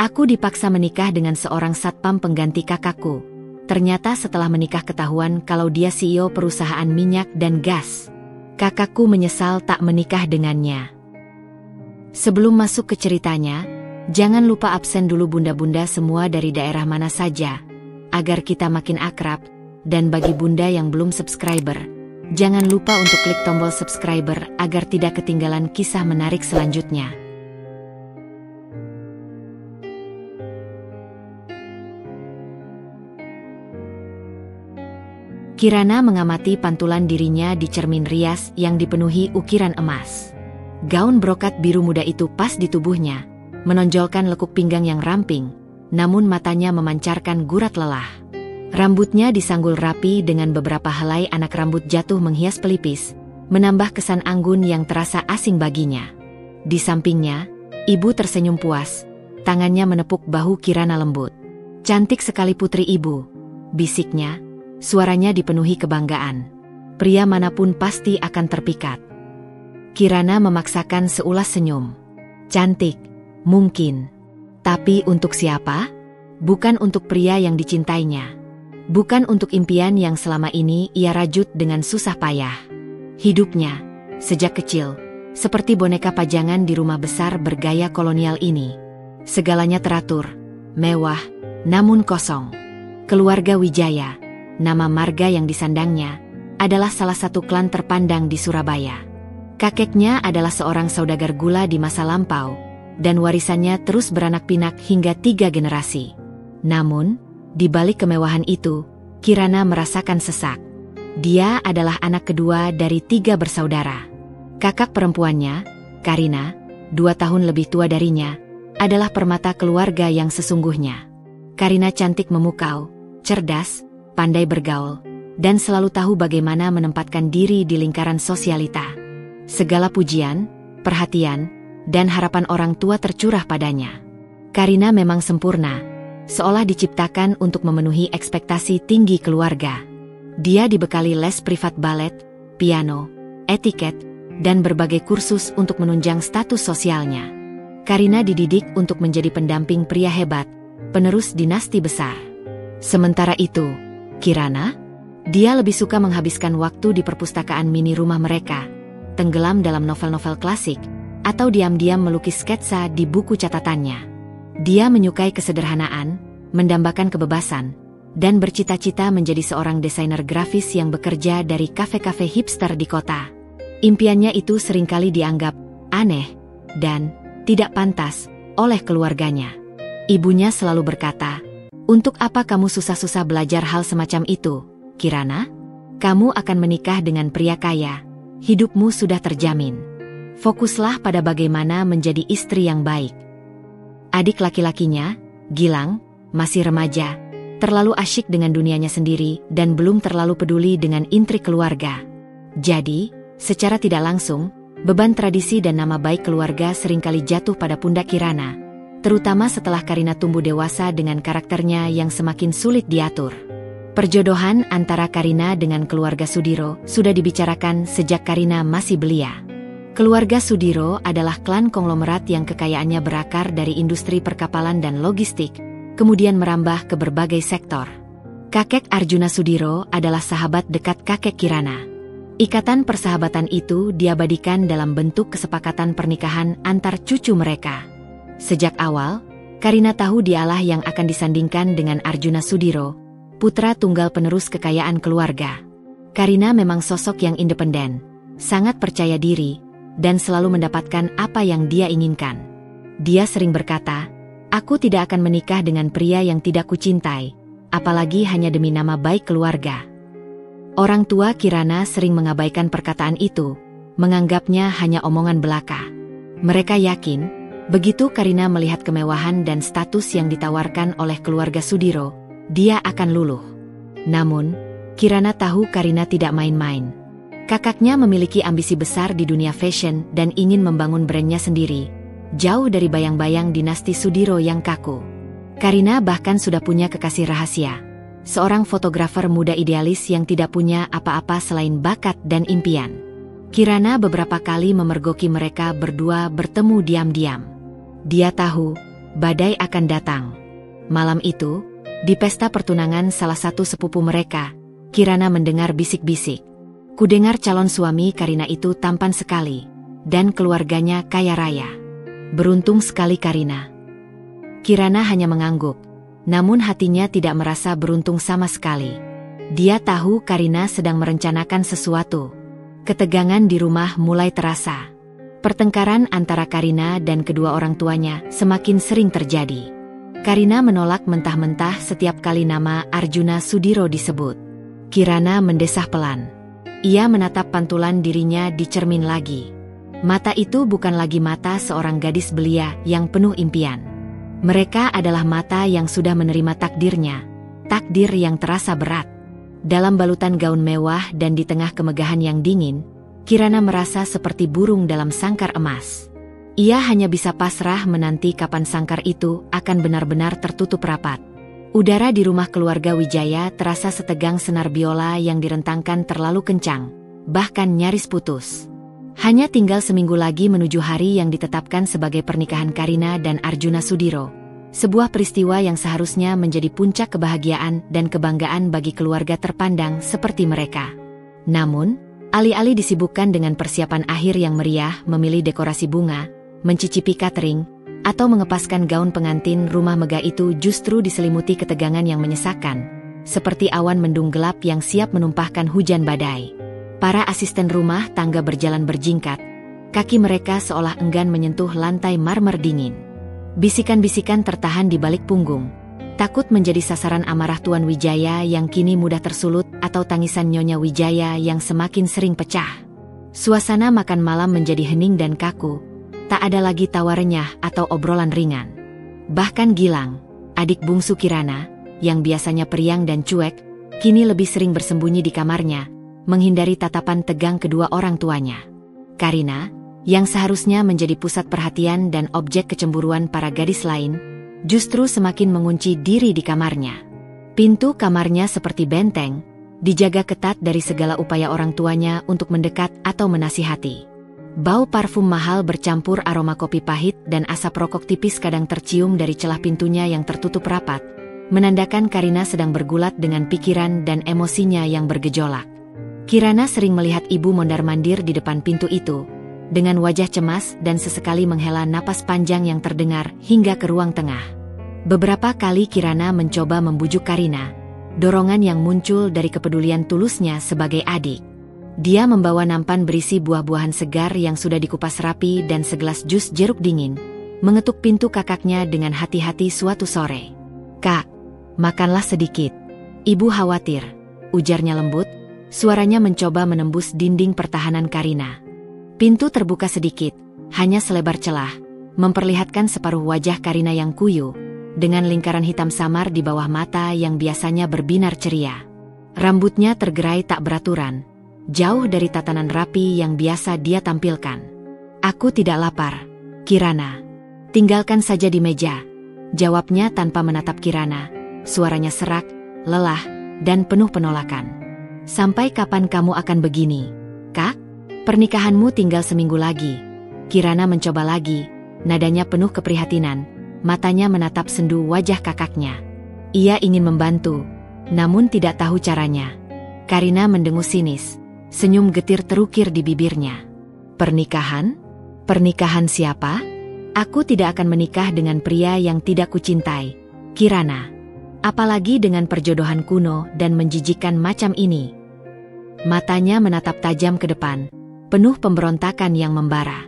Aku dipaksa menikah dengan seorang satpam pengganti kakakku. Ternyata setelah menikah ketahuan kalau dia CEO perusahaan minyak dan gas. Kakakku menyesal tak menikah dengannya. Sebelum masuk ke ceritanya, jangan lupa absen dulu bunda-bunda semua dari daerah mana saja, agar kita makin akrab. Dan bagi bunda yang belum subscriber, jangan lupa untuk klik tombol subscriber agar tidak ketinggalan kisah menarik selanjutnya. Kirana mengamati pantulan dirinya di cermin rias yang dipenuhi ukiran emas. Gaun brokat biru muda itu pas di tubuhnya, menonjolkan lekuk pinggang yang ramping, namun matanya memancarkan gurat lelah. Rambutnya disanggul rapi dengan beberapa helai anak rambut jatuh menghias pelipis, menambah kesan anggun yang terasa asing baginya. Di sampingnya, ibu tersenyum puas, tangannya menepuk bahu Kirana lembut. "Cantik sekali putri ibu," bisiknya. Suaranya dipenuhi kebanggaan. Pria manapun pasti akan terpikat. Kirana memaksakan seulas senyum. "Cantik, mungkin. Tapi untuk siapa? Bukan untuk pria yang dicintainya. Bukan untuk impian yang selama ini ia rajut dengan susah payah. Hidupnya, sejak kecil, seperti boneka pajangan di rumah besar bergaya kolonial ini. Segalanya teratur, mewah, namun kosong. Keluarga Wijaya, nama marga yang disandangnya, adalah salah satu klan terpandang di Surabaya. Kakeknya adalah seorang saudagar gula di masa lampau, dan warisannya terus beranak pinak hingga 3 generasi. Namun, di balik kemewahan itu, Kirana merasakan sesak. Dia adalah anak kedua dari 3 bersaudara. Kakak perempuannya, Karina, 2 tahun lebih tua darinya, adalah permata keluarga yang sesungguhnya. Karina cantik memukau, cerdas, pandai bergaul, dan selalu tahu bagaimana menempatkan diri di lingkaran sosialita. Segala pujian, perhatian, dan harapan orang tua tercurah padanya. Karina memang sempurna, seolah diciptakan untuk memenuhi ekspektasi tinggi keluarga. Dia dibekali les privat balet, piano, etiket, dan berbagai kursus untuk menunjang status sosialnya. Karina dididik untuk menjadi pendamping pria hebat, penerus dinasti besar. Sementara itu, Kirana, dia lebih suka menghabiskan waktu di perpustakaan mini rumah mereka, tenggelam dalam novel-novel klasik, atau diam-diam melukis sketsa di buku catatannya. Dia menyukai kesederhanaan, mendambakan kebebasan, dan bercita-cita menjadi seorang desainer grafis yang bekerja dari kafe-kafe hipster di kota. Impiannya itu seringkali dianggap aneh dan tidak pantas oleh keluarganya. Ibunya selalu berkata, "Untuk apa kamu susah-susah belajar hal semacam itu, Kirana? Kamu akan menikah dengan pria kaya. Hidupmu sudah terjamin. Fokuslah pada bagaimana menjadi istri yang baik." Adik laki-lakinya, Gilang, masih remaja, terlalu asyik dengan dunianya sendiri dan belum terlalu peduli dengan intrik keluarga. Jadi, secara tidak langsung, beban tradisi dan nama baik keluarga seringkali jatuh pada pundak Kirana, terutama setelah Karina tumbuh dewasa dengan karakternya yang semakin sulit diatur. Perjodohan antara Karina dengan keluarga Sudiro sudah dibicarakan sejak Karina masih belia. Keluarga Sudiro adalah klan konglomerat yang kekayaannya berakar dari industri perkapalan dan logistik, kemudian merambah ke berbagai sektor. Kakek Arjuna Sudiro adalah sahabat dekat kakek Kirana. Ikatan persahabatan itu diabadikan dalam bentuk kesepakatan pernikahan antar cucu mereka. Sejak awal, Karina tahu dialah yang akan disandingkan dengan Arjuna Sudiro, putra tunggal penerus kekayaan keluarga. Karina memang sosok yang independen, sangat percaya diri, dan selalu mendapatkan apa yang dia inginkan. Dia sering berkata, "Aku tidak akan menikah dengan pria yang tidak kucintai, apalagi hanya demi nama baik keluarga." Orang tua Kirana sering mengabaikan perkataan itu, menganggapnya hanya omongan belaka. Mereka yakin, begitu Karina melihat kemewahan dan status yang ditawarkan oleh keluarga Sudiro, dia akan luluh. Namun, Kirana tahu Karina tidak main-main. Kakaknya memiliki ambisi besar di dunia fashion dan ingin membangun brandnya sendiri, jauh dari bayang-bayang dinasti Sudiro yang kaku. Karina bahkan sudah punya kekasih rahasia, seorang fotografer muda idealis yang tidak punya apa-apa selain bakat dan impian. Kirana beberapa kali memergoki mereka berdua bertemu diam-diam. Dia tahu badai akan datang. Malam itu, di pesta pertunangan salah satu sepupu mereka, Kirana mendengar bisik-bisik. Kudengar calon suami Karina itu tampan sekali, dan keluarganya kaya raya. Beruntung sekali Karina. Kirana hanya mengangguk, namun hatinya tidak merasa beruntung sama sekali. Dia tahu Karina sedang merencanakan sesuatu. Ketegangan di rumah mulai terasa. Pertengkaran antara Karina dan kedua orang tuanya semakin sering terjadi. Karina menolak mentah-mentah setiap kali nama Arjuna Sudiro disebut. Kirana mendesah pelan. Ia menatap pantulan dirinya di cermin lagi. Mata itu bukan lagi mata seorang gadis belia yang penuh impian. Mereka adalah mata yang sudah menerima takdirnya, takdir yang terasa berat. Dalam balutan gaun mewah dan di tengah kemegahan yang dingin, Kirana merasa seperti burung dalam sangkar emas. Ia hanya bisa pasrah menanti kapan sangkar itu akan benar-benar tertutup rapat. Udara di rumah keluarga Wijaya terasa setegang senar biola yang direntangkan terlalu kencang, bahkan nyaris putus. Hanya tinggal seminggu lagi menuju hari yang ditetapkan sebagai pernikahan Karina dan Arjuna Sudiro. Sebuah peristiwa yang seharusnya menjadi puncak kebahagiaan dan kebanggaan bagi keluarga terpandang seperti mereka. Namun, alih-alih disibukkan dengan persiapan akhir yang meriah, memilih dekorasi bunga, mencicipi catering, atau mengepaskan gaun pengantin, rumah megah itu justru diselimuti ketegangan yang menyesakan, seperti awan mendung gelap yang siap menumpahkan hujan badai. Para asisten rumah tangga berjalan berjingkat, kaki mereka seolah enggan menyentuh lantai marmer dingin. Bisikan-bisikan tertahan di balik punggung, takut menjadi sasaran amarah Tuan Wijaya yang kini mudah tersulut atau tangisan Nyonya Wijaya yang semakin sering pecah. Suasana makan malam menjadi hening dan kaku, tak ada lagi tawa renyah atau obrolan ringan. Bahkan Gilang, adik bungsu Kirana, yang biasanya periang dan cuek, kini lebih sering bersembunyi di kamarnya, menghindari tatapan tegang kedua orang tuanya. Karina, yang seharusnya menjadi pusat perhatian dan objek kecemburuan para gadis lain, justru semakin mengunci diri di kamarnya. Pintu kamarnya seperti benteng, dijaga ketat dari segala upaya orang tuanya untuk mendekat atau menasihati. Bau parfum mahal bercampur aroma kopi pahit dan asap rokok tipis kadang tercium dari celah pintunya yang tertutup rapat, menandakan Karina sedang bergulat dengan pikiran dan emosinya yang bergejolak. Kirana sering melihat ibu mondar-mandir di depan pintu itu, dengan wajah cemas dan sesekali menghela napas panjang yang terdengar hingga ke ruang tengah. Beberapa kali Kirana mencoba membujuk Karina, dorongan yang muncul dari kepedulian tulusnya sebagai adik. Dia membawa nampan berisi buah-buahan segar yang sudah dikupas rapi dan segelas jus jeruk dingin, mengetuk pintu kakaknya dengan hati-hati suatu sore. "Kak, makanlah sedikit. Ibu khawatir," ujarnya lembut, suaranya mencoba menembus dinding pertahanan Karina. Pintu terbuka sedikit, hanya selebar celah, memperlihatkan separuh wajah Karina yang kuyu, dengan lingkaran hitam samar di bawah mata yang biasanya berbinar ceria. Rambutnya tergerai tak beraturan, jauh dari tatanan rapi yang biasa dia tampilkan. "Aku tidak lapar, Kirana. Tinggalkan saja di meja," jawabnya tanpa menatap Kirana, suaranya serak, lelah, dan penuh penolakan. "Sampai kapan kamu akan begini, Kak? Pernikahanmu tinggal seminggu lagi." Kirana mencoba lagi, nadanya penuh keprihatinan, matanya menatap sendu wajah kakaknya. Ia ingin membantu, namun tidak tahu caranya. Karina mendengus sinis, senyum getir terukir di bibirnya. "Pernikahan? Pernikahan siapa? Aku tidak akan menikah dengan pria yang tidak kucintai, Kirana. Apalagi dengan perjodohan kuno dan menjijikkan macam ini." Matanya menatap tajam ke depan, penuh pemberontakan yang membara.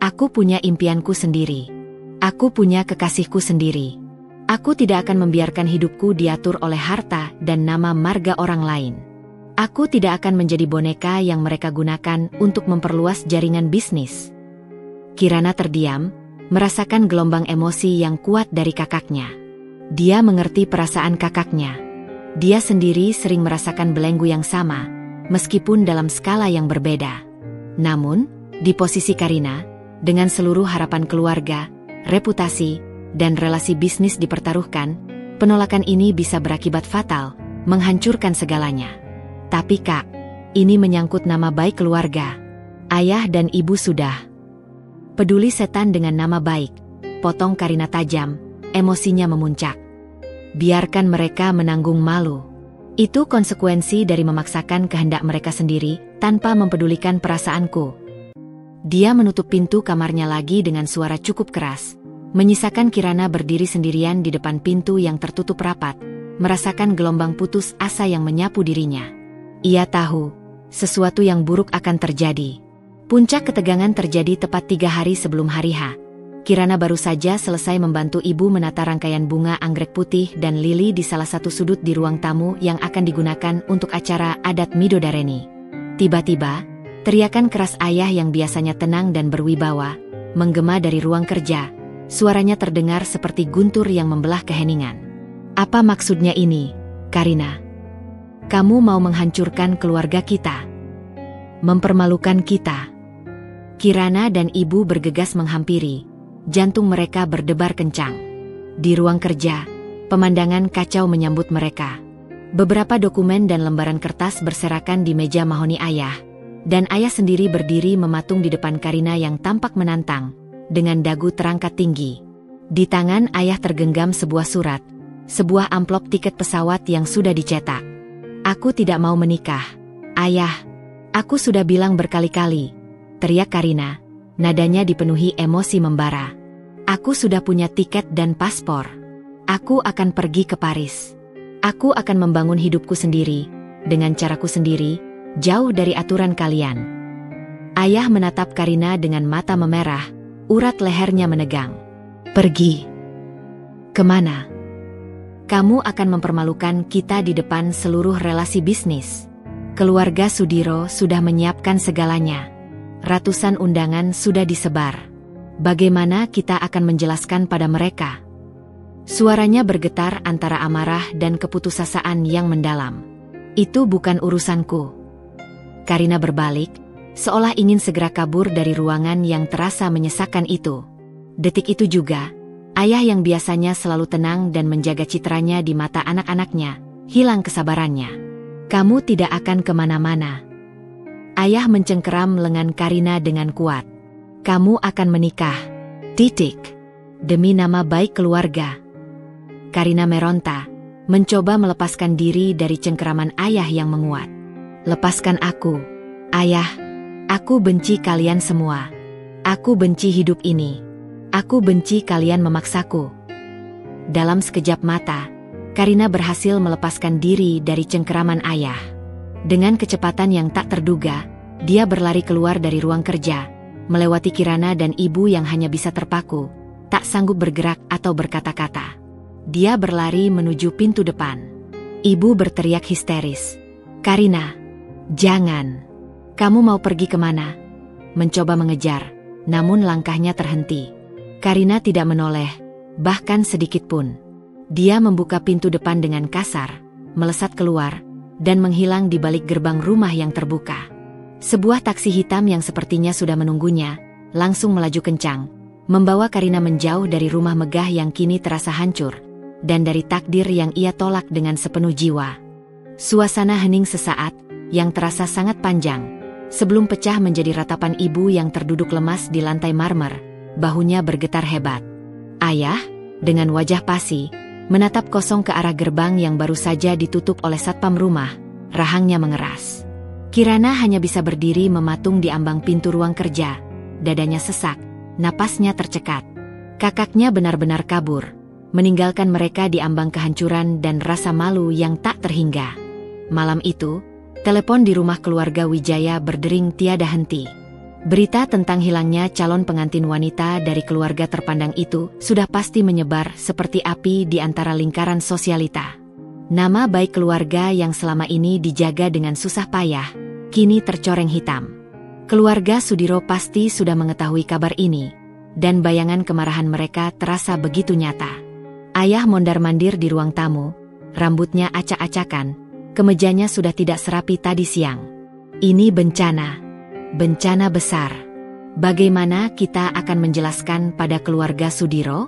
"Aku punya impianku sendiri. Aku punya kekasihku sendiri. Aku tidak akan membiarkan hidupku diatur oleh harta dan nama marga orang lain. Aku tidak akan menjadi boneka yang mereka gunakan untuk memperluas jaringan bisnis." Kirana terdiam, merasakan gelombang emosi yang kuat dari kakaknya. Dia mengerti perasaan kakaknya. Dia sendiri sering merasakan belenggu yang sama, meskipun dalam skala yang berbeda. Namun, di posisi Karina, dengan seluruh harapan keluarga, reputasi, dan relasi bisnis dipertaruhkan, penolakan ini bisa berakibat fatal, menghancurkan segalanya. "Tapi Kak, ini menyangkut nama baik keluarga. Ayah dan ibu sudah." "Peduli setan dengan nama baik," potong Karina tajam, emosinya memuncak. Biarkan mereka menanggung malu. Itu konsekuensi dari memaksakan kehendak mereka sendiri, tanpa mempedulikan perasaanku. Dia menutup pintu kamarnya lagi dengan suara cukup keras, menyisakan Kirana berdiri sendirian di depan pintu yang tertutup rapat, merasakan gelombang putus asa yang menyapu dirinya. Ia tahu, sesuatu yang buruk akan terjadi. Puncak ketegangan terjadi tepat 3 hari sebelum hari H. Kirana baru saja selesai membantu ibu menata rangkaian bunga anggrek putih dan lili di salah satu sudut di ruang tamu yang akan digunakan untuk acara adat Midodareni. Tiba-tiba, teriakan keras ayah yang biasanya tenang dan berwibawa, menggema dari ruang kerja. Suaranya terdengar seperti guntur yang membelah keheningan. Apa maksudnya ini, Karina? Kamu mau menghancurkan keluarga kita? Mempermalukan kita? Kirana dan ibu bergegas menghampiri. Jantung mereka berdebar kencang. Di ruang kerja, pemandangan kacau menyambut mereka. Beberapa dokumen dan lembaran kertas berserakan di meja mahoni ayah, dan ayah sendiri berdiri mematung di depan Karina yang tampak menantang, dengan dagu terangkat tinggi. Di tangan ayah tergenggam sebuah surat, sebuah amplop tiket pesawat yang sudah dicetak. Aku tidak mau menikah, ayah. Aku sudah bilang berkali-kali, teriak Karina. Nadanya dipenuhi emosi membara. Aku sudah punya tiket dan paspor. Aku akan pergi ke Paris. Aku akan membangun hidupku sendiri, dengan caraku sendiri, jauh dari aturan kalian. Ayah menatap Karina dengan mata memerah, urat lehernya menegang. Pergi? Kemana? Kamu akan mempermalukan kita di depan seluruh relasi bisnis. Keluarga Sudiro sudah menyiapkan segalanya. Ratusan undangan sudah disebar. Bagaimana kita akan menjelaskan pada mereka? Suaranya bergetar antara amarah dan keputusasaan yang mendalam. Itu bukan urusanku. Karina berbalik, seolah ingin segera kabur dari ruangan yang terasa menyesakkan itu. Detik itu juga, ayah yang biasanya selalu tenang dan menjaga citranya di mata anak-anaknya, hilang kesabarannya. Kamu tidak akan kemana-mana. Ayah mencengkeram lengan Karina dengan kuat. Kamu akan menikah. Titik. Demi nama baik keluarga. Karina meronta, mencoba melepaskan diri dari cengkeraman ayah yang menguat. Lepaskan aku, ayah. Aku benci kalian semua. Aku benci hidup ini. Aku benci kalian memaksaku. Dalam sekejap mata, Karina berhasil melepaskan diri dari cengkeraman ayah. Dengan kecepatan yang tak terduga, dia berlari keluar dari ruang kerja, melewati Kirana dan ibu yang hanya bisa terpaku, tak sanggup bergerak atau berkata-kata. Dia berlari menuju pintu depan. Ibu berteriak histeris. Karina, jangan. Kamu mau pergi kemana? Mencoba mengejar, namun langkahnya terhenti. Karina tidak menoleh, bahkan sedikit pun. Dia membuka pintu depan dengan kasar, melesat keluar, dan menghilang di balik gerbang rumah yang terbuka. Sebuah taksi hitam yang sepertinya sudah menunggunya, langsung melaju kencang, membawa Karina menjauh dari rumah megah yang kini terasa hancur, dan dari takdir yang ia tolak dengan sepenuh jiwa. Suasana hening sesaat, yang terasa sangat panjang, sebelum pecah menjadi ratapan ibu yang terduduk lemas di lantai marmer, bahunya bergetar hebat. Ayah, dengan wajah pasi, menatap kosong ke arah gerbang yang baru saja ditutup oleh satpam rumah, rahangnya mengeras. Kirana hanya bisa berdiri mematung di ambang pintu ruang kerja, dadanya sesak, napasnya tercekat. Kakaknya benar-benar kabur, meninggalkan mereka di ambang kehancuran dan rasa malu yang tak terhingga. Malam itu, telepon di rumah keluarga Wijaya berdering tiada henti. Berita tentang hilangnya calon pengantin wanita dari keluarga terpandang itu sudah pasti menyebar seperti api di antara lingkaran sosialita. Nama baik keluarga yang selama ini dijaga dengan susah payah, kini tercoreng hitam. Keluarga Sudiro pasti sudah mengetahui kabar ini, dan bayangan kemarahan mereka terasa begitu nyata. Ayah mondar-mandir di ruang tamu, rambutnya acak-acakan, kemejanya sudah tidak serapi tadi siang. Ini bencana. Bencana besar. Bagaimana kita akan menjelaskan pada keluarga Sudiro?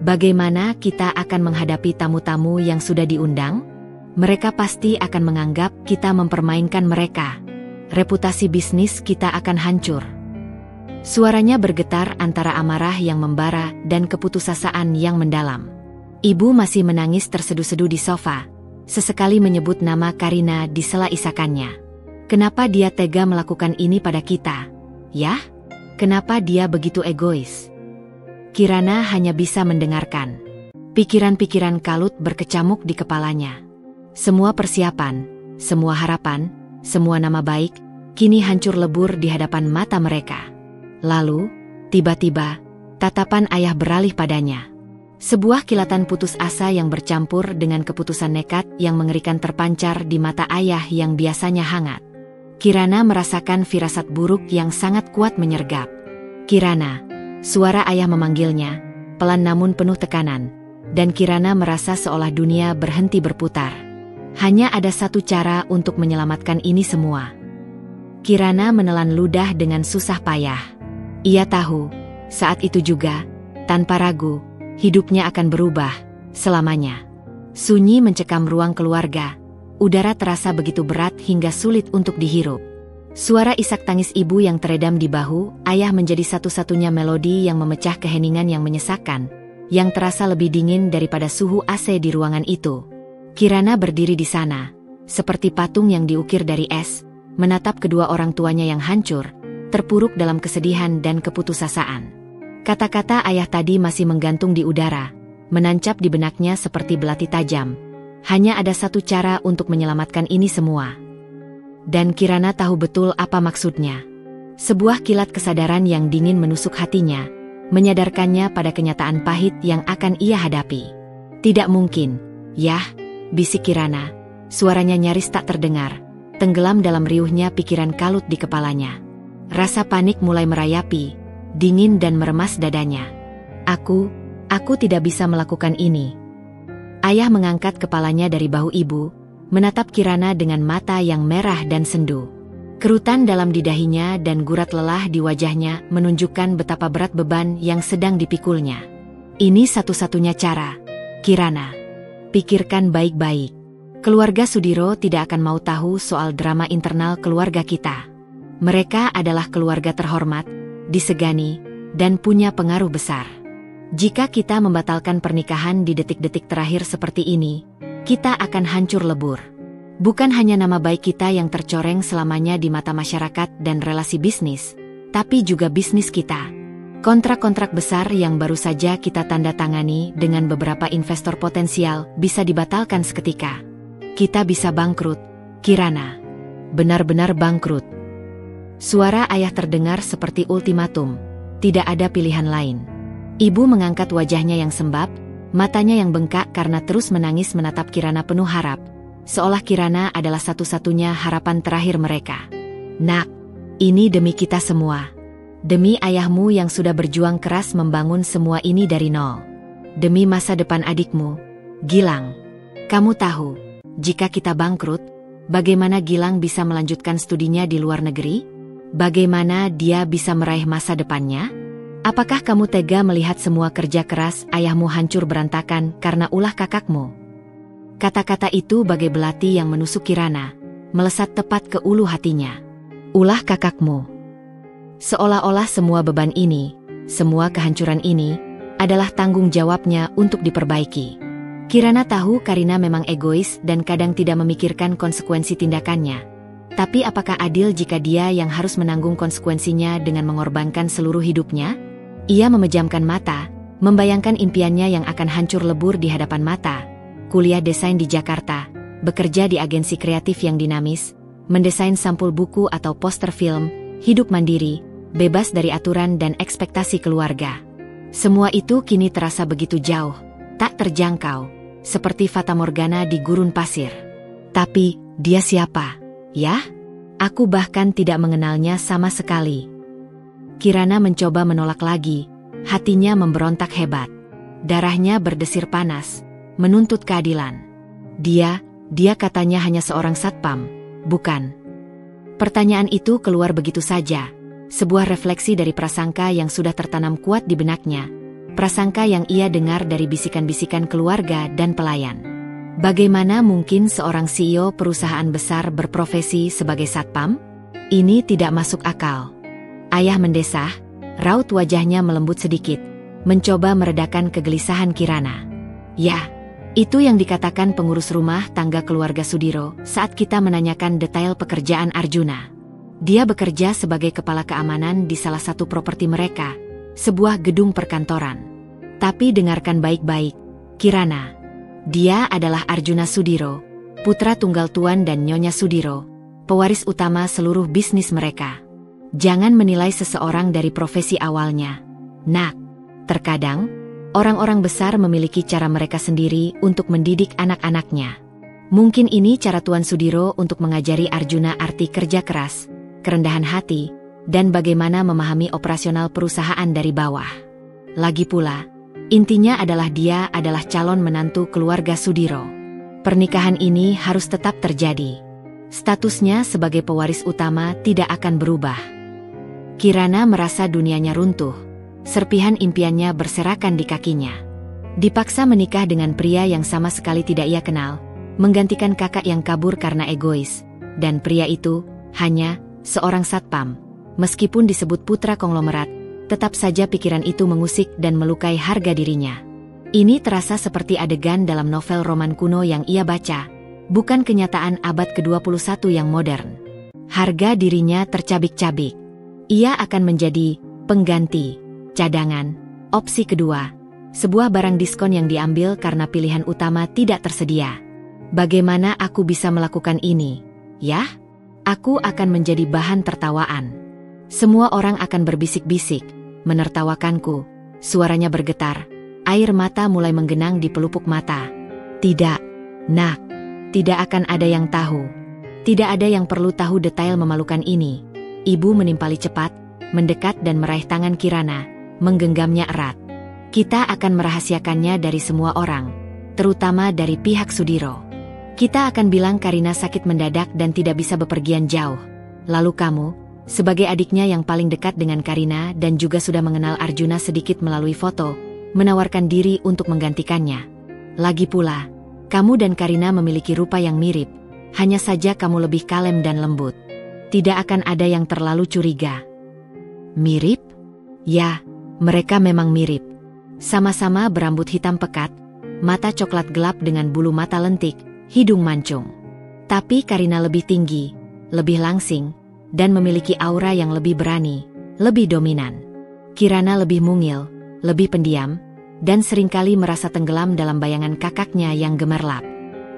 Bagaimana kita akan menghadapi tamu-tamu yang sudah diundang? Mereka pasti akan menganggap kita mempermainkan mereka. Reputasi bisnis kita akan hancur. Suaranya bergetar antara amarah yang membara dan keputusasaan yang mendalam. Ibu masih menangis terseduh-seduh di sofa, sesekali menyebut nama Karina di sela isakannya. Kenapa dia tega melakukan ini pada kita? Yah? Kenapa dia begitu egois? Kirana hanya bisa mendengarkan. Pikiran-pikiran kalut berkecamuk di kepalanya. Semua persiapan, semua harapan, semua nama baik, kini hancur lebur di hadapan mata mereka. Lalu, tiba-tiba, tatapan ayah beralih padanya. Sebuah kilatan putus asa yang bercampur dengan keputusan nekat yang mengerikan terpancar di mata ayah yang biasanya hangat. Kirana merasakan firasat buruk yang sangat kuat menyergap. Kirana, suara ayah memanggilnya, pelan namun penuh tekanan, dan Kirana merasa seolah dunia berhenti berputar. Hanya ada satu cara untuk menyelamatkan ini semua. Kirana menelan ludah dengan susah payah. Ia tahu, saat itu juga, tanpa ragu, hidupnya akan berubah, selamanya. Sunyi mencekam ruang keluarga, udara terasa begitu berat hingga sulit untuk dihirup. Suara isak tangis ibu yang teredam di bahu ayah menjadi satu-satunya melodi yang memecah keheningan yang menyesakkan, yang terasa lebih dingin daripada suhu AC di ruangan itu. Kirana berdiri di sana, seperti patung yang diukir dari es, menatap kedua orang tuanya yang hancur, terpuruk dalam kesedihan dan keputusasaan. Kata-kata ayah tadi masih menggantung di udara, menancap di benaknya seperti belati tajam. Hanya ada satu cara untuk menyelamatkan ini semua. Dan Kirana tahu betul apa maksudnya. Sebuah kilat kesadaran yang dingin menusuk hatinya, menyadarkannya pada kenyataan pahit yang akan ia hadapi. Tidak mungkin, yah, bisik Kirana, suaranya nyaris tak terdengar, tenggelam dalam riuhnya pikiran kalut di kepalanya. Rasa panik mulai merayapi, dingin dan meremas dadanya. Aku tidak bisa melakukan ini. Ayah mengangkat kepalanya dari bahu ibu, menatap Kirana dengan mata yang merah dan sendu. Kerutan dalam didahinya dan gurat lelah di wajahnya menunjukkan betapa berat beban yang sedang dipikulnya. Ini satu-satunya cara, Kirana. Pikirkan baik-baik. Keluarga Sudiro tidak akan mau tahu soal drama internal keluarga kita. Mereka adalah keluarga terhormat, disegani, dan punya pengaruh besar. Jika kita membatalkan pernikahan di detik-detik terakhir seperti ini, kita akan hancur lebur. Bukan hanya nama baik kita yang tercoreng selamanya di mata masyarakat dan relasi bisnis, tapi juga bisnis kita. Kontrak-kontrak besar yang baru saja kita tanda tangani dengan beberapa investor potensial bisa dibatalkan seketika. Kita bisa bangkrut, Kirana. Benar-benar bangkrut. Suara ayah terdengar seperti ultimatum, tidak ada pilihan lain. Ibu mengangkat wajahnya yang sembab, matanya yang bengkak karena terus menangis menatap Kirana penuh harap, seolah Kirana adalah satu-satunya harapan terakhir mereka. Nak, ini demi kita semua. Demi ayahmu yang sudah berjuang keras membangun semua ini dari nol. Demi masa depan adikmu, Gilang. Kamu tahu, jika kita bangkrut, bagaimana Gilang bisa melanjutkan studinya di luar negeri? Bagaimana dia bisa meraih masa depannya? Apakah kamu tega melihat semua kerja keras ayahmu hancur berantakan karena ulah kakakmu? Kata-kata itu bagai belati yang menusuk Kirana, melesat tepat ke ulu hatinya. Ulah kakakmu. Seolah-olah semua beban ini, semua kehancuran ini, adalah tanggung jawabnya untuk diperbaiki. Kirana tahu Karina memang egois dan kadang tidak memikirkan konsekuensi tindakannya. Tapi apakah adil jika dia yang harus menanggung konsekuensinya dengan mengorbankan seluruh hidupnya? Ia memejamkan mata, membayangkan impiannya yang akan hancur lebur di hadapan mata. Kuliah desain di Jakarta, bekerja di agensi kreatif yang dinamis, mendesain sampul buku atau poster film, hidup mandiri, bebas dari aturan dan ekspektasi keluarga. Semua itu kini terasa begitu jauh, tak terjangkau, seperti fatamorgana di gurun pasir. Tapi, dia siapa? Yah? Aku bahkan tidak mengenalnya sama sekali. Kirana mencoba menolak lagi, hatinya memberontak hebat. Darahnya berdesir panas, menuntut keadilan. Dia katanya hanya seorang satpam, bukan? Pertanyaan itu keluar begitu saja, sebuah refleksi dari prasangka yang sudah tertanam kuat di benaknya, prasangka yang ia dengar dari bisikan-bisikan keluarga dan pelayan. Bagaimana mungkin seorang CEO perusahaan besar berprofesi sebagai satpam? Ini tidak masuk akal. Ayah mendesah, raut wajahnya melembut sedikit, mencoba meredakan kegelisahan Kirana. Ya, itu yang dikatakan pengurus rumah tangga keluarga Sudiro saat kita menanyakan detail pekerjaan Arjuna. Dia bekerja sebagai kepala keamanan di salah satu properti mereka, sebuah gedung perkantoran. Tapi dengarkan baik-baik, Kirana. Dia adalah Arjuna Sudiro, putra tunggal Tuan dan Nyonya Sudiro, pewaris utama seluruh bisnis mereka. Jangan menilai seseorang dari profesi awalnya. Nak, terkadang, orang-orang besar memiliki cara mereka sendiri untuk mendidik anak-anaknya. Mungkin ini cara Tuan Sudiro untuk mengajari Arjuna arti kerja keras, kerendahan hati, dan bagaimana memahami operasional perusahaan dari bawah. Lagi pula, intinya adalah dia adalah calon menantu keluarga Sudiro. Pernikahan ini harus tetap terjadi. Statusnya sebagai pewaris utama tidak akan berubah. Kirana merasa dunianya runtuh. Serpihan impiannya berserakan di kakinya. Dipaksa menikah dengan pria yang sama sekali tidak ia kenal, menggantikan kakak yang kabur karena egois, dan pria itu hanya seorang satpam. Meskipun disebut putra konglomerat, tetap saja pikiran itu mengusik dan melukai harga dirinya. Ini terasa seperti adegan dalam novel roman kuno yang ia baca, bukan kenyataan abad ke-21 yang modern. Harga dirinya tercabik-cabik. Ia akan menjadi pengganti, cadangan, opsi kedua, sebuah barang diskon yang diambil karena pilihan utama tidak tersedia. Bagaimana aku bisa melakukan ini? Yah? Aku akan menjadi bahan tertawaan. Semua orang akan berbisik-bisik, menertawakanku. Suaranya bergetar, air mata mulai menggenang di pelupuk mata. Tidak, nak, tidak akan ada yang tahu. Tidak ada yang perlu tahu detail memalukan ini. Ibu menimpali cepat, mendekat dan meraih tangan Kirana, menggenggamnya erat. Kita akan merahasiakannya dari semua orang, terutama dari pihak Sudiro. Kita akan bilang Karina sakit mendadak dan tidak bisa bepergian jauh. Lalu kamu, sebagai adiknya yang paling dekat dengan Karina dan juga sudah mengenal Arjuna sedikit melalui foto, menawarkan diri untuk menggantikannya. Lagi pula, kamu dan Karina memiliki rupa yang mirip, hanya saja kamu lebih kalem dan lembut. Tidak akan ada yang terlalu curiga. Mirip? Ya, mereka memang mirip. Sama-sama berambut hitam pekat, mata coklat gelap dengan bulu mata lentik, hidung mancung. Tapi Karina lebih tinggi, lebih langsing, dan memiliki aura yang lebih berani, lebih dominan. Kirana lebih mungil, lebih pendiam, dan seringkali merasa tenggelam dalam bayangan kakaknya yang gemerlap.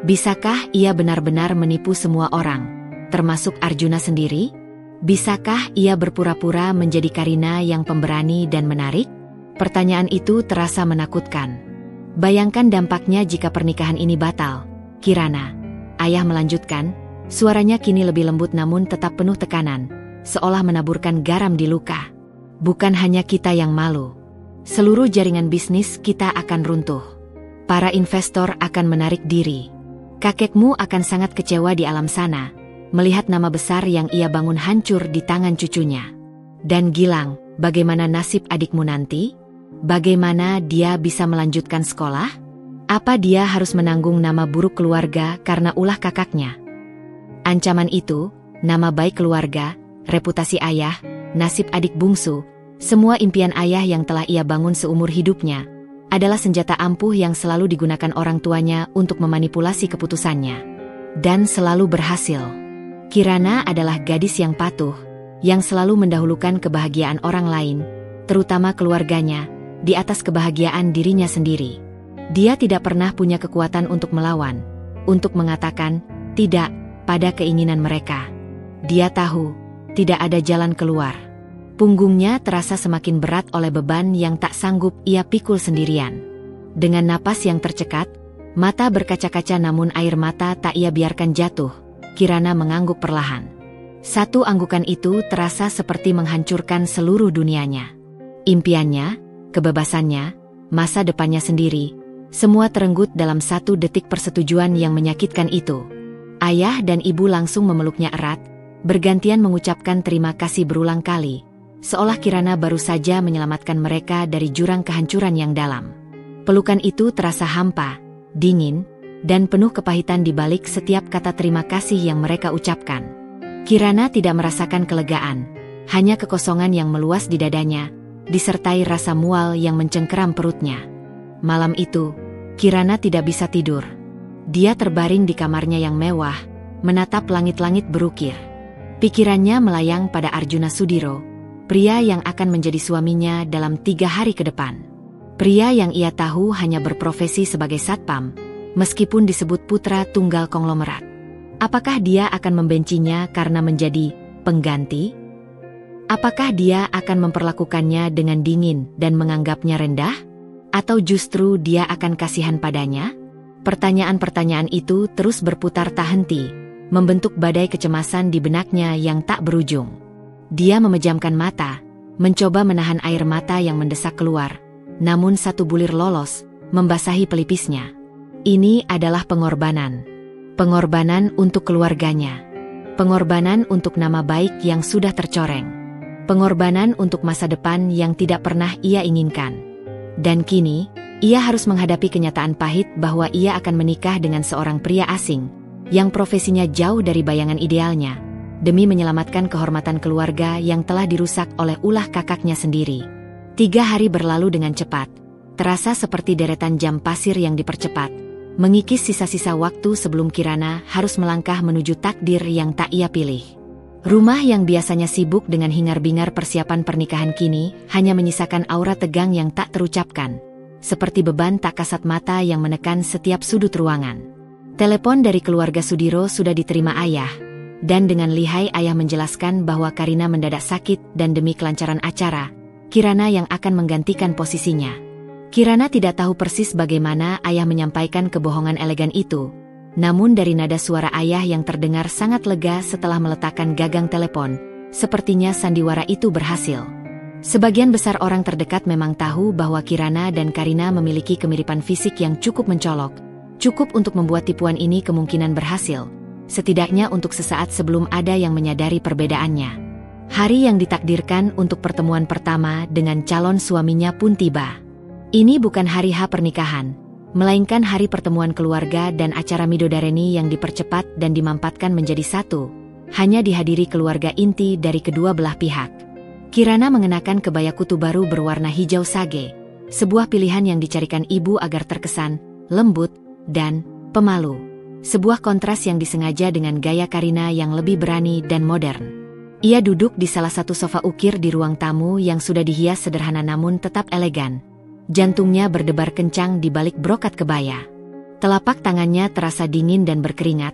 Bisakah ia benar-benar menipu semua orang, termasuk Arjuna sendiri? Bisakah ia berpura-pura menjadi Karina yang pemberani dan menarik? Pertanyaan itu terasa menakutkan. Bayangkan dampaknya jika pernikahan ini batal. Kirana, ayah melanjutkan, suaranya kini lebih lembut namun tetap penuh tekanan, seolah menaburkan garam di luka. Bukan hanya kita yang malu. Seluruh jaringan bisnis kita akan runtuh. Para investor akan menarik diri. Kakekmu akan sangat kecewa di alam sana, melihat nama besar yang ia bangun hancur di tangan cucunya. Dan Gilang, bagaimana nasib adikmu nanti? Bagaimana dia bisa melanjutkan sekolah? Apa dia harus menanggung nama buruk keluarga karena ulah kakaknya? Ancaman itu, nama baik keluarga, reputasi ayah, nasib adik bungsu, semua impian ayah yang telah ia bangun seumur hidupnya, adalah senjata ampuh yang selalu digunakan orang tuanya untuk memanipulasi keputusannya. Dan selalu berhasil. Kirana adalah gadis yang patuh, yang selalu mendahulukan kebahagiaan orang lain, terutama keluarganya, di atas kebahagiaan dirinya sendiri. Dia tidak pernah punya kekuatan untuk melawan, untuk mengatakan tidak pada keinginan mereka. Dia tahu, tidak ada jalan keluar. Punggungnya terasa semakin berat oleh beban yang tak sanggup ia pikul sendirian. Dengan napas yang tercekat, mata berkaca-kaca namun air mata tak ia biarkan jatuh, Kirana mengangguk perlahan. Satu anggukan itu terasa seperti menghancurkan seluruh dunianya. Impiannya, kebebasannya, masa depannya sendiri, semua terenggut dalam satu detik persetujuan yang menyakitkan itu. Ayah dan ibu langsung memeluknya erat, bergantian mengucapkan terima kasih berulang kali, seolah Kirana baru saja menyelamatkan mereka dari jurang kehancuran yang dalam. Pelukan itu terasa hampa, dingin, dan penuh kepahitan di balik setiap kata terima kasih yang mereka ucapkan. Kirana tidak merasakan kelegaan, hanya kekosongan yang meluas di dadanya, disertai rasa mual yang mencengkeram perutnya. Malam itu, Kirana tidak bisa tidur. Dia terbaring di kamarnya yang mewah, menatap langit-langit berukir. Pikirannya melayang pada Arjuna Sudiro, pria yang akan menjadi suaminya dalam 3 hari ke depan. Pria yang ia tahu hanya berprofesi sebagai satpam, meskipun disebut putra tunggal konglomerat. Apakah dia akan membencinya karena menjadi pengganti? Apakah dia akan memperlakukannya dengan dingin dan menganggapnya rendah? Atau justru dia akan kasihan padanya? Pertanyaan-pertanyaan itu terus berputar tak henti, membentuk badai kecemasan di benaknya yang tak berujung. Dia memejamkan mata, mencoba menahan air mata yang mendesak keluar, namun satu bulir lolos, membasahi pelipisnya. Ini adalah pengorbanan. Pengorbanan untuk keluarganya. Pengorbanan untuk nama baik yang sudah tercoreng. Pengorbanan untuk masa depan yang tidak pernah ia inginkan. Dan kini, ia harus menghadapi kenyataan pahit bahwa ia akan menikah dengan seorang pria asing, yang profesinya jauh dari bayangan idealnya, demi menyelamatkan kehormatan keluarga yang telah dirusak oleh ulah kakaknya sendiri. 3 hari berlalu dengan cepat, terasa seperti deretan jam pasir yang dipercepat, mengikis sisa-sisa waktu sebelum Kirana harus melangkah menuju takdir yang tak ia pilih. Rumah yang biasanya sibuk dengan hingar-bingar persiapan pernikahan kini hanya menyisakan aura tegang yang tak terucapkan, seperti beban tak kasat mata yang menekan setiap sudut ruangan. Telepon dari keluarga Sudiro sudah diterima ayah, dan dengan lihai ayah menjelaskan bahwa Karina mendadak sakit dan demi kelancaran acara, Kirana yang akan menggantikan posisinya. Kirana tidak tahu persis bagaimana ayah menyampaikan kebohongan elegan itu, namun dari nada suara ayah yang terdengar sangat lega setelah meletakkan gagang telepon, sepertinya sandiwara itu berhasil. Sebagian besar orang terdekat memang tahu bahwa Kirana dan Karina memiliki kemiripan fisik yang cukup mencolok, cukup untuk membuat tipuan ini kemungkinan berhasil, setidaknya untuk sesaat sebelum ada yang menyadari perbedaannya. Hari yang ditakdirkan untuk pertemuan pertama dengan calon suaminya pun tiba. Ini bukan hari H pernikahan, melainkan hari pertemuan keluarga dan acara midodareni yang dipercepat dan dimampatkan menjadi satu, hanya dihadiri keluarga inti dari kedua belah pihak. Kirana mengenakan kebaya kutu baru berwarna hijau sage, sebuah pilihan yang dicarikan ibu agar terkesan lembut dan pemalu. Sebuah kontras yang disengaja dengan gaya Karina yang lebih berani dan modern. Ia duduk di salah satu sofa ukir di ruang tamu yang sudah dihias sederhana namun tetap elegan. Jantungnya berdebar kencang di balik brokat kebaya. Telapak tangannya terasa dingin dan berkeringat.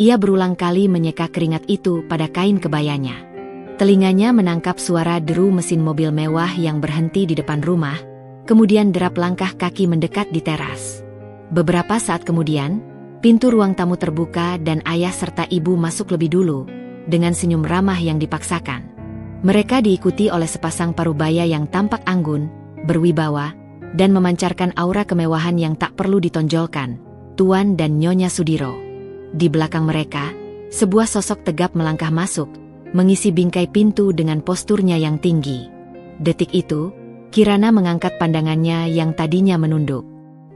Ia berulang kali menyeka keringat itu pada kain kebayanya. Telinganya menangkap suara deru mesin mobil mewah yang berhenti di depan rumah, kemudian derap langkah kaki mendekat di teras. Beberapa saat kemudian, pintu ruang tamu terbuka dan ayah serta ibu masuk lebih dulu, dengan senyum ramah yang dipaksakan. Mereka diikuti oleh sepasang parubaya yang tampak anggun, berwibawa, dan memancarkan aura kemewahan yang tak perlu ditonjolkan, Tuan dan Nyonya Sudiro. Di belakang mereka, sebuah sosok tegap melangkah masuk, mengisi bingkai pintu dengan posturnya yang tinggi. Detik itu, Kirana mengangkat pandangannya yang tadinya menunduk.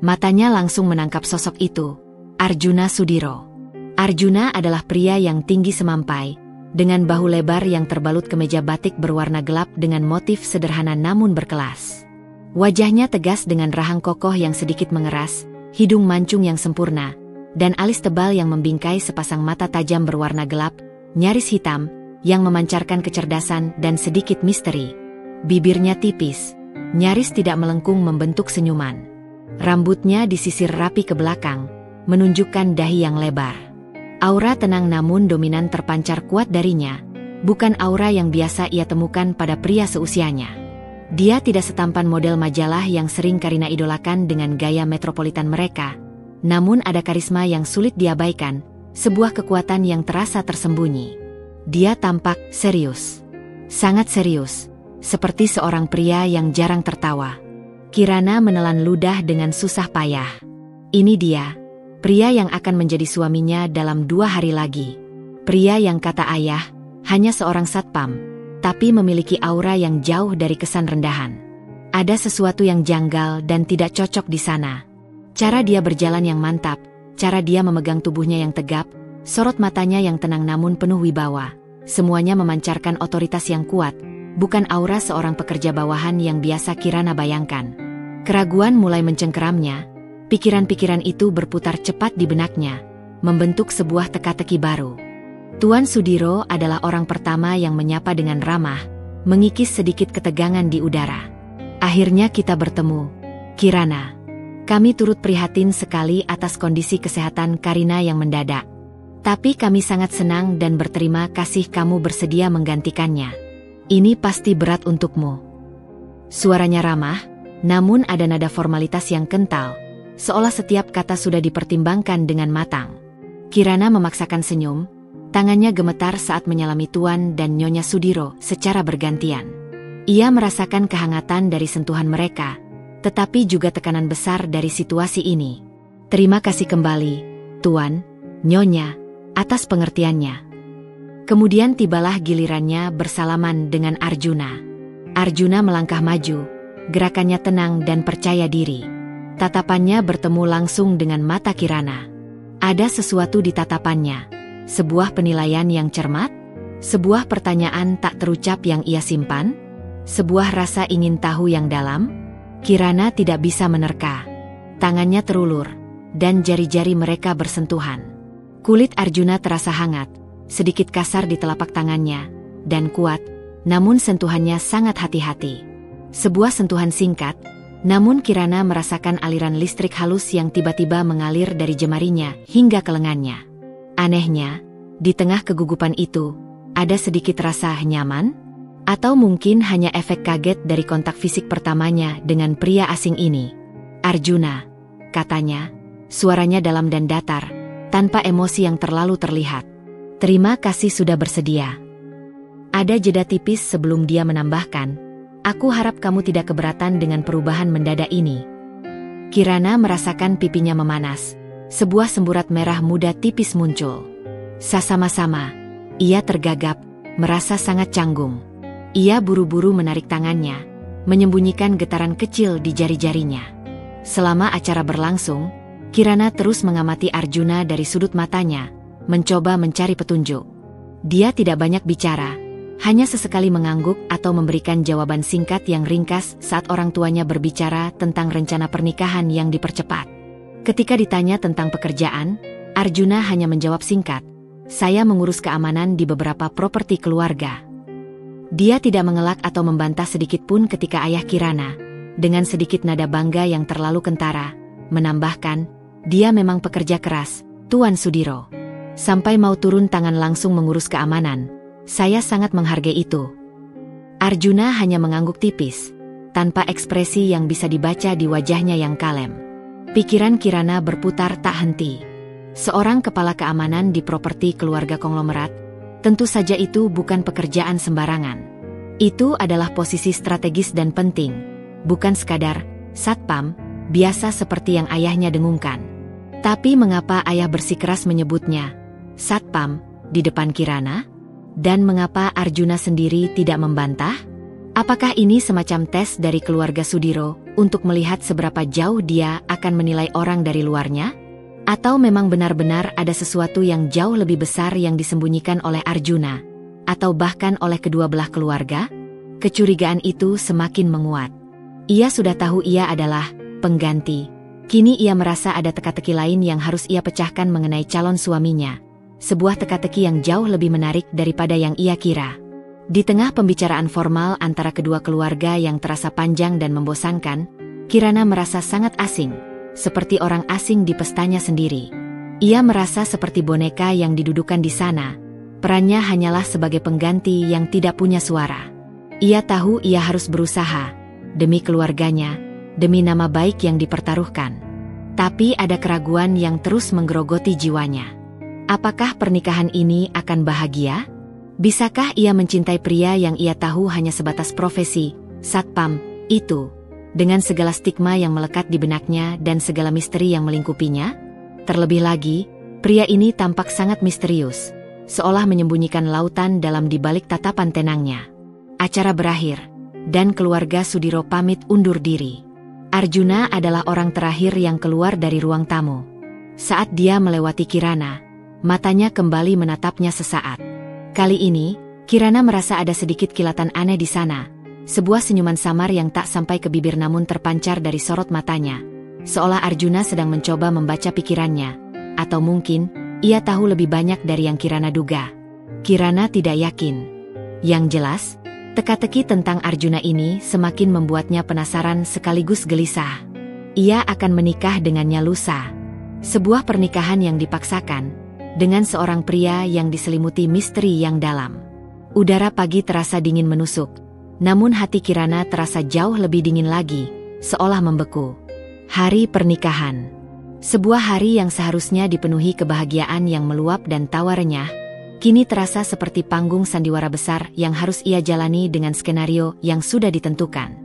Matanya langsung menangkap sosok itu, Arjuna Sudiro. Arjuna adalah pria yang tinggi semampai, dengan bahu lebar yang terbalut kemeja batik berwarna gelap dengan motif sederhana namun berkelas. Wajahnya tegas dengan rahang kokoh yang sedikit mengeras, hidung mancung yang sempurna, dan alis tebal yang membingkai sepasang mata tajam berwarna gelap, nyaris hitam, yang memancarkan kecerdasan dan sedikit misteri. Bibirnya tipis, nyaris tidak melengkung membentuk senyuman. Rambutnya disisir rapi ke belakang, menunjukkan dahi yang lebar. Aura tenang namun dominan terpancar kuat darinya, bukan aura yang biasa ia temukan pada pria seusianya. Dia tidak setampan model majalah yang sering Karina idolakan dengan gaya metropolitan mereka, namun ada karisma yang sulit diabaikan, sebuah kekuatan yang terasa tersembunyi. Dia tampak serius, sangat serius, seperti seorang pria yang jarang tertawa. Kirana menelan ludah dengan susah payah. Ini dia, pria yang akan menjadi suaminya dalam 2 hari lagi. Pria yang kata ayah, hanya seorang satpam, tapi memiliki aura yang jauh dari kesan rendahan. Ada sesuatu yang janggal dan tidak cocok di sana. Cara dia berjalan yang mantap, cara dia memegang tubuhnya yang tegap, sorot matanya yang tenang namun penuh wibawa, semuanya memancarkan otoritas yang kuat, bukan aura seorang pekerja bawahan yang biasa Kirana bayangkan. Keraguan mulai mencengkeramnya, Pikiran-pikiran itu berputar cepat di benaknya, membentuk sebuah teka-teki baru. Tuan Sudiro adalah orang pertama yang menyapa dengan ramah, mengikis sedikit ketegangan di udara. Akhirnya kita bertemu, Kirana. Kami turut prihatin sekali atas kondisi kesehatan Karina yang mendadak. Tapi kami sangat senang dan berterima kasih kamu bersedia menggantikannya. Ini pasti berat untukmu. Suaranya ramah, namun ada nada formalitas yang kental, seolah setiap kata sudah dipertimbangkan dengan matang. Kirana memaksakan senyum, tangannya gemetar saat menyalami Tuan dan Nyonya Sudiro secara bergantian. Ia merasakan kehangatan dari sentuhan mereka, tetapi juga tekanan besar dari situasi ini. Terima kasih kembali, Tuan, Nyonya, atas pengertiannya. Kemudian tibalah gilirannya bersalaman dengan Arjuna. Arjuna melangkah maju, gerakannya tenang dan percaya diri. Tatapannya bertemu langsung dengan mata Kirana. Ada sesuatu di tatapannya, sebuah penilaian yang cermat, sebuah pertanyaan tak terucap yang ia simpan, sebuah rasa ingin tahu yang dalam. Kirana tidak bisa menerka. Tangannya terulur, dan jari-jari mereka bersentuhan. Kulit Arjuna terasa hangat, sedikit kasar di telapak tangannya, dan kuat, namun sentuhannya sangat hati-hati. Sebuah sentuhan singkat, namun Kirana merasakan aliran listrik halus yang tiba-tiba mengalir dari jemarinya hingga ke lengannya. Anehnya, di tengah kegugupan itu, ada sedikit rasa nyaman, atau mungkin hanya efek kaget dari kontak fisik pertamanya dengan pria asing ini. Arjuna, katanya, suaranya dalam dan datar, tanpa emosi yang terlalu terlihat. Terima kasih sudah bersedia. Ada jeda tipis sebelum dia menambahkan, aku harap kamu tidak keberatan dengan perubahan mendadak ini. Kirana merasakan pipinya memanas, sebuah semburat merah muda tipis muncul. Sama-sama, ia tergagap, merasa sangat canggung. Ia buru-buru menarik tangannya, menyembunyikan getaran kecil di jari-jarinya. Selama acara berlangsung, Kirana terus mengamati Arjuna dari sudut matanya, mencoba mencari petunjuk. Dia tidak banyak bicara, hanya sesekali mengangguk atau memberikan jawaban singkat yang ringkas saat orang tuanya berbicara tentang rencana pernikahan yang dipercepat. Ketika ditanya tentang pekerjaan, Arjuna hanya menjawab singkat, saya mengurus keamanan di beberapa properti keluarga. Dia tidak mengelak atau membantah sedikit pun ketika ayah Kirana, dengan sedikit nada bangga yang terlalu kentara, menambahkan, dia memang pekerja keras, Tuan Sudiro. Sampai mau turun tangan langsung mengurus keamanan, saya sangat menghargai itu. Arjuna hanya mengangguk tipis, tanpa ekspresi yang bisa dibaca di wajahnya yang kalem. Pikiran Kirana berputar tak henti. Seorang kepala keamanan di properti keluarga konglomerat, tentu saja itu bukan pekerjaan sembarangan. Itu adalah posisi strategis dan penting, bukan sekadar satpam biasa seperti yang ayahnya dengungkan. Tapi mengapa ayah bersikeras menyebutnya satpam di depan Kirana? Dan mengapa Arjuna sendiri tidak membantah? Apakah ini semacam tes dari keluarga Sudiro untuk melihat seberapa jauh dia akan menilai orang dari luarnya? Atau memang benar-benar ada sesuatu yang jauh lebih besar yang disembunyikan oleh Arjuna, atau bahkan oleh kedua belah keluarga? Kecurigaan itu semakin menguat. Ia sudah tahu ia adalah pengganti. Kini ia merasa ada teka-teki lain yang harus ia pecahkan mengenai calon suaminya. Sebuah teka-teki yang jauh lebih menarik daripada yang ia kira. Di tengah pembicaraan formal antara kedua keluarga yang terasa panjang dan membosankan, Kirana merasa sangat asing. Seperti orang asing di pestanya sendiri. Ia merasa seperti boneka yang didudukan di sana. Perannya hanyalah sebagai pengganti yang tidak punya suara. Ia tahu ia harus berusaha, demi keluarganya, demi nama baik yang dipertaruhkan. Tapi ada keraguan yang terus menggerogoti jiwanya. Apakah pernikahan ini akan bahagia? Bisakah ia mencintai pria yang ia tahu hanya sebatas profesi, satpam, itu? Dengan segala stigma yang melekat di benaknya dan segala misteri yang melingkupinya? Terlebih lagi, pria ini tampak sangat misterius, seolah menyembunyikan lautan dalam dibalik tatapan tenangnya. Acara berakhir, dan keluarga Sudiro pamit undur diri. Arjuna adalah orang terakhir yang keluar dari ruang tamu. Saat dia melewati Kirana, matanya kembali menatapnya sesaat. Kali ini, Kirana merasa ada sedikit kilatan aneh di sana. Sebuah senyuman samar yang tak sampai ke bibir namun terpancar dari sorot matanya. seolah Arjuna sedang mencoba membaca pikirannya, atau mungkin ia tahu lebih banyak dari yang Kirana duga. Kirana tidak yakin. Yang jelas, teka-teki tentang Arjuna ini semakin membuatnya penasaran sekaligus gelisah. Ia akan menikah dengannya lusa. Sebuah pernikahan yang dipaksakan, dengan seorang pria yang diselimuti misteri yang dalam. Udara pagi terasa dingin menusuk, namun hati Kirana terasa jauh lebih dingin lagi, seolah membeku. Hari pernikahan. Sebuah hari yang seharusnya dipenuhi kebahagiaan yang meluap dan tawa renyah, kini terasa seperti panggung sandiwara besar yang harus ia jalani dengan skenario yang sudah ditentukan.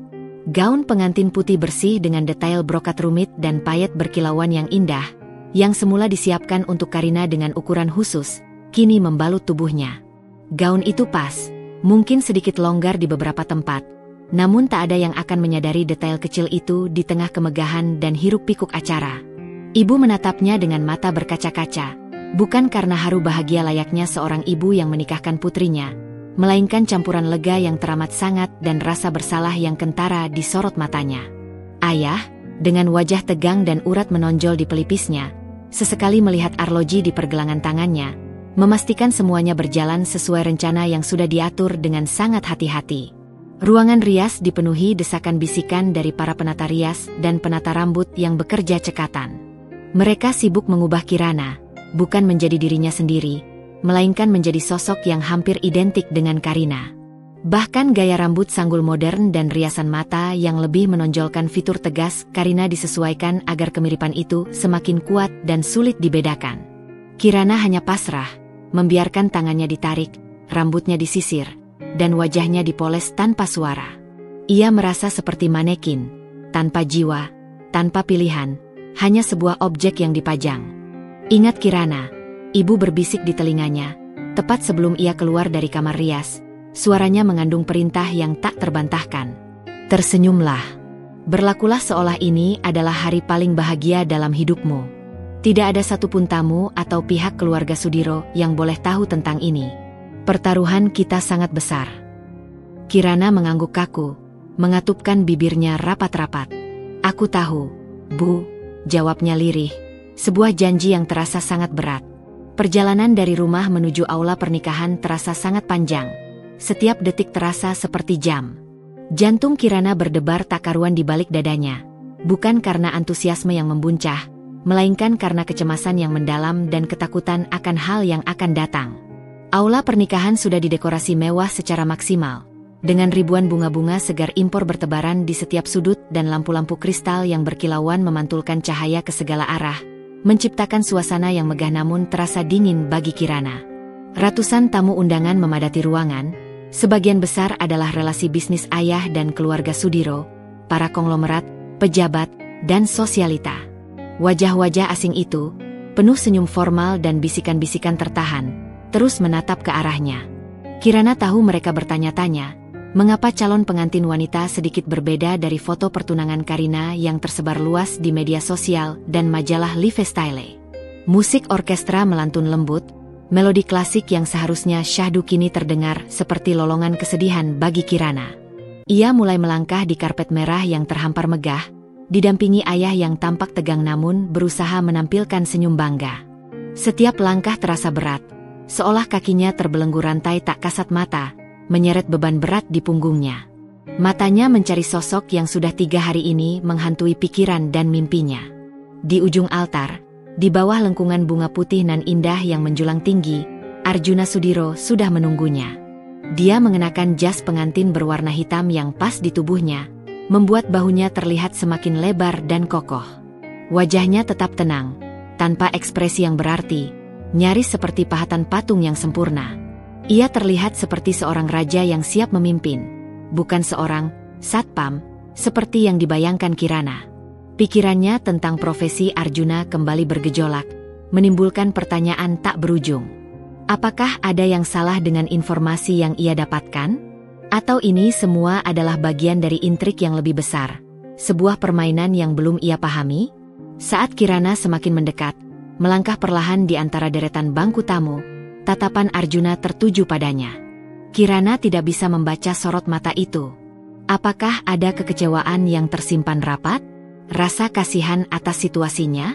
Gaun pengantin putih bersih dengan detail brokat rumit dan payet berkilauan yang indah, yang semula disiapkan untuk Karina dengan ukuran khusus, kini membalut tubuhnya. Gaun itu pas, mungkin sedikit longgar di beberapa tempat, namun tak ada yang akan menyadari detail kecil itu di tengah kemegahan dan hiruk-pikuk acara. Ibu menatapnya dengan mata berkaca-kaca, bukan karena haru bahagia layaknya seorang ibu yang menikahkan putrinya, melainkan campuran lega yang teramat sangat dan rasa bersalah yang kentara di sorot matanya. Ayah, dengan wajah tegang dan urat menonjol di pelipisnya, sesekali melihat arloji di pergelangan tangannya, memastikan semuanya berjalan sesuai rencana yang sudah diatur dengan sangat hati-hati. Ruangan rias dipenuhi desakan bisikan dari para penata rias dan penata rambut yang bekerja cekatan. Mereka sibuk mengubah Kirana, bukan menjadi dirinya sendiri, melainkan menjadi sosok yang hampir identik dengan Karina. Bahkan gaya rambut sanggul modern dan riasan mata yang lebih menonjolkan fitur tegas Karina disesuaikan agar kemiripan itu semakin kuat dan sulit dibedakan. Kirana hanya pasrah, membiarkan tangannya ditarik, rambutnya disisir, dan wajahnya dipoles tanpa suara. Ia merasa seperti manekin, tanpa jiwa, tanpa pilihan, hanya sebuah objek yang dipajang. Ingat Kirana, ibu berbisik di telinganya, tepat sebelum ia keluar dari kamar rias. Suaranya mengandung perintah yang tak terbantahkan. Tersenyumlah. Berlakulah seolah ini adalah hari paling bahagia dalam hidupmu. Tidak ada satupun tamu atau pihak keluarga Sudiro yang boleh tahu tentang ini. Pertaruhan kita sangat besar. Kirana mengangguk kaku, mengatupkan bibirnya rapat-rapat. Aku tahu, Bu, jawabnya lirih. Sebuah janji yang terasa sangat berat. Perjalanan dari rumah menuju aula pernikahan terasa sangat panjang. Setiap detik terasa seperti jam. Jantung Kirana berdebar tak karuan di balik dadanya. Bukan karena antusiasme yang membuncah, melainkan karena kecemasan yang mendalam dan ketakutan akan hal yang akan datang. Aula pernikahan sudah didekorasi mewah secara maksimal, dengan ribuan bunga-bunga segar impor bertebaran di setiap sudut dan lampu-lampu kristal yang berkilauan memantulkan cahaya ke segala arah, menciptakan suasana yang megah namun terasa dingin bagi Kirana. Ratusan tamu undangan memadati ruangan, sebagian besar adalah relasi bisnis ayah dan keluarga Sudiro, para konglomerat, pejabat, dan sosialita. Wajah-wajah asing itu, penuh senyum formal dan bisikan-bisikan tertahan, terus menatap ke arahnya. Kirana tahu mereka bertanya-tanya, mengapa calon pengantin wanita sedikit berbeda dari foto pertunangan Karina yang tersebar luas di media sosial dan majalah Lifestyle. Musik orkestra melantun lembut, melodi klasik yang seharusnya syahdu kini terdengar seperti lolongan kesedihan bagi Kirana. Ia mulai melangkah di karpet merah yang terhampar megah, didampingi ayah yang tampak tegang namun berusaha menampilkan senyum bangga. Setiap langkah terasa berat, seolah kakinya terbelenggu rantai tak kasat mata, menyeret beban berat di punggungnya. Matanya mencari sosok yang sudah 3 hari ini menghantui pikiran dan mimpinya. Di ujung altar, di bawah lengkungan bunga putih nan indah yang menjulang tinggi, Arjuna Sudiro sudah menunggunya. Dia mengenakan jas pengantin berwarna hitam yang pas di tubuhnya, membuat bahunya terlihat semakin lebar dan kokoh. Wajahnya tetap tenang, tanpa ekspresi yang berarti, nyaris seperti pahatan patung yang sempurna. Ia terlihat seperti seorang raja yang siap memimpin, bukan seorang satpam, seperti yang dibayangkan Kirana. Pikirannya tentang profesi Arjuna kembali bergejolak, menimbulkan pertanyaan tak berujung. Apakah ada yang salah dengan informasi yang ia dapatkan? Atau ini semua adalah bagian dari intrik yang lebih besar, sebuah permainan yang belum ia pahami? Saat Kirana semakin mendekat, melangkah perlahan di antara deretan bangku tamu, tatapan Arjuna tertuju padanya. Kirana tidak bisa membaca sorot mata itu. Apakah ada kekecewaan yang tersimpan rapat? Rasa kasihan atas situasinya?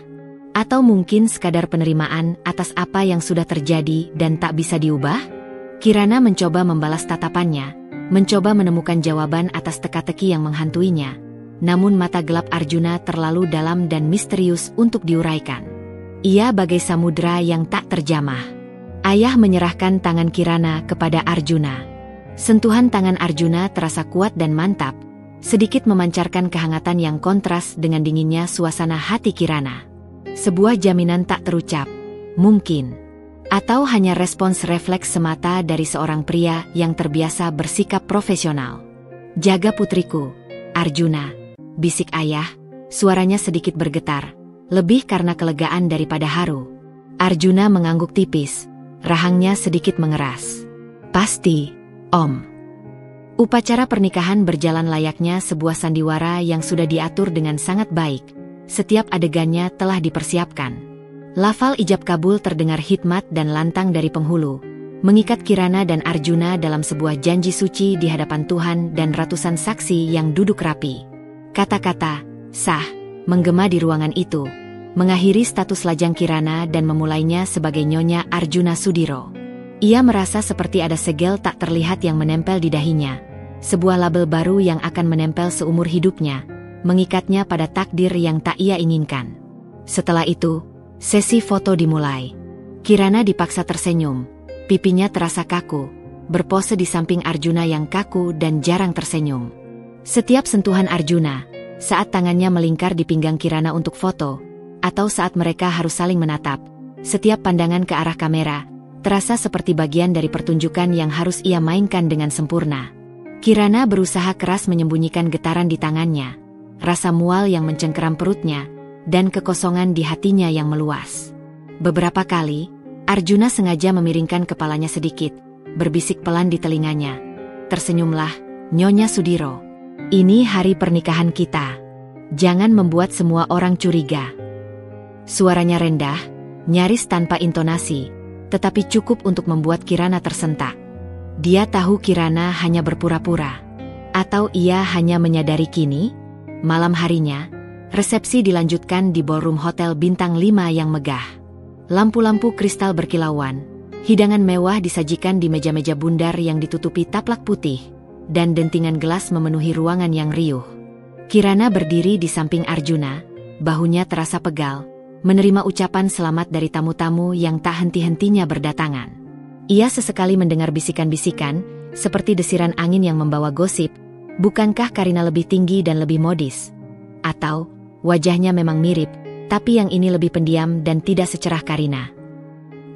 Atau mungkin sekadar penerimaan atas apa yang sudah terjadi dan tak bisa diubah? Kirana mencoba membalas tatapannya, mencoba menemukan jawaban atas teka-teki yang menghantuinya. Namun mata gelap Arjuna terlalu dalam dan misterius untuk diuraikan. Ia bagai samudera yang tak terjamah. Ayah menyerahkan tangan Kirana kepada Arjuna. Sentuhan tangan Arjuna terasa kuat dan mantap, sedikit memancarkan kehangatan yang kontras dengan dinginnya suasana hati Kirana. Sebuah jaminan tak terucap, mungkin. Atau hanya respons refleks semata dari seorang pria yang terbiasa bersikap profesional. "Jaga putriku, Arjuna," bisik ayah, suaranya sedikit bergetar, lebih karena kelegaan daripada haru. Arjuna mengangguk tipis, rahangnya sedikit mengeras. "Pasti, Om." Upacara pernikahan berjalan layaknya sebuah sandiwara yang sudah diatur dengan sangat baik. Setiap adegannya telah dipersiapkan. Lafal ijab kabul terdengar hikmat dan lantang dari penghulu, mengikat Kirana dan Arjuna dalam sebuah janji suci di hadapan Tuhan dan ratusan saksi yang duduk rapi. Kata-kata "sah" menggema di ruangan itu, mengakhiri status lajang Kirana dan memulainya sebagai Nyonya Arjuna Sudiro. Ia merasa seperti ada segel tak terlihat yang menempel di dahinya. Sebuah label baru yang akan menempel seumur hidupnya, mengikatnya pada takdir yang tak ia inginkan. Setelah itu, sesi foto dimulai. Kirana dipaksa tersenyum, pipinya terasa kaku, berpose di samping Arjuna yang kaku dan jarang tersenyum. Setiap sentuhan Arjuna, saat tangannya melingkar di pinggang Kirana untuk foto, atau saat mereka harus saling menatap, setiap pandangan ke arah kamera, terasa seperti bagian dari pertunjukan yang harus ia mainkan dengan sempurna. Kirana berusaha keras menyembunyikan getaran di tangannya, rasa mual yang mencengkeram perutnya, dan kekosongan di hatinya yang meluas. Beberapa kali, Arjuna sengaja memiringkan kepalanya sedikit, berbisik pelan di telinganya. "Tersenyumlah, Nyonya Sudiro. Ini hari pernikahan kita. Jangan membuat semua orang curiga." Suaranya rendah, nyaris tanpa intonasi, tetapi cukup untuk membuat Kirana tersentak. Dia tahu Kirana hanya berpura-pura. Atau ia hanya menyadari kini? Malam harinya, resepsi dilanjutkan di ballroom hotel bintang 5 yang megah. Lampu-lampu kristal berkilauan, hidangan mewah disajikan di meja-meja bundar yang ditutupi taplak putih, dan dentingan gelas memenuhi ruangan yang riuh. Kirana berdiri di samping Arjuna, bahunya terasa pegal, menerima ucapan selamat dari tamu-tamu yang tak henti-hentinya berdatangan. Ia sesekali mendengar bisikan-bisikan, seperti desiran angin yang membawa gosip, bukankah Karina lebih tinggi dan lebih modis? Atau, wajahnya memang mirip, tapi yang ini lebih pendiam dan tidak secerah Karina.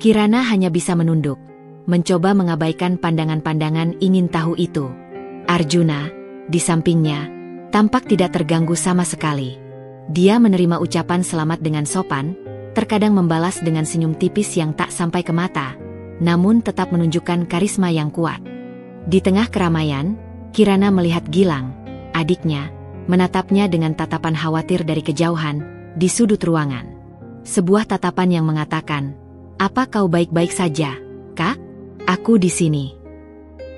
Kirana hanya bisa menunduk, mencoba mengabaikan pandangan-pandangan ingin tahu itu. Arjuna, di sampingnya, tampak tidak terganggu sama sekali. Dia menerima ucapan selamat dengan sopan, terkadang membalas dengan senyum tipis yang tak sampai ke mata, namun tetap menunjukkan karisma yang kuat. Di tengah keramaian, Kirana melihat Gilang, adiknya, menatapnya dengan tatapan khawatir dari kejauhan, di sudut ruangan. Sebuah tatapan yang mengatakan, "Apa kau baik-baik saja, Kak? Aku di sini."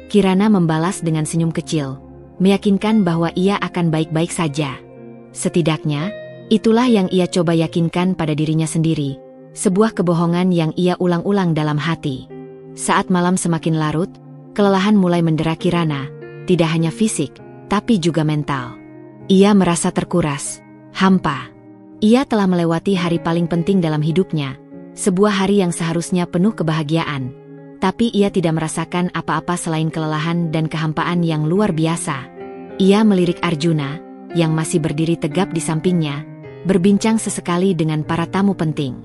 Kirana membalas dengan senyum kecil, meyakinkan bahwa ia akan baik-baik saja. Setidaknya, itulah yang ia coba yakinkan pada dirinya sendiri, sebuah kebohongan yang ia ulang-ulang dalam hati. Saat malam semakin larut, kelelahan mulai mendera Kirana, tidak hanya fisik, tapi juga mental. Ia merasa terkuras, hampa. Ia telah melewati hari paling penting dalam hidupnya, sebuah hari yang seharusnya penuh kebahagiaan. Tapi ia tidak merasakan apa-apa selain kelelahan dan kehampaan yang luar biasa. Ia melirik Arjuna, yang masih berdiri tegap di sampingnya, berbincang sesekali dengan para tamu penting.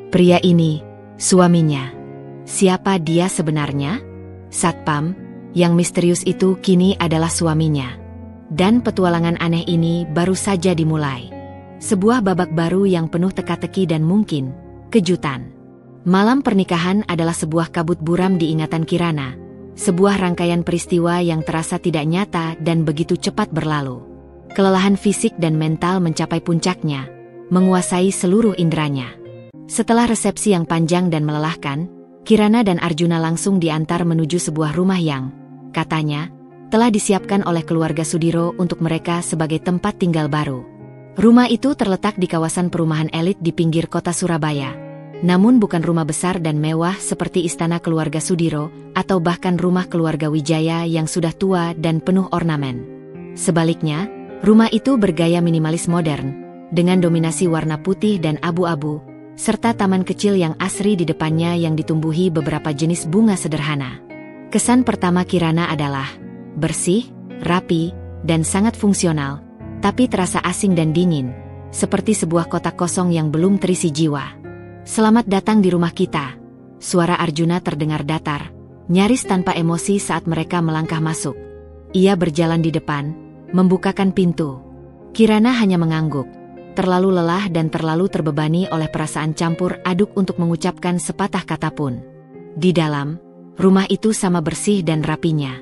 Pria ini, suaminya. Siapa dia sebenarnya? Satpam, yang misterius itu kini adalah suaminya. Dan petualangan aneh ini baru saja dimulai. Sebuah babak baru yang penuh teka-teki dan mungkin kejutan. Malam pernikahan adalah sebuah kabut buram di ingatan Kirana, sebuah rangkaian peristiwa yang terasa tidak nyata dan begitu cepat berlalu. Kelelahan fisik dan mental mencapai puncaknya, menguasai seluruh inderanya. Setelah resepsi yang panjang dan melelahkan, Kirana dan Arjuna langsung diantar menuju sebuah rumah yang, katanya, telah disiapkan oleh keluarga Sudiro untuk mereka sebagai tempat tinggal baru. Rumah itu terletak di kawasan perumahan elit di pinggir kota Surabaya. Namun bukan rumah besar dan mewah seperti istana keluarga Sudiro atau bahkan rumah keluarga Wijaya yang sudah tua dan penuh ornamen. Sebaliknya, rumah itu bergaya minimalis modern, dengan dominasi warna putih dan abu-abu, serta taman kecil yang asri di depannya yang ditumbuhi beberapa jenis bunga sederhana. Kesan pertama Kirana adalah bersih, rapi, dan sangat fungsional, tapi terasa asing dan dingin, seperti sebuah kotak kosong yang belum terisi jiwa. "Selamat datang di rumah kita," suara Arjuna terdengar datar, nyaris tanpa emosi saat mereka melangkah masuk. Ia berjalan di depan, membukakan pintu. Kirana hanya mengangguk, terlalu lelah dan terlalu terbebani oleh perasaan campur aduk untuk mengucapkan sepatah kata pun. Di dalam, rumah itu sama bersih dan rapinya.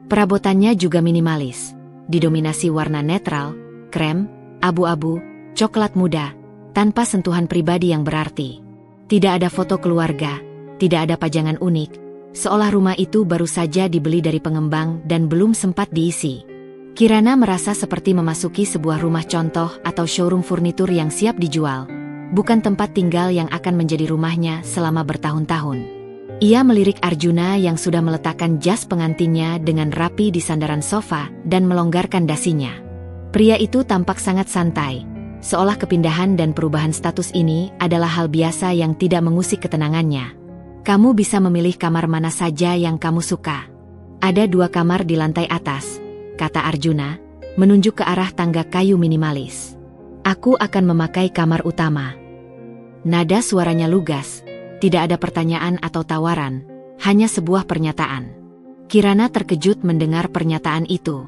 Perabotannya juga minimalis, didominasi warna netral, krem, abu-abu, coklat muda, tanpa sentuhan pribadi yang berarti. Tidak ada foto keluarga, tidak ada pajangan unik, seolah rumah itu baru saja dibeli dari pengembang dan belum sempat diisi. Kirana merasa seperti memasuki sebuah rumah contoh atau showroom furnitur yang siap dijual, bukan tempat tinggal yang akan menjadi rumahnya selama bertahun-tahun. Ia melirik Arjuna yang sudah meletakkan jas pengantinnya dengan rapi di sandaran sofa dan melonggarkan dasinya. Pria itu tampak sangat santai, seolah kepindahan dan perubahan status ini adalah hal biasa yang tidak mengusik ketenangannya. "Kamu bisa memilih kamar mana saja yang kamu suka. Ada 2 kamar di lantai atas," kata Arjuna, menunjuk ke arah tangga kayu minimalis. "Aku akan memakai kamar utama." Nada suaranya lugas. Tidak ada pertanyaan atau tawaran, hanya sebuah pernyataan. Kirana terkejut mendengar pernyataan itu.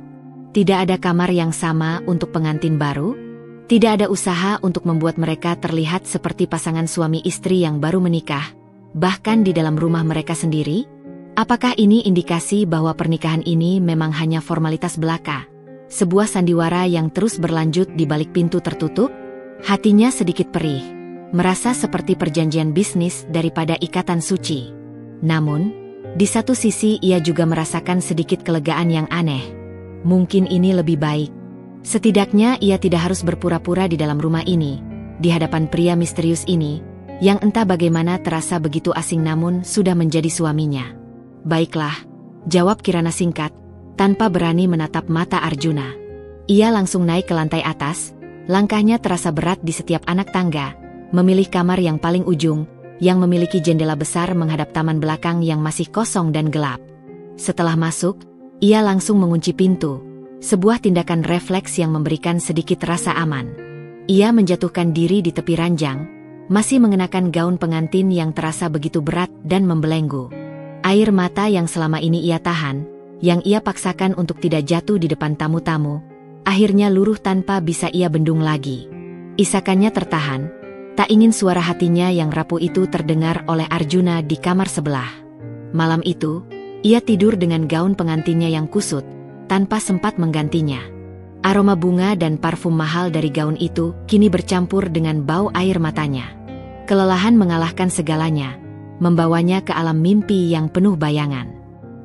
Tidak ada kamar yang sama untuk pengantin baru? Tidak ada usaha untuk membuat mereka terlihat seperti pasangan suami istri yang baru menikah, bahkan di dalam rumah mereka sendiri? Apakah ini indikasi bahwa pernikahan ini memang hanya formalitas belaka? Sebuah sandiwara yang terus berlanjut di balik pintu tertutup? Hatinya sedikit perih. Merasa seperti perjanjian bisnis daripada ikatan suci. Namun, di satu sisi ia juga merasakan sedikit kelegaan yang aneh. Mungkin ini lebih baik. Setidaknya ia tidak harus berpura-pura di dalam rumah ini, di hadapan pria misterius ini, yang entah bagaimana terasa begitu asing namun sudah menjadi suaminya. "Baiklah," jawab Kirana singkat, tanpa berani menatap mata Arjuna. Ia langsung naik ke lantai atas, langkahnya terasa berat di setiap anak tangga, memilih kamar yang paling ujung, yang memiliki jendela besar menghadap taman belakang yang masih kosong dan gelap. Setelah masuk, ia langsung mengunci pintu, sebuah tindakan refleks yang memberikan sedikit rasa aman. Ia menjatuhkan diri di tepi ranjang, masih mengenakan gaun pengantin yang terasa begitu berat dan membelenggu. Air mata yang selama ini ia tahan, yang ia paksakan untuk tidak jatuh di depan tamu-tamu, akhirnya luruh tanpa bisa ia bendung lagi. Isakannya tertahan. Tak ingin suara hatinya yang rapuh itu terdengar oleh Arjuna di kamar sebelah. Malam itu, ia tidur dengan gaun pengantinnya yang kusut, tanpa sempat menggantinya. Aroma bunga dan parfum mahal dari gaun itu kini bercampur dengan bau air matanya. Kelelahan mengalahkan segalanya, membawanya ke alam mimpi yang penuh bayangan.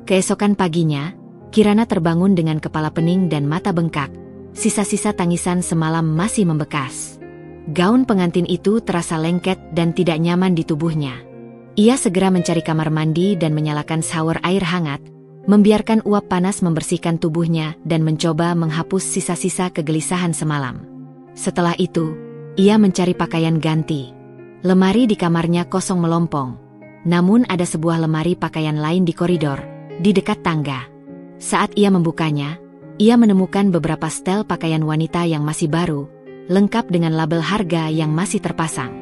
Keesokan paginya, Kirana terbangun dengan kepala pening dan mata bengkak. Sisa-sisa tangisan semalam masih membekas. Gaun pengantin itu terasa lengket dan tidak nyaman di tubuhnya. Ia segera mencari kamar mandi dan menyalakan shower air hangat, membiarkan uap panas membersihkan tubuhnya dan mencoba menghapus sisa-sisa kegelisahan semalam. Setelah itu, ia mencari pakaian ganti. Lemari di kamarnya kosong melompong. Namun ada sebuah lemari pakaian lain di koridor, di dekat tangga. Saat ia membukanya, ia menemukan beberapa setel pakaian wanita yang masih baru, lengkap dengan label harga yang masih terpasang.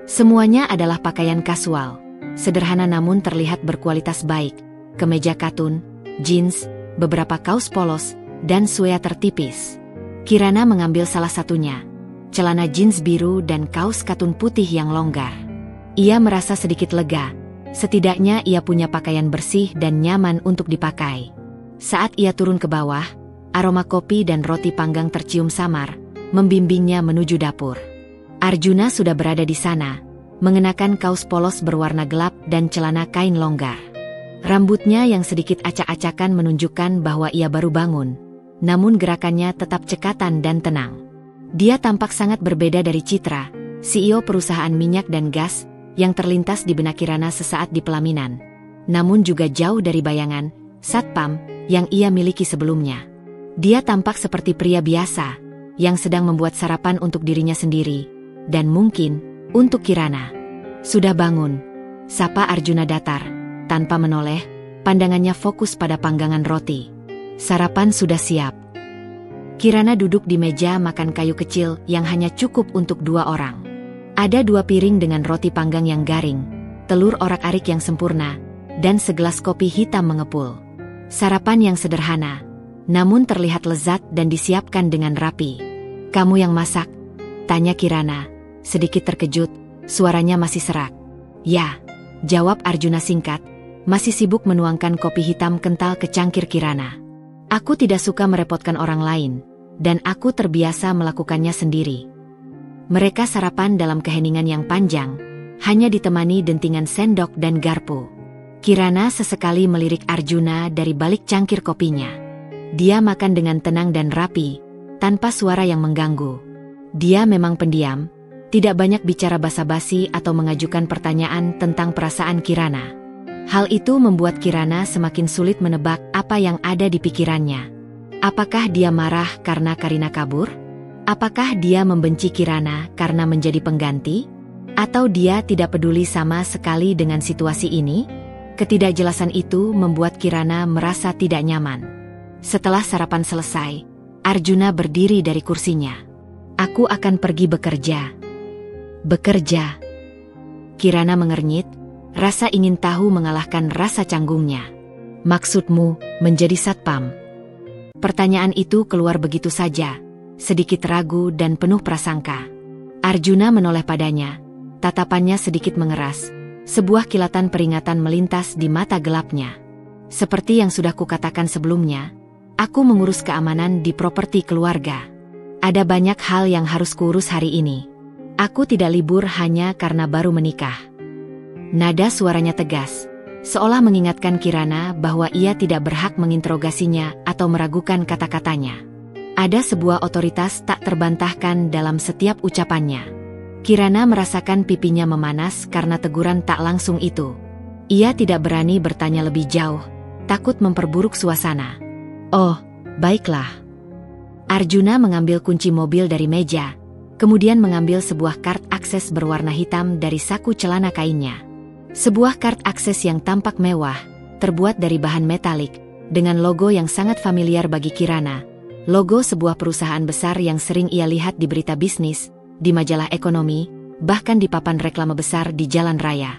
Semuanya adalah pakaian kasual, sederhana namun terlihat berkualitas baik, kemeja katun, jeans, beberapa kaos polos, dan sweater tipis. Kirana mengambil salah satunya, celana jeans biru dan kaos katun putih yang longgar. Ia merasa sedikit lega, setidaknya ia punya pakaian bersih dan nyaman untuk dipakai. Saat ia turun ke bawah, aroma kopi dan roti panggang tercium samar, membimbingnya menuju dapur. Arjuna sudah berada di sana, mengenakan kaos polos berwarna gelap dan celana kain longgar. Rambutnya yang sedikit acak-acakan menunjukkan bahwa ia baru bangun, namun gerakannya tetap cekatan dan tenang. Dia tampak sangat berbeda dari Citra, CEO perusahaan minyak dan gas, yang terlintas di benak Kirana sesaat di pelaminan. Namun juga jauh dari bayangan satpam yang ia miliki sebelumnya. Dia tampak seperti pria biasa, yang sedang membuat sarapan untuk dirinya sendiri, dan mungkin untuk Kirana. "Sudah bangun?" sapa Arjuna datar, tanpa menoleh, pandangannya fokus pada panggangan roti. "Sarapan sudah siap." Kirana duduk di meja makan kayu kecil yang hanya cukup untuk 2 orang. Ada 2 piring dengan roti panggang yang garing, telur orak-arik yang sempurna, dan segelas kopi hitam mengepul. Sarapan yang sederhana, namun terlihat lezat dan disiapkan dengan rapi. "Kamu yang masak?" tanya Kirana, sedikit terkejut, suaranya masih serak. "Ya," jawab Arjuna singkat, masih sibuk menuangkan kopi hitam kental ke cangkir Kirana. "Aku tidak suka merepotkan orang lain, dan aku terbiasa melakukannya sendiri." Mereka sarapan dalam keheningan yang panjang, hanya ditemani dentingan sendok dan garpu. Kirana sesekali melirik Arjuna dari balik cangkir kopinya. Dia makan dengan tenang dan rapi, tanpa suara yang mengganggu. Dia memang pendiam, tidak banyak bicara basa-basi atau mengajukan pertanyaan tentang perasaan Kirana. Hal itu membuat Kirana semakin sulit menebak apa yang ada di pikirannya. Apakah dia marah karena Karina kabur? Apakah dia membenci Kirana karena menjadi pengganti? Atau dia tidak peduli sama sekali dengan situasi ini? Ketidakjelasan itu membuat Kirana merasa tidak nyaman. Setelah sarapan selesai, Arjuna berdiri dari kursinya. "Aku akan pergi bekerja." "Bekerja?" Kirana mengernyit, rasa ingin tahu mengalahkan rasa canggungnya. "Maksudmu menjadi satpam?" Pertanyaan itu keluar begitu saja, sedikit ragu dan penuh prasangka. Arjuna menoleh padanya, tatapannya sedikit mengeras. Sebuah kilatan peringatan melintas di mata gelapnya. "Seperti yang sudah kukatakan sebelumnya, aku mengurus keamanan di properti keluarga. Ada banyak hal yang harus kuurus hari ini. Aku tidak libur hanya karena baru menikah." Nada suaranya tegas, seolah mengingatkan Kirana bahwa ia tidak berhak menginterogasinya atau meragukan kata-katanya. Ada sebuah otoritas tak terbantahkan dalam setiap ucapannya. Kirana merasakan pipinya memanas karena teguran tak langsung itu. Ia tidak berani bertanya lebih jauh, takut memperburuk suasana. "Oh, baiklah." Arjuna mengambil kunci mobil dari meja, kemudian mengambil sebuah kart akses berwarna hitam dari saku celana kainnya. Sebuah kart akses yang tampak mewah, terbuat dari bahan metalik, dengan logo yang sangat familiar bagi Kirana. Logo sebuah perusahaan besar yang sering ia lihat di berita bisnis, di majalah ekonomi, bahkan di papan reklame besar di jalan raya.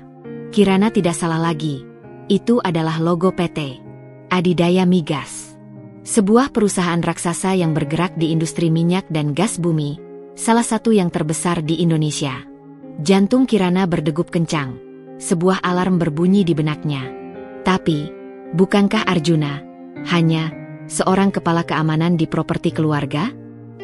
Kirana tidak salah lagi. Itu adalah logo PT Adidaya Migas. Sebuah perusahaan raksasa yang bergerak di industri minyak dan gas bumi, salah satu yang terbesar di Indonesia. Jantung Kirana berdegup kencang. Sebuah alarm berbunyi di benaknya. Tapi, bukankah Arjuna hanya seorang kepala keamanan di properti keluarga?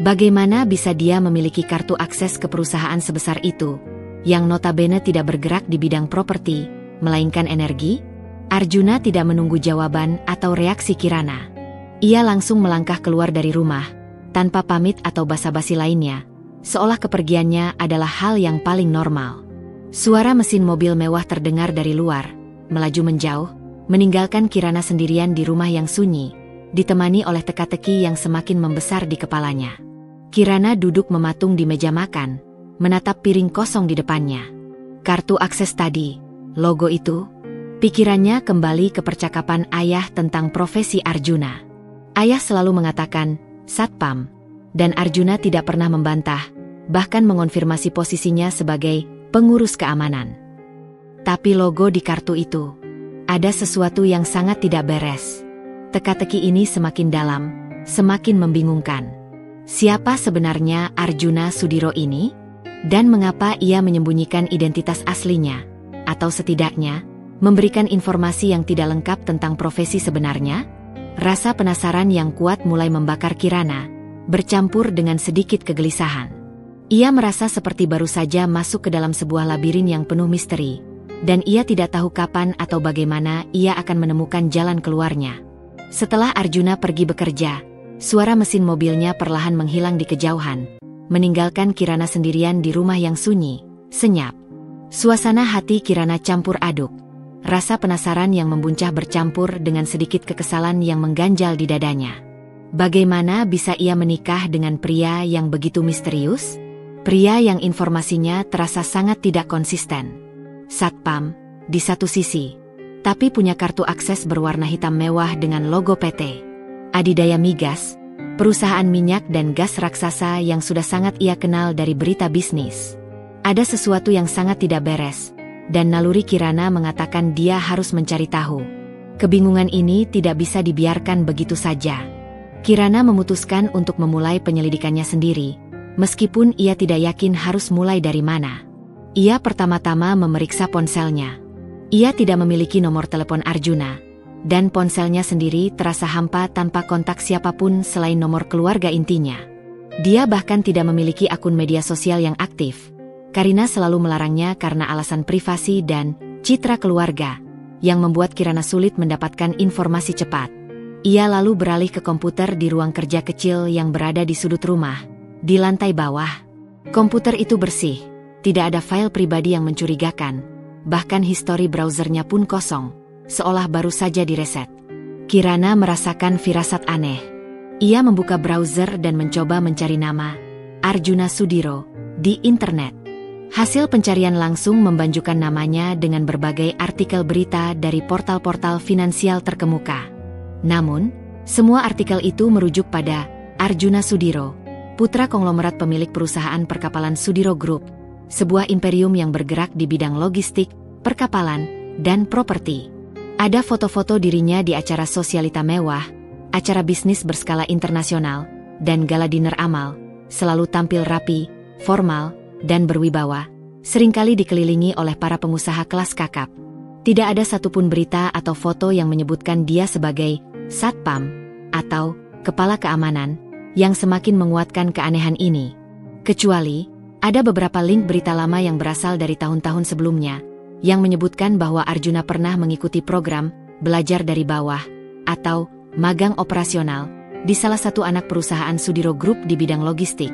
Bagaimana bisa dia memiliki kartu akses ke perusahaan sebesar itu, yang notabene tidak bergerak di bidang properti, melainkan energi? Arjuna tidak menunggu jawaban atau reaksi Kirana. Ia langsung melangkah keluar dari rumah, tanpa pamit atau basa-basi lainnya, seolah kepergiannya adalah hal yang paling normal. Suara mesin mobil mewah terdengar dari luar, melaju menjauh, meninggalkan Kirana sendirian di rumah yang sunyi, ditemani oleh teka-teki yang semakin membesar di kepalanya. Kirana duduk mematung di meja makan, menatap piring kosong di depannya. Kartu akses tadi, logo itu, pikirannya kembali ke percakapan ayah tentang profesi Arjuna. Ayah selalu mengatakan, satpam, dan Arjuna tidak pernah membantah, bahkan mengonfirmasi posisinya sebagai pengurus keamanan. Tapi logo di kartu itu, ada sesuatu yang sangat tidak beres. Teka-teki ini semakin dalam, semakin membingungkan. Siapa sebenarnya Arjuna Sudiro ini? Dan mengapa ia menyembunyikan identitas aslinya? Atau setidaknya, memberikan informasi yang tidak lengkap tentang profesi sebenarnya? Rasa penasaran yang kuat mulai membakar Kirana, bercampur dengan sedikit kegelisahan. Ia merasa seperti baru saja masuk ke dalam sebuah labirin yang penuh misteri, dan ia tidak tahu kapan atau bagaimana ia akan menemukan jalan keluarnya. Setelah Arjuna pergi bekerja, suara mesin mobilnya perlahan menghilang di kejauhan, meninggalkan Kirana sendirian di rumah yang sunyi, senyap. Suasana hati Kirana campur aduk. Rasa penasaran yang membuncah bercampur dengan sedikit kekesalan yang mengganjal di dadanya. Bagaimana bisa ia menikah dengan pria yang begitu misterius? Pria yang informasinya terasa sangat tidak konsisten. Satpam, di satu sisi, tapi punya kartu akses berwarna hitam mewah dengan logo PT Adidaya Migas, perusahaan minyak dan gas raksasa yang sudah sangat ia kenal dari berita bisnis. Ada sesuatu yang sangat tidak beres, dan naluri Kirana mengatakan dia harus mencari tahu. Kebingungan ini tidak bisa dibiarkan begitu saja. Kirana memutuskan untuk memulai penyelidikannya sendiri, meskipun ia tidak yakin harus mulai dari mana. Ia pertama-tama memeriksa ponselnya. Ia tidak memiliki nomor telepon Arjuna, dan ponselnya sendiri terasa hampa tanpa kontak siapapun selain nomor keluarga intinya. Dia bahkan tidak memiliki akun media sosial yang aktif. Karina selalu melarangnya karena alasan privasi dan citra keluarga, yang membuat Kirana sulit mendapatkan informasi cepat. Ia lalu beralih ke komputer di ruang kerja kecil yang berada di sudut rumah, di lantai bawah. Komputer itu bersih, tidak ada file pribadi yang mencurigakan, bahkan histori browsernya pun kosong, seolah baru saja direset. Kirana merasakan firasat aneh. Ia membuka browser dan mencoba mencari nama Arjuna Sudiro di internet. Hasil pencarian langsung membanjukan namanya dengan berbagai artikel berita dari portal-portal finansial terkemuka. Namun, semua artikel itu merujuk pada Arjuna Sudiro, putra konglomerat pemilik perusahaan perkapalan Sudiro Group, sebuah imperium yang bergerak di bidang logistik, perkapalan, dan properti. Ada foto-foto dirinya di acara sosialita mewah, acara bisnis berskala internasional, dan gala dinner amal, selalu tampil rapi, formal, dan berwibawa, seringkali dikelilingi oleh para pengusaha kelas kakap. Tidak ada satupun berita atau foto yang menyebutkan dia sebagai satpam atau kepala keamanan, yang semakin menguatkan keanehan ini. Kecuali, ada beberapa link berita lama yang berasal dari tahun-tahun sebelumnya, yang menyebutkan bahwa Arjuna pernah mengikuti program belajar dari bawah atau magang operasional di salah satu anak perusahaan Sudiro Group di bidang logistik,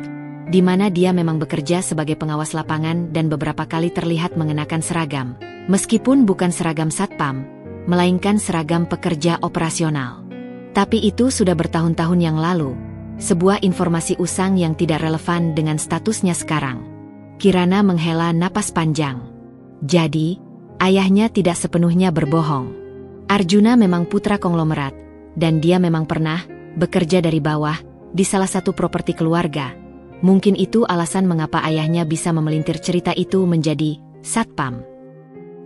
di mana dia memang bekerja sebagai pengawas lapangan dan beberapa kali terlihat mengenakan seragam, meskipun bukan seragam satpam, melainkan seragam pekerja operasional. Tapi itu sudah bertahun-tahun yang lalu, sebuah informasi usang yang tidak relevan dengan statusnya sekarang. Kirana menghela napas panjang. Jadi, ayahnya tidak sepenuhnya berbohong. Arjuna memang putra konglomerat, dan dia memang pernah bekerja dari bawah di salah satu properti keluarga. Mungkin itu alasan mengapa ayahnya bisa memelintir cerita itu menjadi satpam.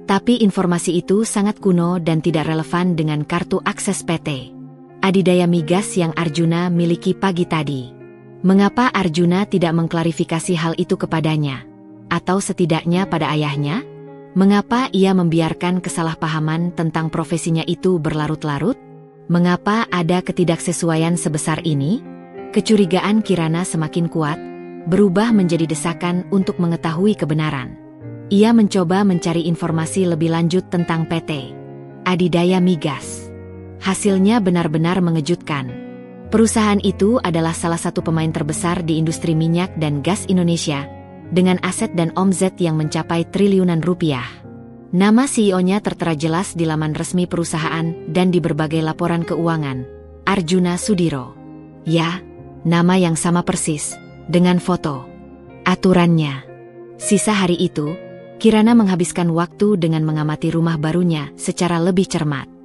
Tapi informasi itu sangat kuno dan tidak relevan dengan kartu akses PT Adidaya Migas yang Arjuna miliki pagi tadi. Mengapa Arjuna tidak mengklarifikasi hal itu kepadanya? Atau setidaknya pada ayahnya? Mengapa ia membiarkan kesalahpahaman tentang profesinya itu berlarut-larut? Mengapa ada ketidaksesuaian sebesar ini? Kecurigaan Kirana semakin kuat, berubah menjadi desakan untuk mengetahui kebenaran. Ia mencoba mencari informasi lebih lanjut tentang PT Adidaya Migas. Hasilnya benar-benar mengejutkan. Perusahaan itu adalah salah satu pemain terbesar di industri minyak dan gas Indonesia, dengan aset dan omzet yang mencapai triliunan rupiah. Nama CEO-nya tertera jelas di laman resmi perusahaan dan di berbagai laporan keuangan, Arjuna Sudiro. Ya, nama yang sama persis, dengan foto. Aturannya. Sisa hari itu, Kirana menghabiskan waktu dengan mengamati rumah barunya secara lebih cermat.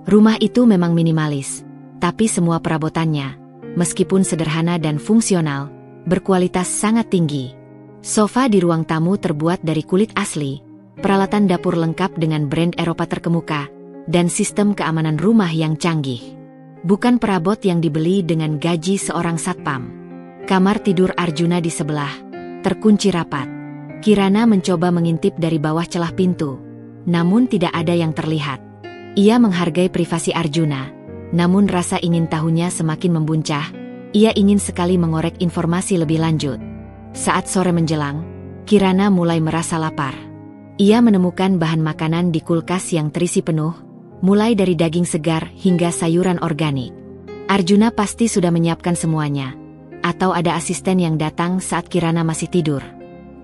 Rumah itu memang minimalis, tapi semua perabotannya, meskipun sederhana dan fungsional, berkualitas sangat tinggi. Sofa di ruang tamu terbuat dari kulit asli, peralatan dapur lengkap dengan brand Eropa terkemuka, dan sistem keamanan rumah yang canggih. Bukan perabot yang dibeli dengan gaji seorang satpam. Kamar tidur Arjuna di sebelah, terkunci rapat. Kirana mencoba mengintip dari bawah celah pintu, namun tidak ada yang terlihat. Ia menghargai privasi Arjuna, namun rasa ingin tahunya semakin membuncah. Ia ingin sekali mengorek informasi lebih lanjut. Saat sore menjelang, Kirana mulai merasa lapar. Ia menemukan bahan makanan di kulkas yang terisi penuh, mulai dari daging segar hingga sayuran organik. Arjuna pasti sudah menyiapkan semuanya. Atau ada asisten yang datang saat Kirana masih tidur?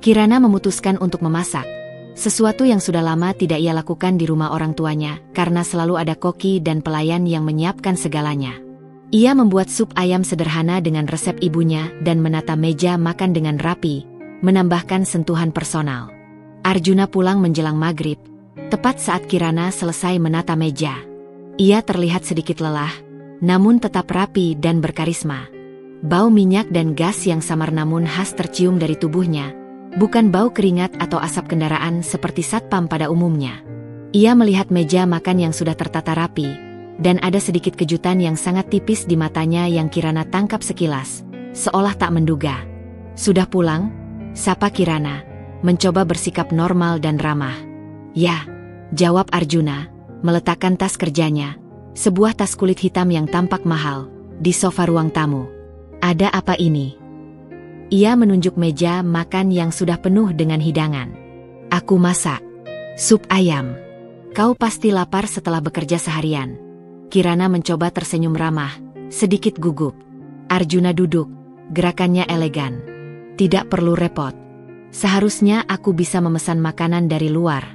Kirana memutuskan untuk memasak. Sesuatu yang sudah lama tidak ia lakukan di rumah orang tuanya, karena selalu ada koki dan pelayan yang menyiapkan segalanya. Ia membuat sup ayam sederhana dengan resep ibunya dan menata meja makan dengan rapi, menambahkan sentuhan personal. Arjuna pulang menjelang maghrib, tepat saat Kirana selesai menata meja. Ia terlihat sedikit lelah, namun tetap rapi dan berkarisma. Bau minyak dan gas yang samar namun khas tercium dari tubuhnya, bukan bau keringat atau asap kendaraan seperti satpam pada umumnya. Ia melihat meja makan yang sudah tertata rapi, dan ada sedikit kejutan yang sangat tipis di matanya yang Kirana tangkap sekilas, seolah tak menduga. "Sudah pulang?" sapa Kirana, mencoba bersikap normal dan ramah. "Ya," jawab Arjuna, meletakkan tas kerjanya, sebuah tas kulit hitam yang tampak mahal, di sofa ruang tamu. "Ada apa ini?" Ia menunjuk meja makan yang sudah penuh dengan hidangan. "Aku masak sup ayam. Kau pasti lapar setelah bekerja seharian." Kirana mencoba tersenyum ramah, sedikit gugup. Arjuna duduk, gerakannya elegan. "Tidak perlu repot. Seharusnya aku bisa memesan makanan dari luar."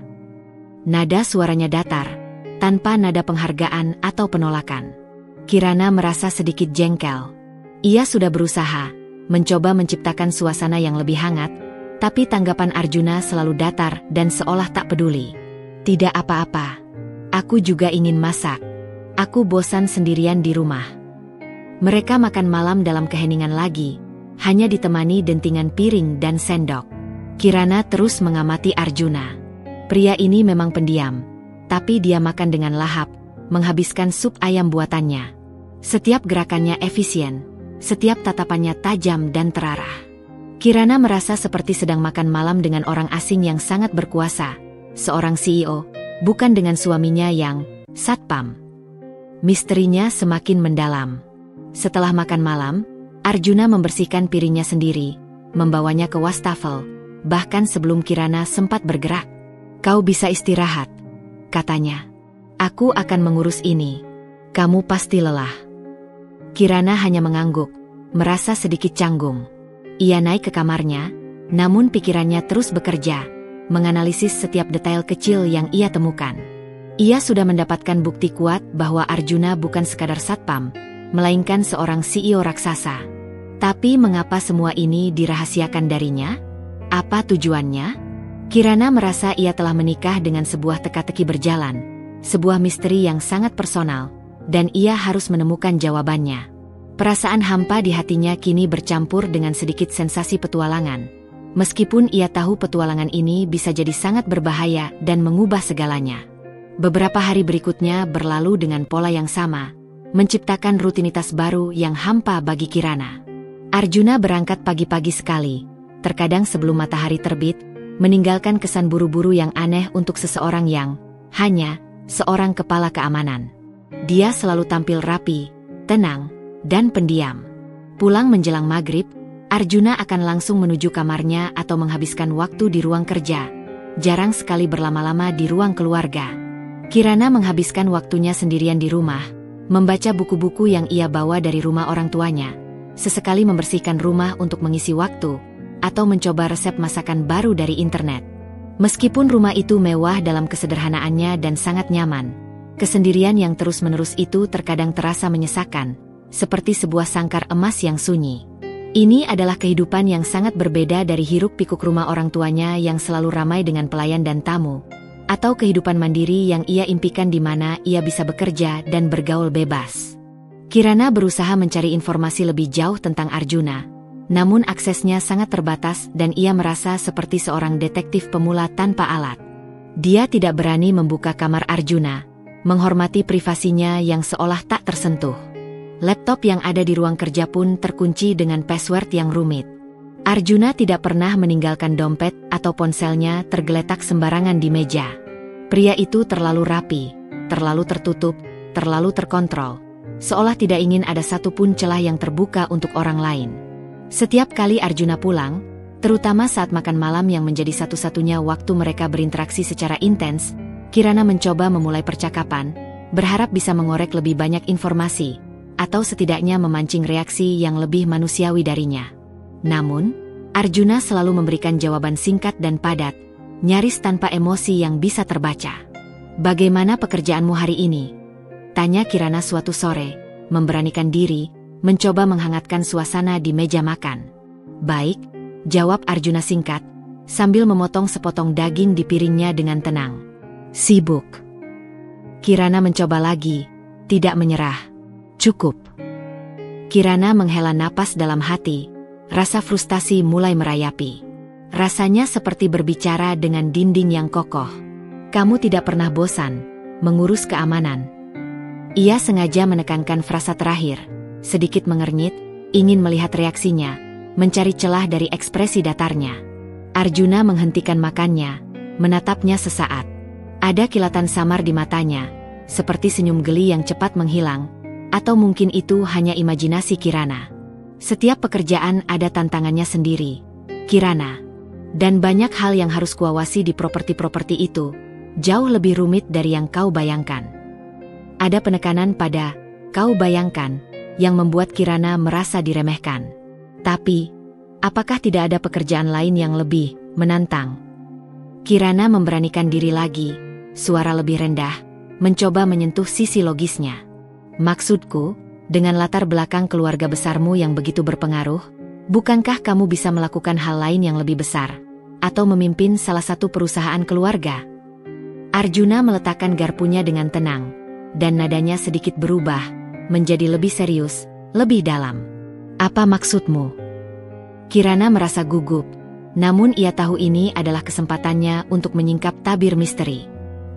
Nada suaranya datar, tanpa nada penghargaan atau penolakan. Kirana merasa sedikit jengkel. Ia sudah berusaha mencoba menciptakan suasana yang lebih hangat, tapi tanggapan Arjuna selalu datar dan seolah tak peduli. "Tidak apa-apa. Aku juga ingin masak. Aku bosan sendirian di rumah." Mereka makan malam dalam keheningan lagi, hanya ditemani dentingan piring dan sendok. Kirana terus mengamati Arjuna. Pria ini memang pendiam, tapi dia makan dengan lahap, menghabiskan sup ayam buatannya. Setiap gerakannya efisien, setiap tatapannya tajam dan terarah. Kirana merasa seperti sedang makan malam dengan orang asing yang sangat berkuasa, seorang CEO, bukan dengan suaminya yang satpam. Misterinya semakin mendalam. Setelah makan malam, Arjuna membersihkan piringnya sendiri, membawanya ke wastafel, bahkan sebelum Kirana sempat bergerak. "Kau bisa istirahat," katanya. "Aku akan mengurus ini. Kamu pasti lelah." Kirana hanya mengangguk, merasa sedikit canggung. Ia naik ke kamarnya, namun pikirannya terus bekerja, menganalisis setiap detail kecil yang ia temukan. Ia sudah mendapatkan bukti kuat bahwa Arjuna bukan sekadar satpam, melainkan seorang CEO raksasa. Tapi mengapa semua ini dirahasiakan darinya? Apa tujuannya? Kirana merasa ia telah menikah dengan sebuah teka-teki berjalan, sebuah misteri yang sangat personal, dan ia harus menemukan jawabannya. Perasaan hampa di hatinya kini bercampur dengan sedikit sensasi petualangan. Meskipun ia tahu petualangan ini bisa jadi sangat berbahaya dan mengubah segalanya. Beberapa hari berikutnya berlalu dengan pola yang sama, menciptakan rutinitas baru yang hampa bagi Kirana. Arjuna berangkat pagi-pagi sekali, terkadang sebelum matahari terbit, meninggalkan kesan buru-buru yang aneh untuk seseorang yang hanya seorang kepala keamanan. Dia selalu tampil rapi, tenang, dan pendiam. Pulang menjelang maghrib, Arjuna akan langsung menuju kamarnya atau menghabiskan waktu di ruang kerja. Jarang sekali berlama-lama di ruang keluarga. Kirana menghabiskan waktunya sendirian di rumah, membaca buku-buku yang ia bawa dari rumah orang tuanya, sesekali membersihkan rumah untuk mengisi waktu, atau mencoba resep masakan baru dari internet. Meskipun rumah itu mewah dalam kesederhanaannya dan sangat nyaman, kesendirian yang terus-menerus itu terkadang terasa menyesakan, seperti sebuah sangkar emas yang sunyi. Ini adalah kehidupan yang sangat berbeda dari hiruk-pikuk rumah orang tuanya yang selalu ramai dengan pelayan dan tamu, atau kehidupan mandiri yang ia impikan di mana ia bisa bekerja dan bergaul bebas. Kirana berusaha mencari informasi lebih jauh tentang Arjuna, namun aksesnya sangat terbatas dan ia merasa seperti seorang detektif pemula tanpa alat. Dia tidak berani membuka kamar Arjuna, menghormati privasinya yang seolah tak tersentuh. Laptop yang ada di ruang kerja pun terkunci dengan password yang rumit. Arjuna tidak pernah meninggalkan dompet atau ponselnya tergeletak sembarangan di meja. Pria itu terlalu rapi, terlalu tertutup, terlalu terkontrol, seolah tidak ingin ada satupun celah yang terbuka untuk orang lain. Setiap kali Arjuna pulang, terutama saat makan malam yang menjadi satu-satunya waktu mereka berinteraksi secara intens, Kirana mencoba memulai percakapan, berharap bisa mengorek lebih banyak informasi. atau setidaknya memancing reaksi yang lebih manusiawi darinya. Namun, Arjuna selalu memberikan jawaban singkat dan padat, nyaris tanpa emosi yang bisa terbaca. "Bagaimana pekerjaanmu hari ini?" tanya Kirana suatu sore, memberanikan diri, mencoba menghangatkan suasana di meja makan. "Baik," jawab Arjuna singkat, sambil memotong sepotong daging di piringnya dengan tenang. "Sibuk." Kirana mencoba lagi, tidak menyerah. "Cukup." Kirana menghela napas dalam hati, rasa frustasi mulai merayapi. Rasanya seperti berbicara dengan dinding yang kokoh. "Kamu tidak pernah bosan mengurus keamanan." Ia sengaja menekankan frasa terakhir, sedikit mengernyit, ingin melihat reaksinya, mencari celah dari ekspresi datarnya. Arjuna menghentikan makannya, menatapnya sesaat. Ada kilatan samar di matanya, seperti senyum geli yang cepat menghilang, atau mungkin itu hanya imajinasi Kirana. "Setiap pekerjaan ada tantangannya sendiri, Kirana. Dan banyak hal yang harus kuawasi di properti-properti itu, jauh lebih rumit dari yang kau bayangkan." Ada penekanan pada "kau bayangkan" yang membuat Kirana merasa diremehkan. Tapi, apakah tidak ada pekerjaan lain yang lebih menantang? Kirana memberanikan diri lagi, suara lebih rendah, mencoba menyentuh sisi logisnya. "Maksudku, dengan latar belakang keluarga besarmu yang begitu berpengaruh, bukankah kamu bisa melakukan hal lain yang lebih besar, atau memimpin salah satu perusahaan keluarga?" Arjuna meletakkan garpunya dengan tenang, dan nadanya sedikit berubah, menjadi lebih serius, lebih dalam. "Apa maksudmu?" Kirana merasa gugup, namun ia tahu ini adalah kesempatannya untuk menyingkap tabir misteri.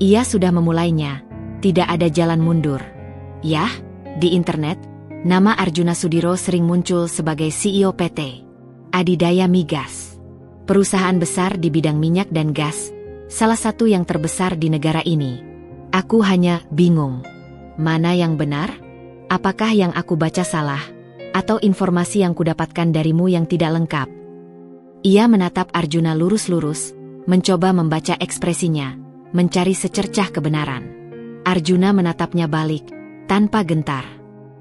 Ia sudah memulainya, tidak ada jalan mundur. Yah, di internet, nama Arjuna Sudiro sering muncul sebagai CEO PT Adidaya Migas, perusahaan besar di bidang minyak dan gas, salah satu yang terbesar di negara ini. Aku hanya bingung. Mana yang benar? Apakah yang aku baca salah? Atau informasi yang kudapatkan darimu yang tidak lengkap? Ia menatap Arjuna lurus-lurus, mencoba membaca ekspresinya, mencari secercah kebenaran. Arjuna menatapnya balik, tanpa gentar.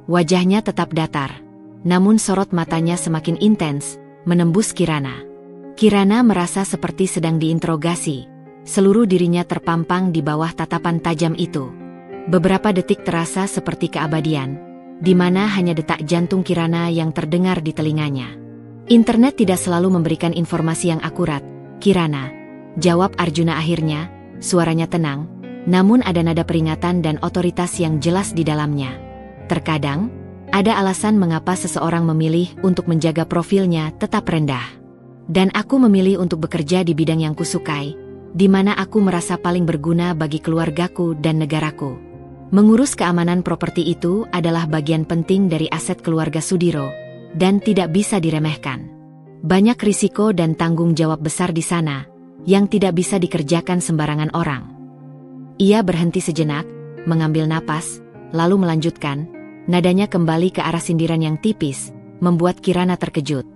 Wajahnya tetap datar, namun sorot matanya semakin intens, menembus Kirana. Kirana merasa seperti sedang diinterogasi. Seluruh dirinya terpampang di bawah tatapan tajam itu. Beberapa detik terasa seperti keabadian, di mana hanya detak jantung Kirana yang terdengar di telinganya. "Internet tidak selalu memberikan informasi yang akurat, Kirana," jawab Arjuna akhirnya, suaranya tenang, namun ada nada peringatan dan otoritas yang jelas di dalamnya. "Terkadang, ada alasan mengapa seseorang memilih untuk menjaga profilnya tetap rendah. Dan aku memilih untuk bekerja di bidang yang kusukai, di mana aku merasa paling berguna bagi keluargaku dan negaraku. Mengurus keamanan properti itu adalah bagian penting dari aset keluarga Sudiro, dan tidak bisa diremehkan. Banyak risiko dan tanggung jawab besar di sana, yang tidak bisa dikerjakan sembarangan orang." Ia berhenti sejenak, mengambil napas, lalu melanjutkan, nadanya kembali ke arah sindiran yang tipis, membuat Kirana terkejut.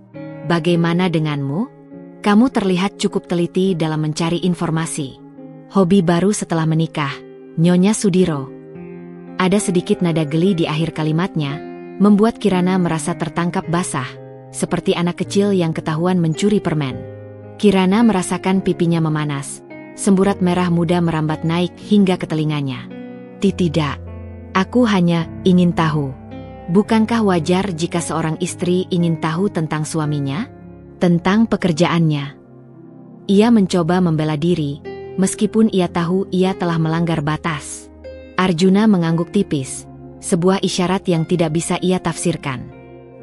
"Bagaimana denganmu? Kamu terlihat cukup teliti dalam mencari informasi. Hobi baru setelah menikah, Nyonya Sudiro." Ada sedikit nada geli di akhir kalimatnya, membuat Kirana merasa tertangkap basah, seperti anak kecil yang ketahuan mencuri permen. Kirana merasakan pipinya memanas, semburat merah muda merambat naik hingga ke telinganya. "Tidak, aku hanya ingin tahu. Bukankah wajar jika seorang istri ingin tahu tentang suaminya? Tentang pekerjaannya?" Ia mencoba membela diri, meskipun ia tahu ia telah melanggar batas. Arjuna mengangguk tipis, sebuah isyarat yang tidak bisa ia tafsirkan.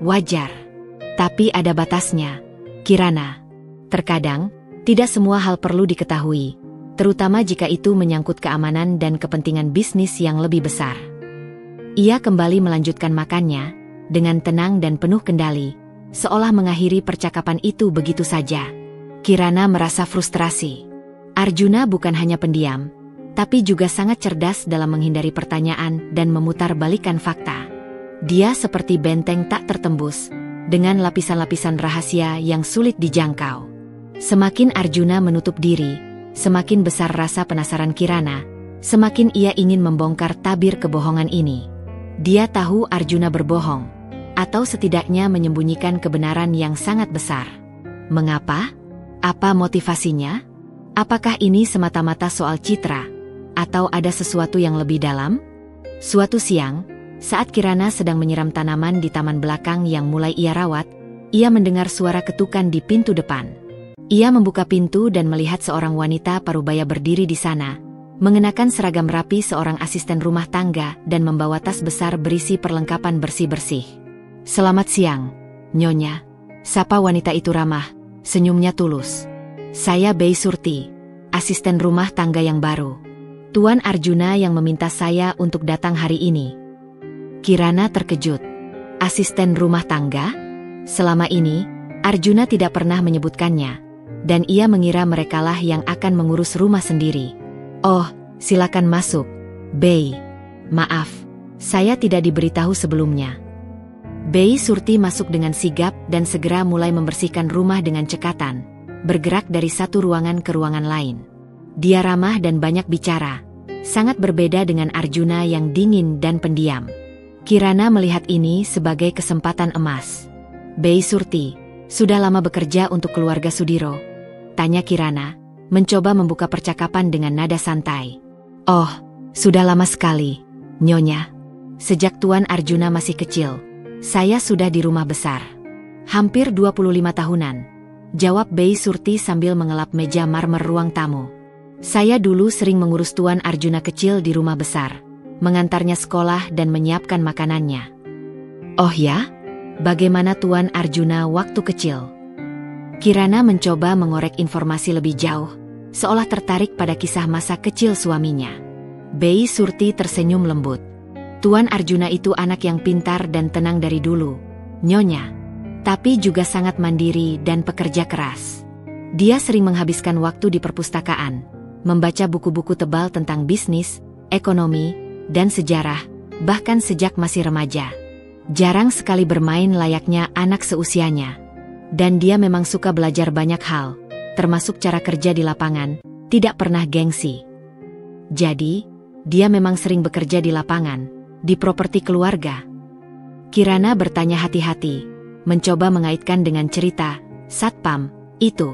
"Wajar. Tapi ada batasnya, Kirana. Terkadang, tidak semua hal perlu diketahui, terutama jika itu menyangkut keamanan dan kepentingan bisnis yang lebih besar." Ia kembali melanjutkan makannya, dengan tenang dan penuh kendali, seolah mengakhiri percakapan itu begitu saja. Kirana merasa frustrasi. Arjuna bukan hanya pendiam, tapi juga sangat cerdas dalam menghindari pertanyaan dan memutar balikan fakta. Dia seperti benteng tak tertembus, dengan lapisan-lapisan rahasia yang sulit dijangkau. Semakin Arjuna menutup diri, semakin besar rasa penasaran Kirana, semakin ia ingin membongkar tabir kebohongan ini. Dia tahu Arjuna berbohong, atau setidaknya menyembunyikan kebenaran yang sangat besar. Mengapa? Apa motivasinya? Apakah ini semata-mata soal citra, atau ada sesuatu yang lebih dalam? Suatu siang, saat Kirana sedang menyiram tanaman di taman belakang yang mulai ia rawat, ia mendengar suara ketukan di pintu depan. Ia membuka pintu dan melihat seorang wanita parubaya berdiri di sana, mengenakan seragam rapi seorang asisten rumah tangga dan membawa tas besar berisi perlengkapan bersih-bersih. "Selamat siang, Nyonya," sapa wanita itu ramah, senyumnya tulus. "Saya Bei Surti, asisten rumah tangga yang baru. Tuan Arjuna yang meminta saya untuk datang hari ini." Kirana terkejut. Asisten rumah tangga? Selama ini, Arjuna tidak pernah menyebutkannya, dan ia mengira merekalah yang akan mengurus rumah sendiri. "Oh, silakan masuk, Bei. Maaf, saya tidak diberitahu sebelumnya." Bei Surti masuk dengan sigap dan segera mulai membersihkan rumah dengan cekatan, bergerak dari satu ruangan ke ruangan lain. Dia ramah dan banyak bicara, sangat berbeda dengan Arjuna yang dingin dan pendiam. Kirana melihat ini sebagai kesempatan emas. "Bei Surti, sudah lama bekerja untuk keluarga Sudiro?" tanya Kirana, mencoba membuka percakapan dengan nada santai. "Oh, sudah lama sekali, Nyonya. Sejak Tuan Arjuna masih kecil, saya sudah di rumah besar." "Hampir 25 tahunan," jawab Bei Surti sambil mengelap meja marmer ruang tamu. "Saya dulu sering mengurus Tuan Arjuna kecil di rumah besar, mengantarnya sekolah dan menyiapkan makanannya." "Oh ya? Bagaimana Tuan Arjuna waktu kecil?" Kirana mencoba mengorek informasi lebih jauh, seolah tertarik pada kisah masa kecil suaminya. Bei Surti tersenyum lembut. "Tuan Arjuna itu anak yang pintar dan tenang dari dulu, Nyonya. Tapi juga sangat mandiri dan pekerja keras. Dia sering menghabiskan waktu di perpustakaan, membaca buku-buku tebal tentang bisnis, ekonomi, dan sejarah, bahkan sejak masih remaja. Jarang sekali bermain layaknya anak seusianya. Dan dia memang suka belajar banyak hal, termasuk cara kerja di lapangan, tidak pernah gengsi. Jadi, dia memang sering bekerja di lapangan, di properti keluarga." Kirana bertanya hati-hati, mencoba mengaitkan dengan cerita satpam itu.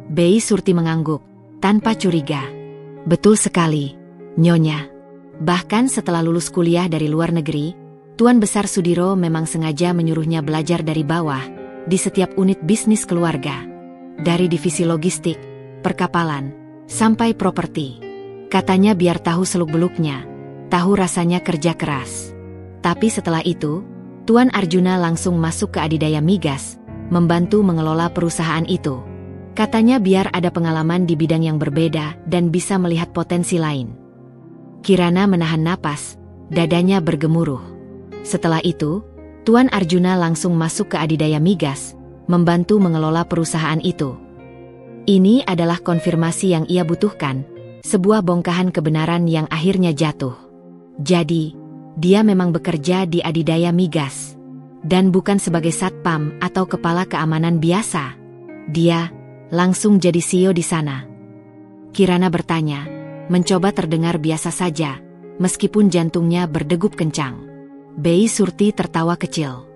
Bei Surti mengangguk, tanpa curiga. "Betul sekali, Nyonya. Bahkan setelah lulus kuliah dari luar negeri, Tuan Besar Sudiro memang sengaja menyuruhnya belajar dari bawah, di setiap unit bisnis keluarga. Dari divisi logistik, perkapalan, sampai properti. Katanya biar tahu seluk-beluknya, tahu rasanya kerja keras. Tapi setelah itu, Tuan Arjuna langsung masuk ke adidaya migas, membantu mengelola perusahaan itu. Katanya biar ada pengalaman di bidang yang berbeda dan bisa melihat potensi lain." Kirana menahan napas, dadanya bergemuruh. Setelah itu, Tuan Arjuna langsung masuk ke adidaya migas, membantu mengelola perusahaan itu. Ini adalah konfirmasi yang ia butuhkan, sebuah bongkahan kebenaran yang akhirnya jatuh. Jadi, dia memang bekerja di adidaya migas. Dan bukan sebagai satpam atau kepala keamanan biasa. Dia langsung jadi CEO di sana. Kirana bertanya, mencoba terdengar biasa saja, meskipun jantungnya berdegup kencang. Bei Surti tertawa kecil.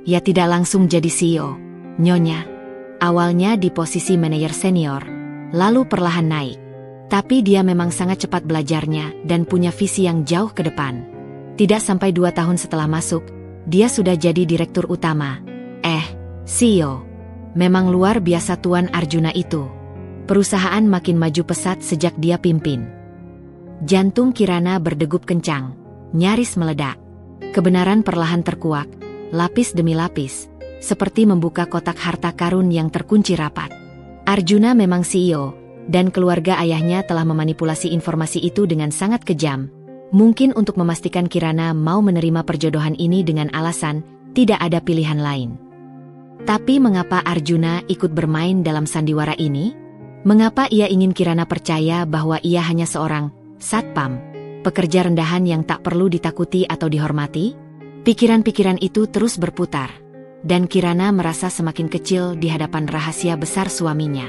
"Ya tidak langsung jadi CEO, Nyonya. Awalnya di posisi manajer senior, lalu perlahan naik. Tapi dia memang sangat cepat belajarnya dan punya visi yang jauh ke depan. Tidak sampai 2 tahun setelah masuk, dia sudah jadi direktur utama. CEO. Memang luar biasa Tuan Arjuna itu. Perusahaan makin maju pesat sejak dia pimpin." Jantung Kirana berdegup kencang, nyaris meledak. Kebenaran perlahan terkuak, lapis demi lapis, seperti membuka kotak harta karun yang terkunci rapat. Arjuna memang CEO, dan keluarga ayahnya telah memanipulasi informasi itu dengan sangat kejam, mungkin untuk memastikan Kirana mau menerima perjodohan ini dengan alasan tidak ada pilihan lain. Tapi mengapa Arjuna ikut bermain dalam sandiwara ini? Mengapa ia ingin Kirana percaya bahwa ia hanya seorang satpam, pekerja rendahan yang tak perlu ditakuti atau dihormati? Pikiran-pikiran itu terus berputar, dan Kirana merasa semakin kecil di hadapan rahasia besar suaminya.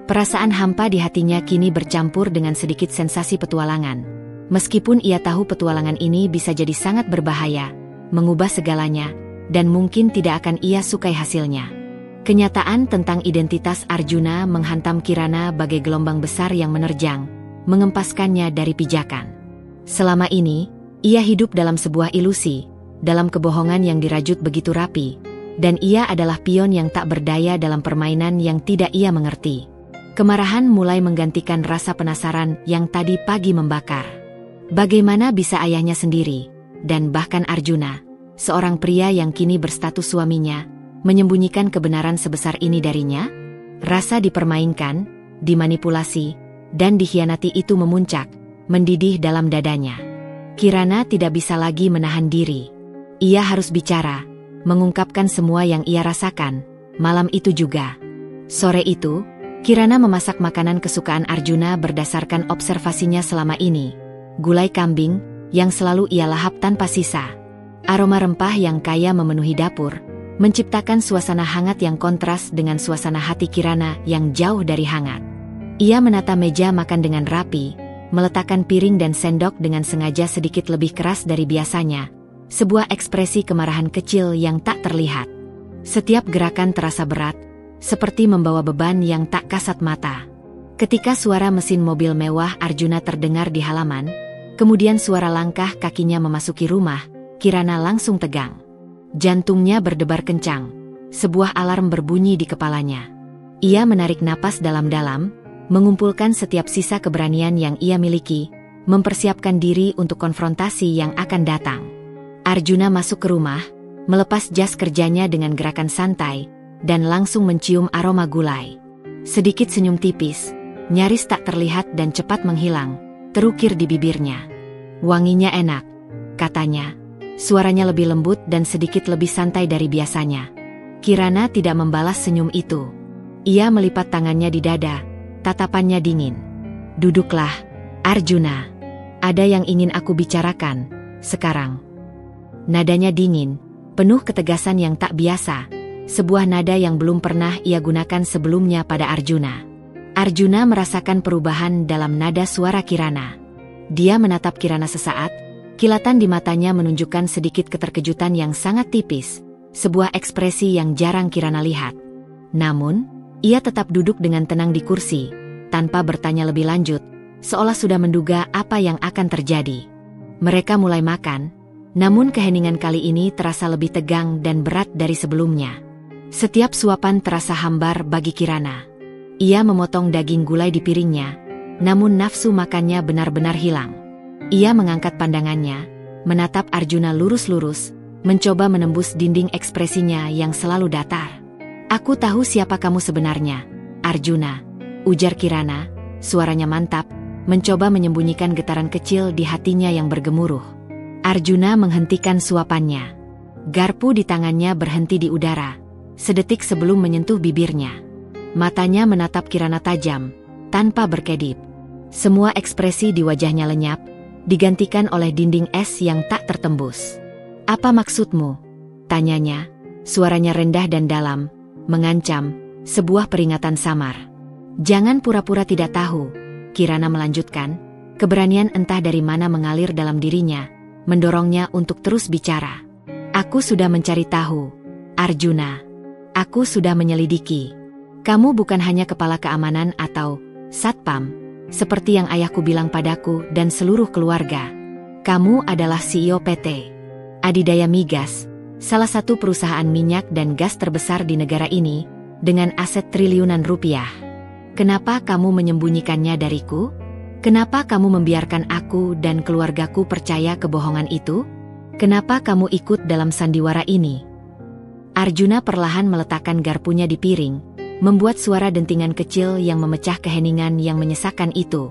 Perasaan hampa di hatinya kini bercampur dengan sedikit sensasi petualangan. Meskipun ia tahu petualangan ini bisa jadi sangat berbahaya, mengubah segalanya, dan mungkin tidak akan ia sukai hasilnya. Kenyataan tentang identitas Arjuna menghantam Kirana bagai gelombang besar yang menerjang, mengempaskannya dari pijakan. Selama ini, ia hidup dalam sebuah ilusi, dalam kebohongan yang dirajut begitu rapi, dan ia adalah pion yang tak berdaya dalam permainan yang tidak ia mengerti. Kemarahan mulai menggantikan rasa penasaran yang tadi pagi membakar. Bagaimana bisa ayahnya sendiri, dan bahkan Arjuna, seorang pria yang kini berstatus suaminya, menyembunyikan kebenaran sebesar ini darinya? Rasa dipermainkan, dimanipulasi, dan dikhianati itu memuncak, mendidih dalam dadanya. Kirana tidak bisa lagi menahan diri. Ia harus bicara, mengungkapkan semua yang ia rasakan, malam itu juga. Sore itu, Kirana memasak makanan kesukaan Arjuna berdasarkan observasinya selama ini. Gulai kambing, yang selalu ia lahap tanpa sisa. Aroma rempah yang kaya memenuhi dapur, menciptakan suasana hangat yang kontras dengan suasana hati Kirana yang jauh dari hangat. Ia menata meja makan dengan rapi, meletakkan piring dan sendok dengan sengaja sedikit lebih keras dari biasanya, sebuah ekspresi kemarahan kecil yang tak terlihat. Setiap gerakan terasa berat, seperti membawa beban yang tak kasat mata. Ketika suara mesin mobil mewah Arjuna terdengar di halaman, kemudian suara langkah kakinya memasuki rumah, Kirana langsung tegang. Jantungnya berdebar kencang, sebuah alarm berbunyi di kepalanya. Ia menarik napas dalam-dalam, mengumpulkan setiap sisa keberanian yang ia miliki, mempersiapkan diri untuk konfrontasi yang akan datang. Arjuna masuk ke rumah, melepas jas kerjanya dengan gerakan santai, dan langsung mencium aroma gulai. Sedikit senyum tipis, nyaris tak terlihat dan cepat menghilang, terukir di bibirnya. Wanginya enak, katanya. Suaranya lebih lembut dan sedikit lebih santai dari biasanya. Kirana tidak membalas senyum itu. Ia melipat tangannya di dada, tatapannya dingin. "Duduklah, Arjuna. Ada yang ingin aku bicarakan, sekarang." Nadanya dingin, penuh ketegasan yang tak biasa, sebuah nada yang belum pernah ia gunakan sebelumnya pada Arjuna. Arjuna merasakan perubahan dalam nada suara Kirana. Dia menatap Kirana sesaat, kilatan di matanya menunjukkan sedikit keterkejutan yang sangat tipis, sebuah ekspresi yang jarang Kirana lihat. Namun, ia tetap duduk dengan tenang di kursi, tanpa bertanya lebih lanjut, seolah sudah menduga apa yang akan terjadi. Mereka mulai makan, namun keheningan kali ini terasa lebih tegang dan berat dari sebelumnya. Setiap suapan terasa hambar bagi Kirana. Ia memotong daging gulai di piringnya, namun nafsu makannya benar-benar hilang. Ia mengangkat pandangannya, menatap Arjuna lurus-lurus, mencoba menembus dinding ekspresinya yang selalu datar. "Aku tahu siapa kamu sebenarnya, Arjuna," ujar Kirana, suaranya mantap, mencoba menyembunyikan getaran kecil di hatinya yang bergemuruh. Arjuna menghentikan suapannya. Garpu di tangannya berhenti di udara, sedetik sebelum menyentuh bibirnya. Matanya menatap Kirana tajam, tanpa berkedip. Semua ekspresi di wajahnya lenyap, digantikan oleh dinding es yang tak tertembus. "Apa maksudmu?" tanyanya, suaranya rendah dan dalam, mengancam, sebuah peringatan samar. "Jangan pura-pura tidak tahu," Kirana melanjutkan, keberanian entah dari mana mengalir dalam dirinya, mendorongnya untuk terus bicara. "Aku sudah mencari tahu, Arjuna. Aku sudah menyelidiki. Kamu bukan hanya kepala keamanan atau satpam, seperti yang ayahku bilang padaku dan seluruh keluarga. Kamu adalah CEO PT Adidaya Migas, salah satu perusahaan minyak dan gas terbesar di negara ini, dengan aset triliunan rupiah. Kenapa kamu menyembunyikannya dariku? Kenapa kamu membiarkan aku dan keluargaku percaya kebohongan itu? Kenapa kamu ikut dalam sandiwara ini?" Arjuna perlahan meletakkan garpunya di piring, membuat suara dentingan kecil yang memecah keheningan yang menyesakkan itu.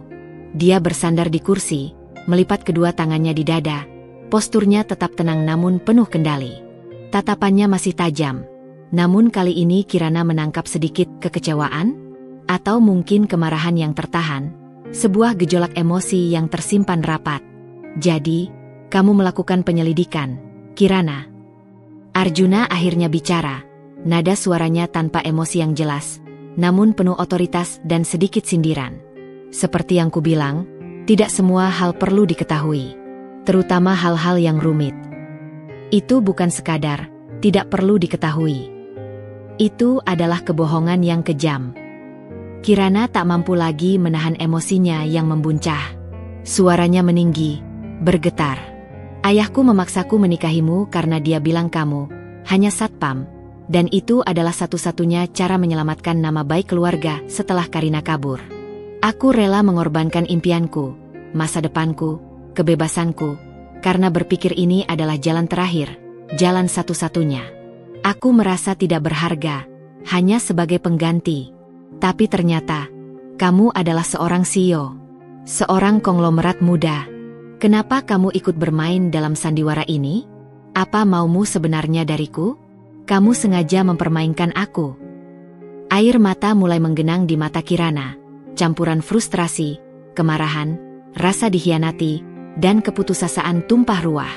Dia bersandar di kursi, melipat kedua tangannya di dada, posturnya tetap tenang namun penuh kendali. Tatapannya masih tajam, namun kali ini Kirana menangkap sedikit kekecewaan, atau mungkin kemarahan yang tertahan, sebuah gejolak emosi yang tersimpan rapat. "Jadi, kamu melakukan penyelidikan, Kirana?" Arjuna akhirnya bicara. Nada suaranya tanpa emosi yang jelas, namun penuh otoritas dan sedikit sindiran. "Seperti yang kubilang, tidak semua hal perlu diketahui, terutama hal-hal yang rumit. Itu bukan sekadar tidak perlu diketahui. Itu adalah kebohongan yang kejam. Kirana tak mampu lagi menahan emosinya yang membuncah. Suaranya meninggi, bergetar. Ayahku memaksaku menikahimu karena dia bilang kamu hanya satpam, dan itu adalah satu-satunya cara menyelamatkan nama baik keluarga setelah Karina kabur. Aku rela mengorbankan impianku, masa depanku, kebebasanku, karena berpikir ini adalah jalan terakhir, jalan satu-satunya. Aku merasa tidak berharga, hanya sebagai pengganti. Tapi ternyata, kamu adalah seorang CEO, seorang konglomerat muda. Kenapa kamu ikut bermain dalam sandiwara ini? Apa maumu sebenarnya dariku? Kamu sengaja mempermainkan aku. Air mata mulai menggenang di mata Kirana, campuran frustrasi, kemarahan, rasa dikhianati, dan keputusasaan tumpah ruah.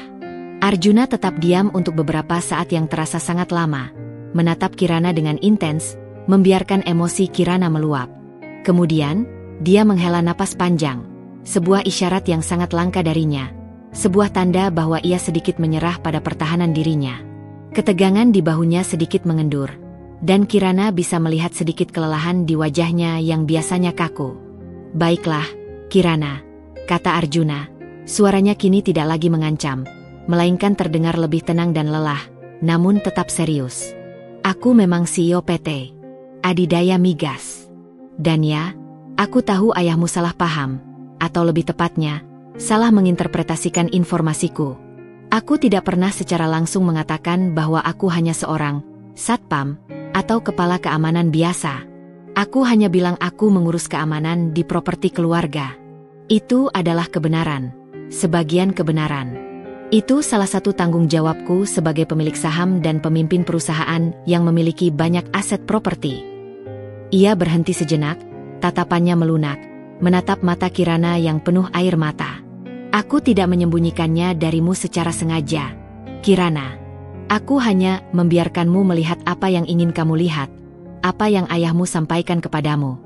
Arjuna tetap diam untuk beberapa saat yang terasa sangat lama, menatap Kirana dengan intens, membiarkan emosi Kirana meluap. Kemudian, dia menghela napas panjang, sebuah isyarat yang sangat langka darinya, sebuah tanda bahwa ia sedikit menyerah pada pertahanan dirinya. Ketegangan di bahunya sedikit mengendur, dan Kirana bisa melihat sedikit kelelahan di wajahnya yang biasanya kaku. "Baiklah, Kirana," kata Arjuna, suaranya kini tidak lagi mengancam, melainkan terdengar lebih tenang dan lelah, namun tetap serius. "Aku memang CEO PT Adidaya Migas. Dan ya, aku tahu ayahmu salah paham, atau lebih tepatnya, salah menginterpretasikan informasiku. Aku tidak pernah secara langsung mengatakan bahwa aku hanya seorang satpam atau kepala keamanan biasa. Aku hanya bilang aku mengurus keamanan di properti keluarga. Itu adalah kebenaran, sebagian kebenaran. Itu salah satu tanggung jawabku sebagai pemilik saham dan pemimpin perusahaan yang memiliki banyak aset properti." Ia berhenti sejenak, tatapannya melunak, menatap mata Kirana yang penuh air mata. "Aku tidak menyembunyikannya darimu secara sengaja, Kirana. Aku hanya membiarkanmu melihat apa yang ingin kamu lihat, apa yang ayahmu sampaikan kepadamu.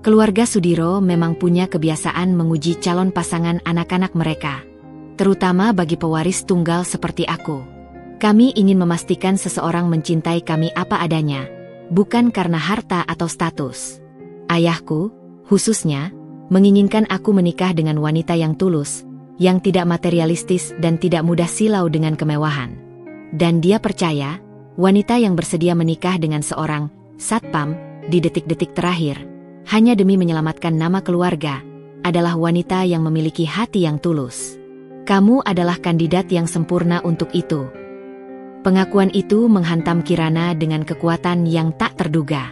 Keluarga Sudiro memang punya kebiasaan menguji calon pasangan anak-anak mereka, terutama bagi pewaris tunggal seperti aku. Kami ingin memastikan seseorang mencintai kami apa adanya, bukan karena harta atau status. Ayahku, khususnya, menginginkan aku menikah dengan wanita yang tulus, yang tidak materialistis dan tidak mudah silau dengan kemewahan. Dan dia percaya, wanita yang bersedia menikah dengan seorang satpam di detik-detik terakhir, hanya demi menyelamatkan nama keluarga, adalah wanita yang memiliki hati yang tulus. Kamu adalah kandidat yang sempurna untuk itu." Pengakuan itu menghantam Kirana dengan kekuatan yang tak terduga.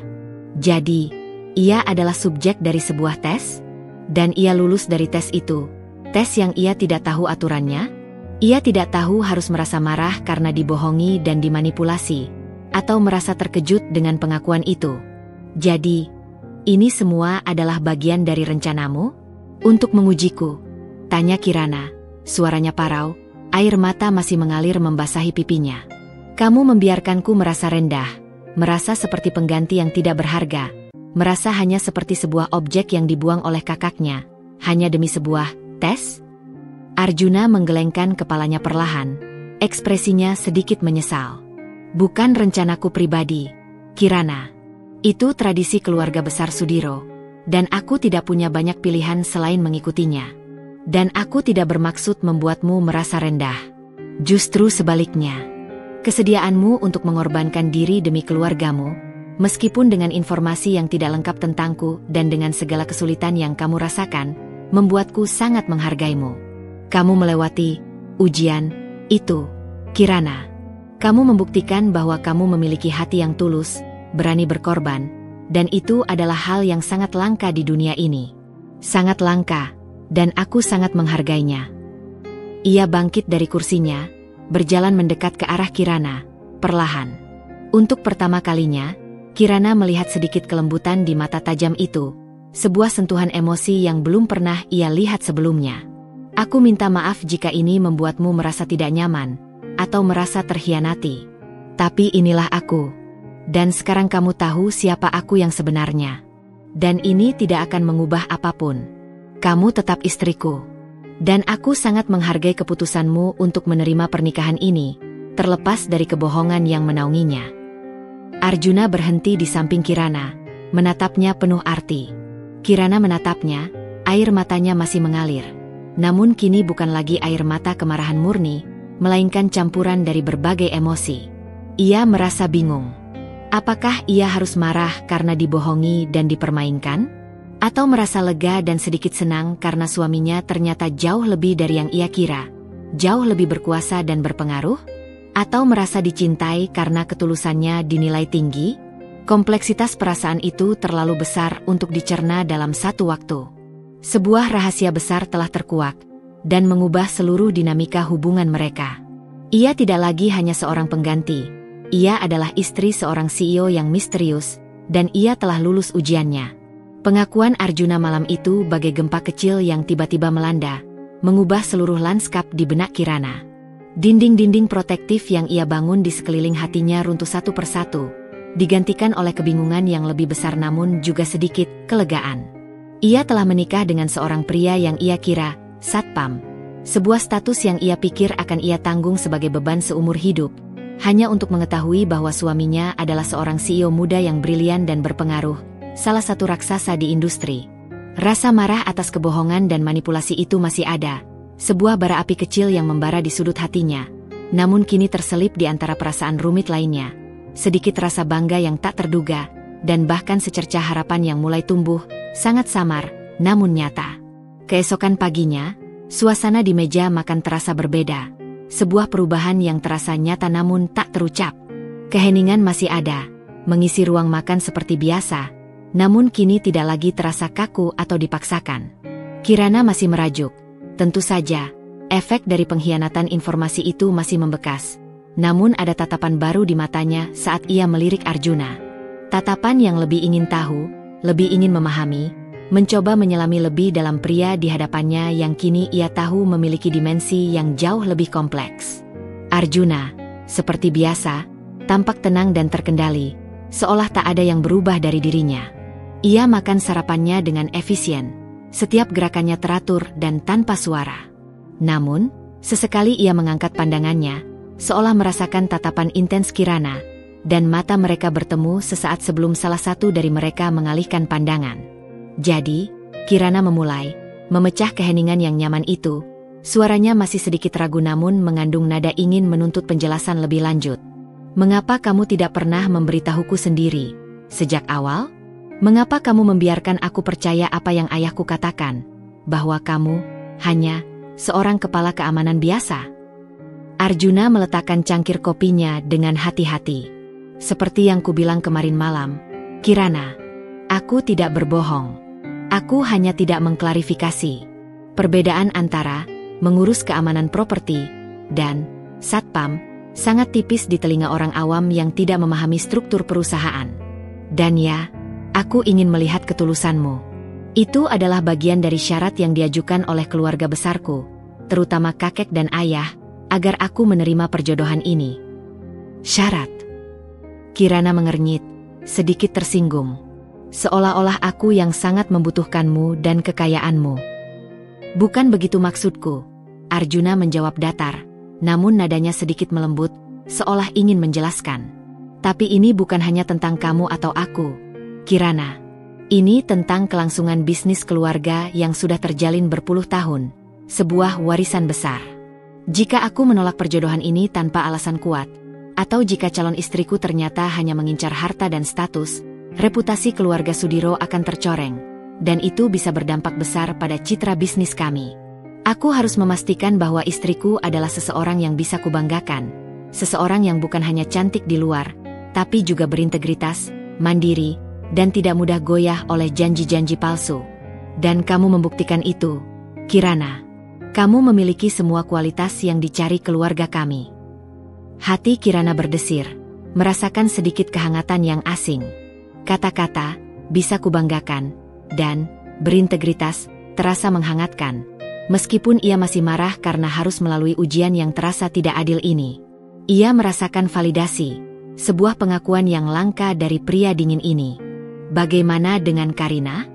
Jadi, ia adalah subjek dari sebuah tes? Dan ia lulus dari tes itu, tes yang ia tidak tahu aturannya? Ia tidak tahu harus merasa marah karena dibohongi dan dimanipulasi, atau merasa terkejut dengan pengakuan itu. "Jadi, ini semua adalah bagian dari rencanamu? Untuk mengujiku?" tanya Kirana, suaranya parau, air mata masih mengalir membasahi pipinya. "Kamu membiarkanku merasa rendah, merasa seperti pengganti yang tidak berharga, merasa hanya seperti sebuah objek yang dibuang oleh kakaknya, hanya demi sebuah tes?" Arjuna menggelengkan kepalanya perlahan, ekspresinya sedikit menyesal. "Bukan rencanaku pribadi, Kirana. Itu tradisi keluarga besar Sudiro, dan aku tidak punya banyak pilihan selain mengikutinya. Dan aku tidak bermaksud membuatmu merasa rendah. Justru sebaliknya. Kesediaanmu untuk mengorbankan diri demi keluargamu, meskipun dengan informasi yang tidak lengkap tentangku dan dengan segala kesulitan yang kamu rasakan, membuatku sangat menghargaimu. Kamu melewati ujian itu, Kirana. Kamu membuktikan bahwa kamu memiliki hati yang tulus, berani berkorban, dan itu adalah hal yang sangat langka di dunia ini. Sangat langka, dan aku sangat menghargainya." Ia bangkit dari kursinya, berjalan mendekat ke arah Kirana, perlahan. Untuk pertama kalinya, Kirana melihat sedikit kelembutan di mata tajam itu, sebuah sentuhan emosi yang belum pernah ia lihat sebelumnya. "Aku minta maaf jika ini membuatmu merasa tidak nyaman, atau merasa terhianati. Tapi inilah aku. Dan sekarang kamu tahu siapa aku yang sebenarnya. Dan ini tidak akan mengubah apapun. Kamu tetap istriku. Dan aku sangat menghargai keputusanmu untuk menerima pernikahan ini, terlepas dari kebohongan yang menaunginya. Arjuna berhenti di samping Kirana, menatapnya penuh arti. Kirana menatapnya, air matanya masih mengalir. Namun kini bukan lagi air mata kemarahan murni, melainkan campuran dari berbagai emosi. Ia merasa bingung. Apakah ia harus marah karena dibohongi dan dipermainkan? Atau merasa lega dan sedikit senang karena suaminya ternyata jauh lebih dari yang ia kira, jauh lebih berkuasa dan berpengaruh? Atau merasa dicintai karena ketulusannya dinilai tinggi? Kompleksitas perasaan itu terlalu besar untuk dicerna dalam satu waktu. Sebuah rahasia besar telah terkuak dan mengubah seluruh dinamika hubungan mereka. Ia tidak lagi hanya seorang pengganti. Ia adalah istri seorang CEO yang misterius, dan ia telah lulus ujiannya. Pengakuan Arjuna malam itu bagai gempa kecil yang tiba-tiba melanda, mengubah seluruh lanskap di benak Kirana. Dinding-dinding protektif yang ia bangun di sekeliling hatinya runtuh satu persatu, digantikan oleh kebingungan yang lebih besar namun juga sedikit kelegaan. Ia telah menikah dengan seorang pria yang ia kira satpam, sebuah status yang ia pikir akan ia tanggung sebagai beban seumur hidup, hanya untuk mengetahui bahwa suaminya adalah seorang CEO muda yang brilian dan berpengaruh, salah satu raksasa di industri. Rasa marah atas kebohongan dan manipulasi itu masih ada, sebuah bara api kecil yang membara di sudut hatinya. Namun kini terselip di antara perasaan rumit lainnya, sedikit rasa bangga yang tak terduga, dan bahkan secercah harapan yang mulai tumbuh, sangat samar, namun nyata. Keesokan paginya, suasana di meja makan terasa berbeda. Sebuah perubahan yang terasa nyata namun tak terucap. Keheningan masih ada, mengisi ruang makan seperti biasa, namun kini tidak lagi terasa kaku atau dipaksakan. Kirana masih merajuk. Tentu saja, efek dari pengkhianatan informasi itu masih membekas. Namun ada tatapan baru di matanya saat ia melirik Arjuna. Tatapan yang lebih ingin tahu, lebih ingin memahami, mencoba menyelami lebih dalam pria di hadapannya yang kini ia tahu memiliki dimensi yang jauh lebih kompleks. Arjuna, seperti biasa, tampak tenang dan terkendali, seolah tak ada yang berubah dari dirinya. Ia makan sarapannya dengan efisien, setiap gerakannya teratur dan tanpa suara. Namun, sesekali ia mengangkat pandangannya, seolah merasakan tatapan intens Kirana, dan mata mereka bertemu sesaat sebelum salah satu dari mereka mengalihkan pandangan. Jadi, Kirana memulai, memecah keheningan yang nyaman itu. Suaranya masih sedikit ragu namun mengandung nada ingin menuntut penjelasan lebih lanjut. Mengapa kamu tidak pernah memberitahuku sendiri, sejak awal? Mengapa kamu membiarkan aku percaya apa yang ayahku katakan, bahwa kamu hanya seorang kepala keamanan biasa? Arjuna meletakkan cangkir kopinya dengan hati-hati. Seperti yang kubilang kemarin malam, Kirana, aku tidak berbohong. Aku hanya tidak mengklarifikasi. Perbedaan antara mengurus keamanan properti dan satpam sangat tipis di telinga orang awam yang tidak memahami struktur perusahaan. Dan ya, aku ingin melihat ketulusanmu. Itu adalah bagian dari syarat yang diajukan oleh keluarga besarku, terutama kakek dan ayah, agar aku menerima perjodohan ini. Syarat? Kirana mengernyit, sedikit tersinggung. Seolah-olah aku yang sangat membutuhkanmu dan kekayaanmu. Bukan begitu maksudku, Arjuna menjawab datar, namun nadanya sedikit melembut, seolah ingin menjelaskan. Tapi ini bukan hanya tentang kamu atau aku, Kirana. Ini tentang kelangsungan bisnis keluarga yang sudah terjalin berpuluh tahun, sebuah warisan besar. Jika aku menolak perjodohan ini tanpa alasan kuat, atau jika calon istriku ternyata hanya mengincar harta dan status, reputasi keluarga Sudiro akan tercoreng, dan itu bisa berdampak besar pada citra bisnis kami. Aku harus memastikan bahwa istriku adalah seseorang yang bisa kubanggakan, seseorang yang bukan hanya cantik di luar, tapi juga berintegritas, mandiri, dan tidak mudah goyah oleh janji-janji palsu. Dan kamu membuktikan itu, Kirana. Kamu memiliki semua kualitas yang dicari keluarga kami. Hati Kirana berdesir, merasakan sedikit kehangatan yang asing. Kata-kata, bisa kubanggakan, dan berintegritas, terasa menghangatkan. Meskipun ia masih marah karena harus melalui ujian yang terasa tidak adil ini. Ia merasakan validasi, sebuah pengakuan yang langka dari pria dingin ini. Bagaimana dengan Karina?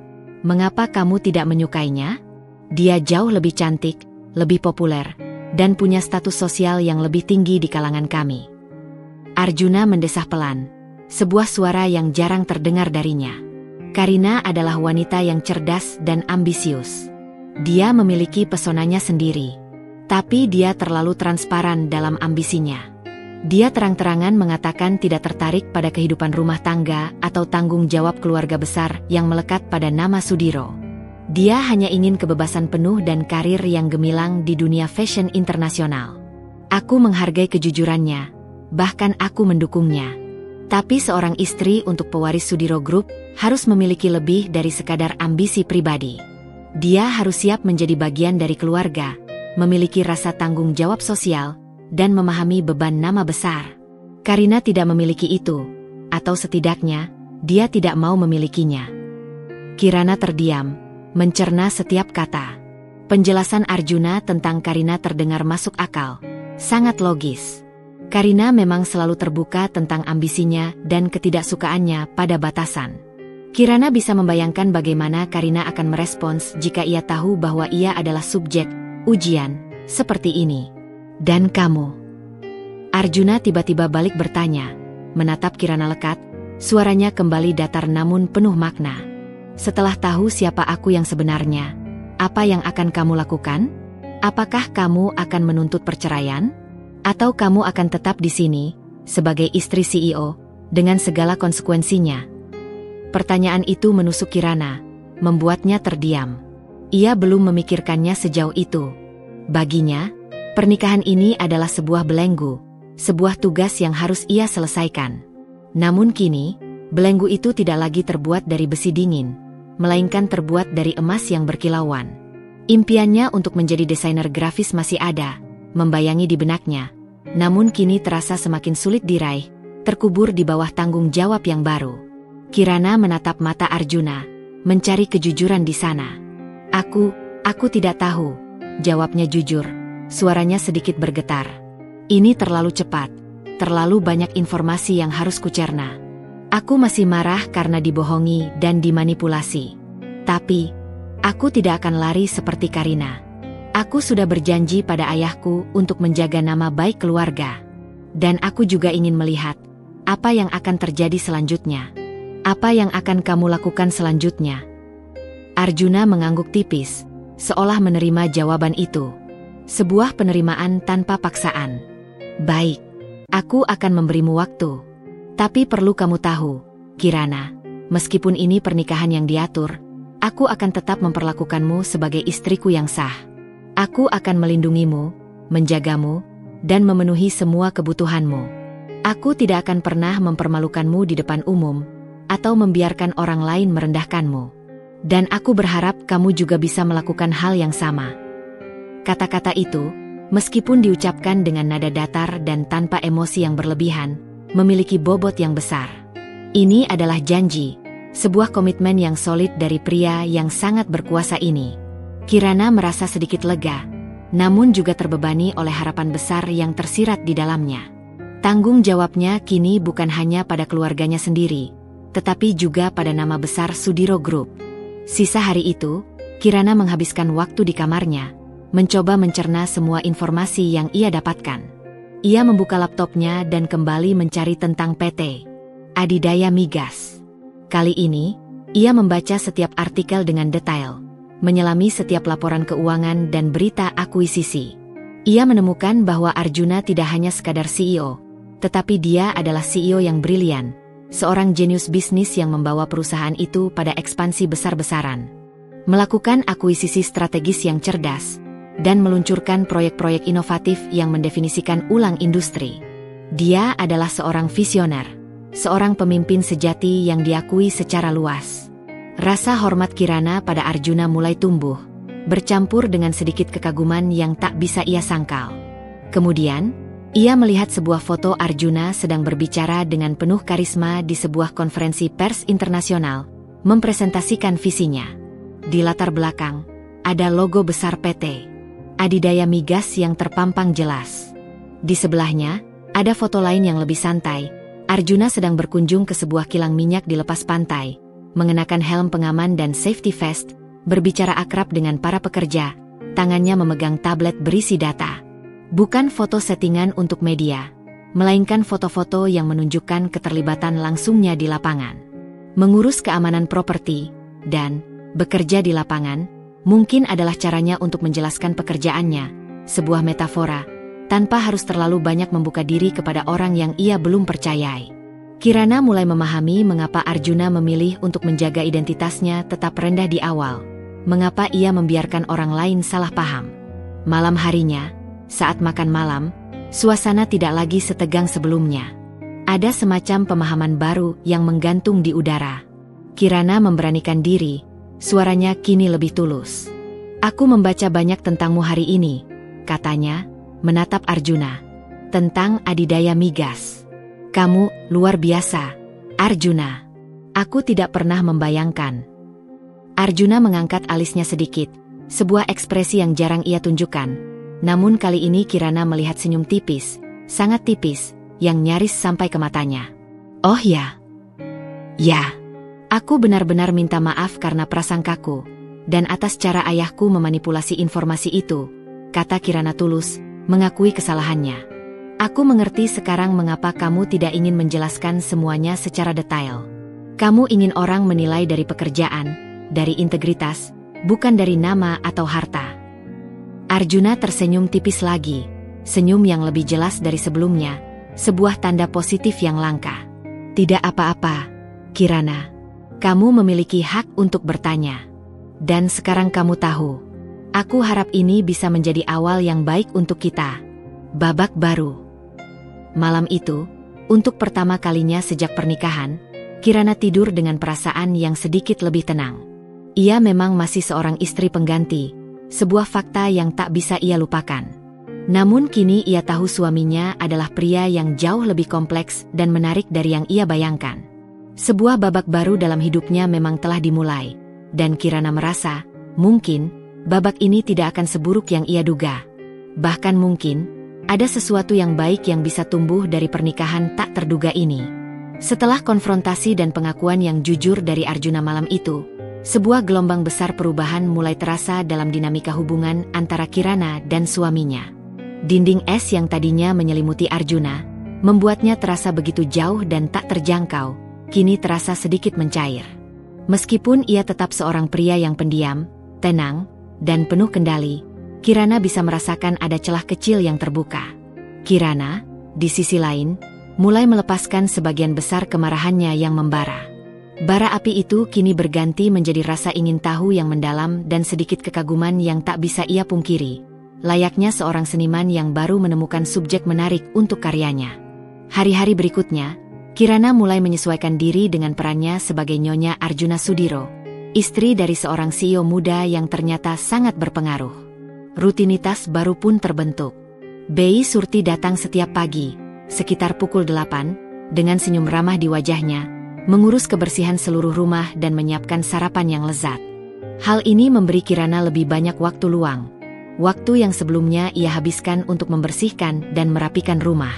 Mengapa kamu tidak menyukainya? Dia jauh lebih cantik, lebih populer, dan punya status sosial yang lebih tinggi di kalangan kami. Arjuna mendesah pelan, sebuah suara yang jarang terdengar darinya. Karina adalah wanita yang cerdas dan ambisius. Dia memiliki pesonanya sendiri, tapi dia terlalu transparan dalam ambisinya. Dia terang-terangan mengatakan tidak tertarik pada kehidupan rumah tangga atau tanggung jawab keluarga besar yang melekat pada nama Sudiro. Dia hanya ingin kebebasan penuh dan karir yang gemilang di dunia fashion internasional. Aku menghargai kejujurannya, bahkan aku mendukungnya. Tapi seorang istri untuk pewaris Sudiro Group harus memiliki lebih dari sekadar ambisi pribadi. Dia harus siap menjadi bagian dari keluarga, memiliki rasa tanggung jawab sosial, dan memahami beban nama besar. Karina tidak memiliki itu, atau setidaknya, dia tidak mau memilikinya. Kirana terdiam, mencerna setiap kata. Penjelasan Arjuna tentang Karina terdengar masuk akal, sangat logis. Karina memang selalu terbuka tentang ambisinya dan ketidaksukaannya pada batasan. Kirana bisa membayangkan bagaimana Karina akan merespons jika ia tahu bahwa ia adalah subjek ujian seperti ini. Dan kamu? Arjuna tiba-tiba balik bertanya, menatap Kirana lekat, suaranya kembali datar namun penuh makna. Setelah tahu siapa aku yang sebenarnya, apa yang akan kamu lakukan? Apakah kamu akan menuntut perceraian? Atau kamu akan tetap di sini, sebagai istri CEO, dengan segala konsekuensinya? Pertanyaan itu menusuk Kirana, membuatnya terdiam. Ia belum memikirkannya sejauh itu. Baginya, pernikahan ini adalah sebuah belenggu, sebuah tugas yang harus ia selesaikan. Namun kini, belenggu itu tidak lagi terbuat dari besi dingin, melainkan terbuat dari emas yang berkilauan. Impiannya untuk menjadi desainer grafis masih ada, membayangi di benaknya, namun kini terasa semakin sulit diraih, terkubur di bawah tanggung jawab yang baru. Kirana menatap mata Arjuna, mencari kejujuran di sana. Aku tidak tahu, jawabnya jujur. Suaranya sedikit bergetar. Ini terlalu cepat, terlalu banyak informasi yang harus kucerna. Aku masih marah karena dibohongi dan dimanipulasi. Tapi, aku tidak akan lari seperti Karina. Aku sudah berjanji pada ayahku untuk menjaga nama baik keluarga. Dan aku juga ingin melihat apa yang akan terjadi selanjutnya. Apa yang akan kamu lakukan selanjutnya? Arjuna mengangguk tipis, seolah menerima jawaban itu. Sebuah penerimaan tanpa paksaan. Baik, aku akan memberimu waktu. Tapi perlu kamu tahu, Kirana, meskipun ini pernikahan yang diatur, aku akan tetap memperlakukanmu sebagai istriku yang sah. Aku akan melindungimu, menjagamu, dan memenuhi semua kebutuhanmu. Aku tidak akan pernah mempermalukanmu di depan umum, atau membiarkan orang lain merendahkanmu. Dan aku berharap kamu juga bisa melakukan hal yang sama. Kata-kata itu, meskipun diucapkan dengan nada datar dan tanpa emosi yang berlebihan, memiliki bobot yang besar. Ini adalah janji, sebuah komitmen yang solid dari pria yang sangat berkuasa ini. Kirana merasa sedikit lega, namun juga terbebani oleh harapan besar yang tersirat di dalamnya. Tanggung jawabnya kini bukan hanya pada keluarganya sendiri, tetapi juga pada nama besar Sudiro Group. Sisa hari itu, Kirana menghabiskan waktu di kamarnya, mencoba mencerna semua informasi yang ia dapatkan. Ia membuka laptopnya dan kembali mencari tentang PT Adidaya Migas. Kali ini, ia membaca setiap artikel dengan detail, menyelami setiap laporan keuangan dan berita akuisisi. Ia menemukan bahwa Arjuna tidak hanya sekadar CEO, tetapi dia adalah CEO yang brilian, seorang jenius bisnis yang membawa perusahaan itu pada ekspansi besar-besaran, melakukan akuisisi strategis yang cerdas, dan meluncurkan proyek-proyek inovatif yang mendefinisikan ulang industri. Dia adalah seorang visioner, seorang pemimpin sejati yang diakui secara luas. Rasa hormat Kirana pada Arjuna mulai tumbuh, bercampur dengan sedikit kekaguman yang tak bisa ia sangkal. Kemudian, ia melihat sebuah foto Arjuna sedang berbicara dengan penuh karisma di sebuah konferensi pers internasional, mempresentasikan visinya. Di latar belakang, ada logo besar PT Adidaya Migas yang terpampang jelas. Di sebelahnya, ada foto lain yang lebih santai. Arjuna sedang berkunjung ke sebuah kilang minyak di lepas pantai, mengenakan helm pengaman dan safety vest, berbicara akrab dengan para pekerja, tangannya memegang tablet berisi data. Bukan foto settingan untuk media, melainkan foto-foto yang menunjukkan keterlibatan langsungnya di lapangan. Mengurus keamanan properti dan bekerja di lapangan mungkin adalah caranya untuk menjelaskan pekerjaannya, sebuah metafora, tanpa harus terlalu banyak membuka diri kepada orang yang ia belum percayai. Kirana mulai memahami mengapa Arjuna memilih untuk menjaga identitasnya tetap rendah di awal, mengapa ia membiarkan orang lain salah paham. Malam harinya, saat makan malam, suasana tidak lagi setegang sebelumnya. Ada semacam pemahaman baru yang menggantung di udara. Kirana memberanikan diri, suaranya kini lebih tulus. "Aku membaca banyak tentangmu hari ini," katanya, menatap Arjuna. "Tentang adidaya migas. Kamu luar biasa, Arjuna. Aku tidak pernah membayangkan." Arjuna mengangkat alisnya sedikit, sebuah ekspresi yang jarang ia tunjukkan. Namun kali ini Kirana melihat senyum tipis, sangat tipis, yang nyaris sampai ke matanya. "Oh ya. Ya. Aku benar-benar minta maaf karena prasangkaku, dan atas cara ayahku memanipulasi informasi itu," kata Kirana tulus, mengakui kesalahannya. "Aku mengerti sekarang mengapa kamu tidak ingin menjelaskan semuanya secara detail. Kamu ingin orang menilai dari pekerjaan, dari integritas, bukan dari nama atau harta." Arjuna tersenyum tipis lagi, senyum yang lebih jelas dari sebelumnya, sebuah tanda positif yang langka. "Tidak apa-apa, Kirana. Kamu memiliki hak untuk bertanya. Dan sekarang kamu tahu. Aku harap ini bisa menjadi awal yang baik untuk kita. Babak baru." Malam itu, untuk pertama kalinya sejak pernikahan, Kirana tidur dengan perasaan yang sedikit lebih tenang. Ia memang masih seorang istri pengganti, sebuah fakta yang tak bisa ia lupakan. Namun kini ia tahu suaminya adalah pria yang jauh lebih kompleks dan menarik dari yang ia bayangkan. Sebuah babak baru dalam hidupnya memang telah dimulai, dan Kirana merasa, mungkin, babak ini tidak akan seburuk yang ia duga. Bahkan mungkin, ada sesuatu yang baik yang bisa tumbuh dari pernikahan tak terduga ini. Setelah konfrontasi dan pengakuan yang jujur dari Arjuna malam itu, sebuah gelombang besar perubahan mulai terasa dalam dinamika hubungan antara Kirana dan suaminya. Dinding es yang tadinya menyelimuti Arjuna, membuatnya terasa begitu jauh dan tak terjangkau, kini terasa sedikit mencair. Meskipun ia tetap seorang pria yang pendiam, tenang, dan penuh kendali, Kirana bisa merasakan ada celah kecil yang terbuka. Kirana, di sisi lain, mulai melepaskan sebagian besar kemarahannya yang membara. Bara api itu kini berganti menjadi rasa ingin tahu yang mendalam dan sedikit kekaguman yang tak bisa ia pungkiri, layaknya seorang seniman yang baru menemukan subjek menarik untuk karyanya. Hari-hari berikutnya, Kirana mulai menyesuaikan diri dengan perannya sebagai Nyonya Arjuna Sudiro, istri dari seorang CEO muda yang ternyata sangat berpengaruh. Rutinitas baru pun terbentuk. Bei Surti datang setiap pagi, sekitar pukul 8, dengan senyum ramah di wajahnya, mengurus kebersihan seluruh rumah dan menyiapkan sarapan yang lezat. Hal ini memberi Kirana lebih banyak waktu luang, waktu yang sebelumnya ia habiskan untuk membersihkan dan merapikan rumah.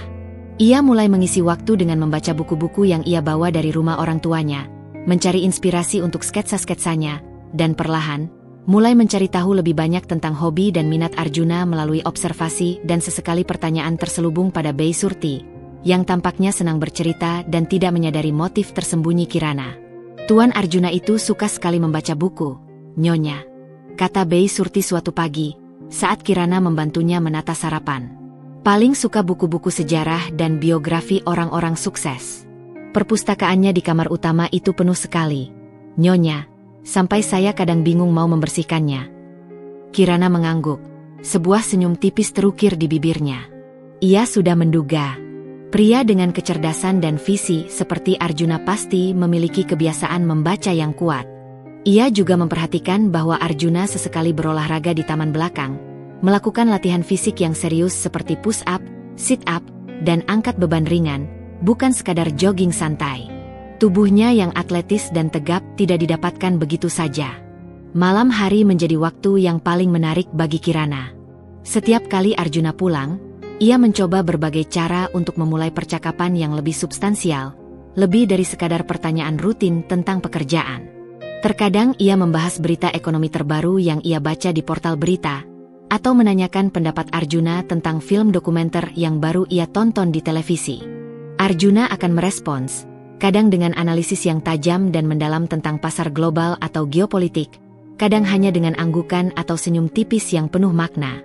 Ia mulai mengisi waktu dengan membaca buku-buku yang ia bawa dari rumah orang tuanya, mencari inspirasi untuk sketsa-sketsanya, dan perlahan, mulai mencari tahu lebih banyak tentang hobi dan minat Arjuna melalui observasi dan sesekali pertanyaan terselubung pada Bei Surti, yang tampaknya senang bercerita dan tidak menyadari motif tersembunyi Kirana. "Tuan Arjuna itu suka sekali membaca buku, Nyonya," kata Bei Surti suatu pagi, saat Kirana membantunya menata sarapan. "Paling suka buku-buku sejarah dan biografi orang-orang sukses. Perpustakaannya di kamar utama itu penuh sekali, Nyonya, sampai saya kadang bingung mau membersihkannya." Kirana mengangguk, sebuah senyum tipis terukir di bibirnya. Ia sudah menduga, pria dengan kecerdasan dan visi seperti Arjuna pasti memiliki kebiasaan membaca yang kuat. Ia juga memperhatikan bahwa Arjuna sesekali berolahraga di taman belakang, melakukan latihan fisik yang serius seperti push-up, sit-up, dan angkat beban ringan, bukan sekadar jogging santai. Tubuhnya yang atletis dan tegap tidak didapatkan begitu saja. Malam hari menjadi waktu yang paling menarik bagi Kirana. Setiap kali Arjuna pulang, ia mencoba berbagai cara untuk memulai percakapan yang lebih substansial, lebih dari sekadar pertanyaan rutin tentang pekerjaan. Terkadang ia membahas berita ekonomi terbaru yang ia baca di portal berita, atau menanyakan pendapat Arjuna tentang film dokumenter yang baru ia tonton di televisi. Arjuna akan merespons, kadang dengan analisis yang tajam dan mendalam tentang pasar global atau geopolitik, kadang hanya dengan anggukan atau senyum tipis yang penuh makna.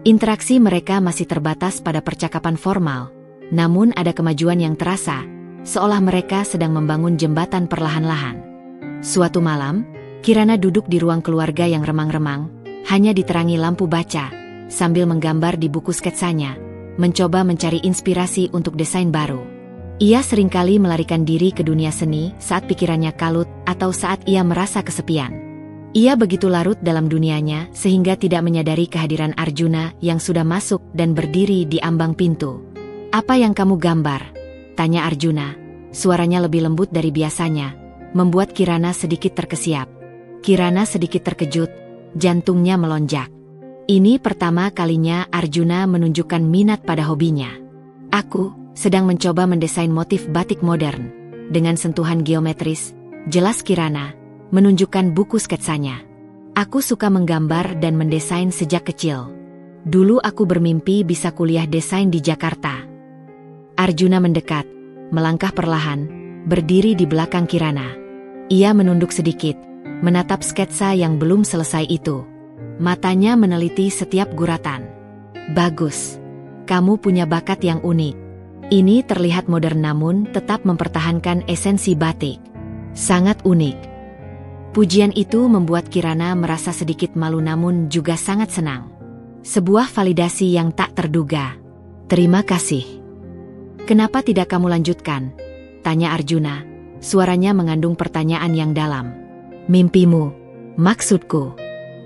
Interaksi mereka masih terbatas pada percakapan formal, namun ada kemajuan yang terasa, seolah mereka sedang membangun jembatan perlahan-lahan. Suatu malam, Kirana duduk di ruang keluarga yang remang-remang, hanya diterangi lampu baca, sambil menggambar di buku sketsanya, mencoba mencari inspirasi untuk desain baru. Ia seringkali melarikan diri ke dunia seni saat pikirannya kalut atau saat ia merasa kesepian. Ia begitu larut dalam dunianya sehingga tidak menyadari kehadiran Arjuna yang sudah masuk dan berdiri di ambang pintu. "Apa yang kamu gambar?" tanya Arjuna. Suaranya lebih lembut dari biasanya, membuat Kirana sedikit terkesiap. Kirana sedikit terkejut, jantungnya melonjak. Ini pertama kalinya Arjuna menunjukkan minat pada hobinya. "Aku sedang mencoba mendesain motif batik modern, dengan sentuhan geometris," jelas Kirana, menunjukkan buku sketsanya. "Aku suka menggambar dan mendesain sejak kecil. Dulu aku bermimpi bisa kuliah desain di Jakarta." Arjuna mendekat, melangkah perlahan, berdiri di belakang Kirana. Ia menunduk sedikit, menatap sketsa yang belum selesai itu. Matanya meneliti setiap guratan. "Bagus. Kamu punya bakat yang unik. Ini terlihat modern namun tetap mempertahankan esensi batik. Sangat unik." Pujian itu membuat Kirana merasa sedikit malu namun juga sangat senang. Sebuah validasi yang tak terduga. "Terima kasih." "Kenapa tidak kamu lanjutkan?" tanya Arjuna. Suaranya mengandung pertanyaan yang dalam. "Mimpimu, maksudku,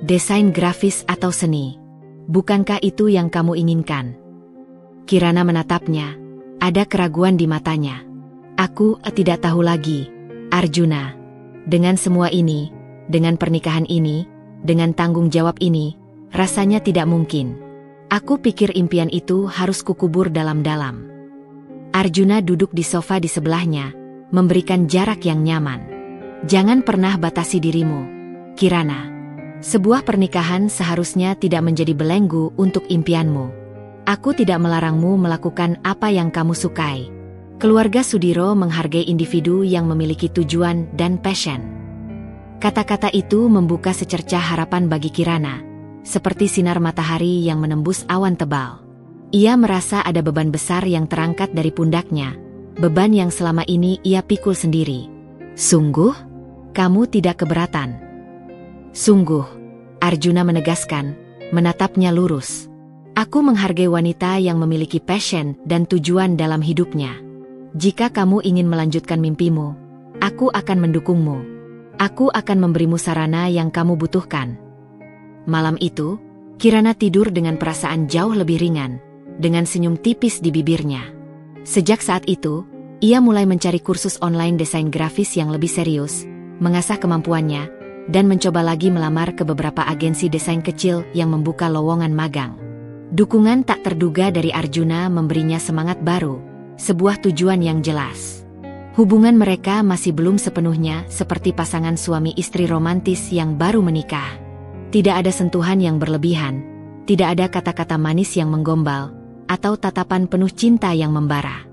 desain grafis atau seni. Bukankah itu yang kamu inginkan?" Kirana menatapnya, ada keraguan di matanya. "Aku tidak tahu lagi, Arjuna. Dengan semua ini, dengan pernikahan ini, dengan tanggung jawab ini, rasanya tidak mungkin. Aku pikir impian itu harus kukubur dalam-dalam." Arjuna duduk di sofa di sebelahnya, memberikan jarak yang nyaman. "Jangan pernah batasi dirimu, Kirana. Sebuah pernikahan seharusnya tidak menjadi belenggu untuk impianmu. Aku tidak melarangmu melakukan apa yang kamu sukai. Keluarga Sudiro menghargai individu yang memiliki tujuan dan passion." Kata-kata itu membuka secercah harapan bagi Kirana, seperti sinar matahari yang menembus awan tebal. Ia merasa ada beban besar yang terangkat dari pundaknya, beban yang selama ini ia pikul sendiri. "Sungguh? Kamu tidak keberatan?" "Sungguh," Arjuna menegaskan, menatapnya lurus. "Aku menghargai wanita yang memiliki passion dan tujuan dalam hidupnya. Jika kamu ingin melanjutkan mimpimu, aku akan mendukungmu. Aku akan memberimu sarana yang kamu butuhkan." Malam itu, Kirana tidur dengan perasaan jauh lebih ringan, dengan senyum tipis di bibirnya. Sejak saat itu, ia mulai mencari kursus online desain grafis yang lebih serius, mengasah kemampuannya, dan mencoba lagi melamar ke beberapa agensi desain kecil yang membuka lowongan magang. Dukungan tak terduga dari Arjuna memberinya semangat baru, sebuah tujuan yang jelas. Hubungan mereka masih belum sepenuhnya seperti pasangan suami istri romantis yang baru menikah. Tidak ada sentuhan yang berlebihan, tidak ada kata-kata manis yang menggombal, atau tatapan penuh cinta yang membara.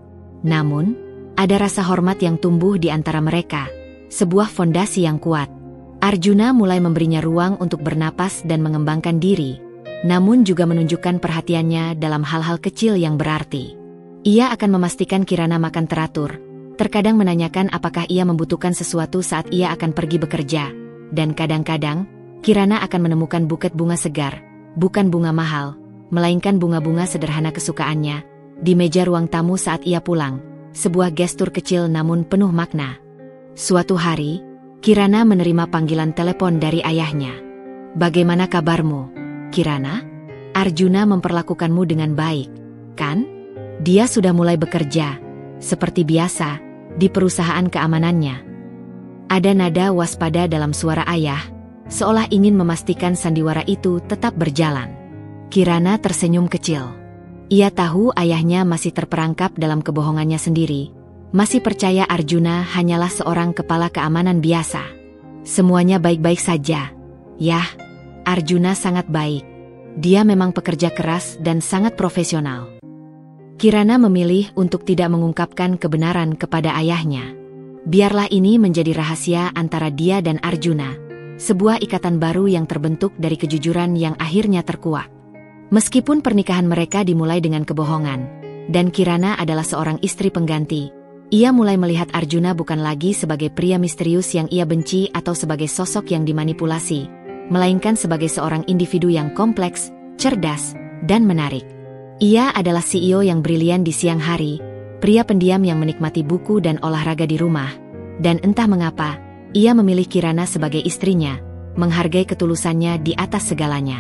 Namun, ada rasa hormat yang tumbuh di antara mereka, sebuah fondasi yang kuat. Arjuna mulai memberinya ruang untuk bernapas dan mengembangkan diri, namun juga menunjukkan perhatiannya dalam hal-hal kecil yang berarti. Ia akan memastikan Kirana makan teratur, terkadang menanyakan apakah ia membutuhkan sesuatu saat ia akan pergi bekerja, dan kadang-kadang, Kirana akan menemukan buket bunga segar, bukan bunga mahal, melainkan bunga-bunga sederhana kesukaannya, di meja ruang tamu saat ia pulang, sebuah gestur kecil namun penuh makna. Suatu hari, Kirana menerima panggilan telepon dari ayahnya. "Bagaimana kabarmu, Kirana? Arjuna memperlakukanmu dengan baik, kan? Dia sudah mulai bekerja, seperti biasa, di perusahaan keamanannya." Ada nada waspada dalam suara ayah, seolah ingin memastikan sandiwara itu tetap berjalan. Kirana tersenyum kecil. Ia tahu ayahnya masih terperangkap dalam kebohongannya sendiri, masih percaya Arjuna hanyalah seorang kepala keamanan biasa. "Semuanya baik-baik saja." "Yah, Arjuna sangat baik. Dia memang pekerja keras dan sangat profesional. Kirana memilih untuk tidak mengungkapkan kebenaran kepada ayahnya. Biarlah ini menjadi rahasia antara dia dan Arjuna. Sebuah ikatan baru yang terbentuk dari kejujuran yang akhirnya terkuak. Meskipun pernikahan mereka dimulai dengan kebohongan, dan Kirana adalah seorang istri pengganti, ia mulai melihat Arjuna bukan lagi sebagai pria misterius yang ia benci atau sebagai sosok yang dimanipulasi, melainkan sebagai seorang individu yang kompleks, cerdas, dan menarik. Ia adalah CEO yang brilian di siang hari, pria pendiam yang menikmati buku dan olahraga di rumah, dan entah mengapa, ia memilih Kirana sebagai istrinya, menghargai ketulusannya di atas segalanya.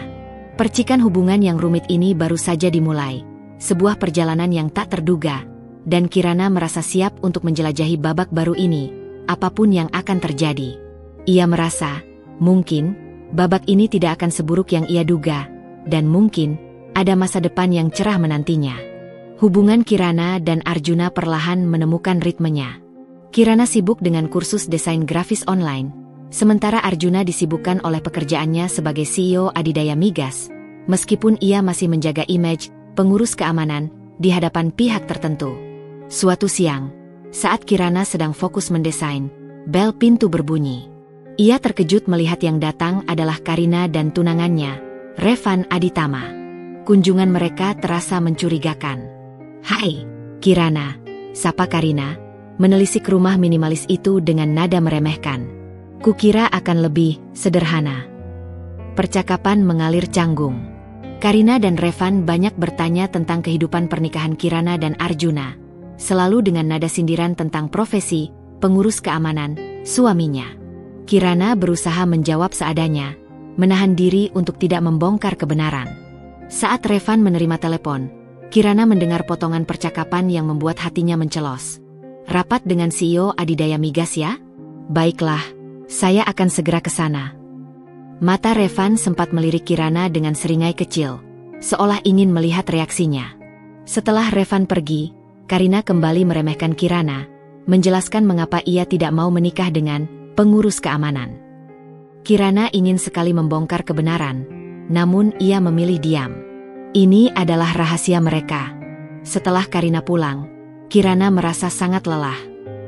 Percikan hubungan yang rumit ini baru saja dimulai, sebuah perjalanan yang tak terduga, dan Kirana merasa siap untuk menjelajahi babak baru ini, apapun yang akan terjadi. Ia merasa, mungkin, babak ini tidak akan seburuk yang ia duga, dan mungkin, ada masa depan yang cerah menantinya. Hubungan Kirana dan Arjuna perlahan menemukan ritmenya. Kirana sibuk dengan kursus desain grafis online, sementara Arjuna disibukkan oleh pekerjaannya sebagai CEO adidaya migas, meskipun ia masih menjaga image pengurus keamanan di hadapan pihak tertentu. Suatu siang, saat Kirana sedang fokus mendesain, bel pintu berbunyi. Ia terkejut melihat yang datang adalah Karina dan tunangannya, Revan Aditama. Kunjungan mereka terasa mencurigakan. "Hai, Kirana," sapa Karina, menelisik rumah minimalis itu dengan nada meremehkan. "Kukira akan lebih sederhana." Percakapan mengalir canggung. Karina dan Revan banyak bertanya tentang kehidupan pernikahan Kirana dan Arjuna, selalu dengan nada sindiran tentang profesi, pengurus keamanan, suaminya. Kirana berusaha menjawab seadanya, menahan diri untuk tidak membongkar kebenaran. Saat Revan menerima telepon, Kirana mendengar potongan percakapan yang membuat hatinya mencelos. "Rapat dengan CEO adidaya migas ya? Baiklah, saya akan segera ke sana." Mata Revan sempat melirik Kirana dengan seringai kecil, seolah ingin melihat reaksinya. Setelah Revan pergi, Karina kembali meremehkan Kirana, menjelaskan mengapa ia tidak mau menikah dengan pengurus keamanan. Kirana ingin sekali membongkar kebenaran, namun ia memilih diam. Ini adalah rahasia mereka. Setelah Karina pulang, Kirana merasa sangat lelah.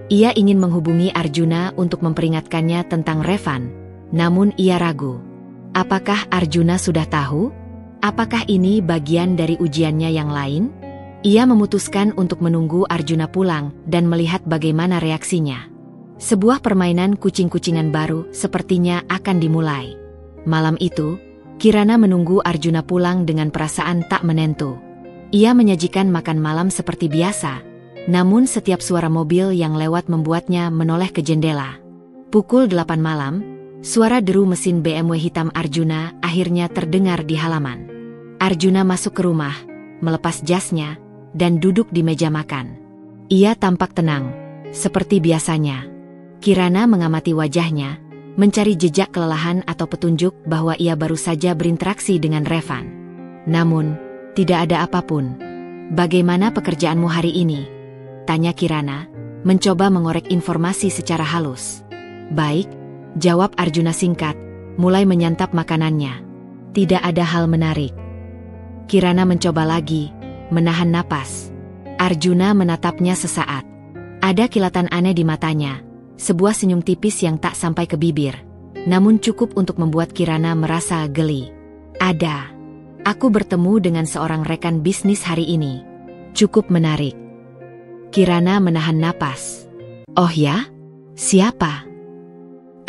Ia ingin menghubungi Arjuna untuk memperingatkannya tentang Revan, namun ia ragu. Apakah Arjuna sudah tahu? Apakah ini bagian dari ujiannya yang lain? Ia memutuskan untuk menunggu Arjuna pulang dan melihat bagaimana reaksinya. Sebuah permainan kucing-kucingan baru sepertinya akan dimulai. Malam itu, Kirana menunggu Arjuna pulang dengan perasaan tak menentu. Ia menyajikan makan malam seperti biasa, namun setiap suara mobil yang lewat membuatnya menoleh ke jendela. Pukul 8 malam, suara deru mesin BMW hitam Arjuna akhirnya terdengar di halaman. Arjuna masuk ke rumah, melepas jasnya, dan duduk di meja makan. Ia tampak tenang, seperti biasanya. Kirana mengamati wajahnya, mencari jejak kelelahan atau petunjuk bahwa ia baru saja berinteraksi dengan Revan. Namun, tidak ada apapun. "Bagaimana pekerjaanmu hari ini?" tanya Kirana, mencoba mengorek informasi secara halus. "Baik," jawab Arjuna singkat, mulai menyantap makanannya. "Tidak ada hal menarik." Kirana mencoba lagi, menahan napas. Arjuna menatapnya sesaat. Ada kilatan aneh di matanya. Sebuah senyum tipis yang tak sampai ke bibir, namun cukup untuk membuat Kirana merasa geli. "Ada. Aku bertemu dengan seorang rekan bisnis hari ini. Cukup menarik." Kirana menahan napas. "Oh ya? Siapa?"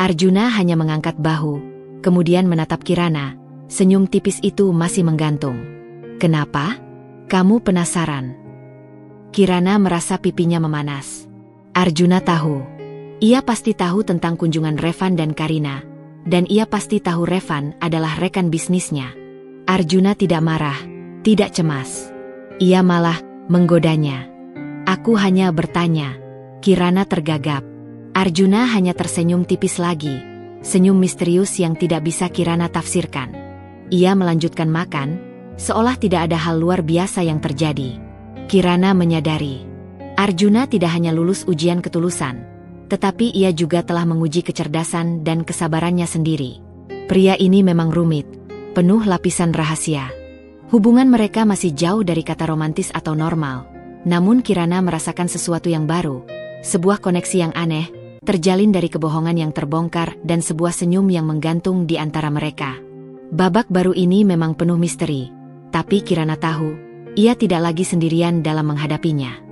Arjuna hanya mengangkat bahu, kemudian menatap Kirana. Senyum tipis itu masih menggantung. "Kenapa? Kamu penasaran?" Kirana merasa pipinya memanas. Arjuna tahu. Ia pasti tahu tentang kunjungan Revan dan Karina, dan ia pasti tahu Revan adalah rekan bisnisnya. Arjuna tidak marah, tidak cemas. Ia malah menggodanya. "Aku hanya bertanya." Kirana tergagap. Arjuna hanya tersenyum tipis lagi, senyum misterius yang tidak bisa Kirana tafsirkan. Ia melanjutkan makan, seolah tidak ada hal luar biasa yang terjadi. Kirana menyadari, Arjuna tidak hanya lulus ujian ketulusan, tetapi ia juga telah menguji kecerdasan dan kesabarannya sendiri. Pria ini memang rumit, penuh lapisan rahasia. Hubungan mereka masih jauh dari kata romantis atau normal. Namun Kirana merasakan sesuatu yang baru, sebuah koneksi yang aneh, terjalin dari kebohongan yang terbongkar dan sebuah senyum yang menggantung di antara mereka. Babak baru ini memang penuh misteri, tapi Kirana tahu, ia tidak lagi sendirian dalam menghadapinya.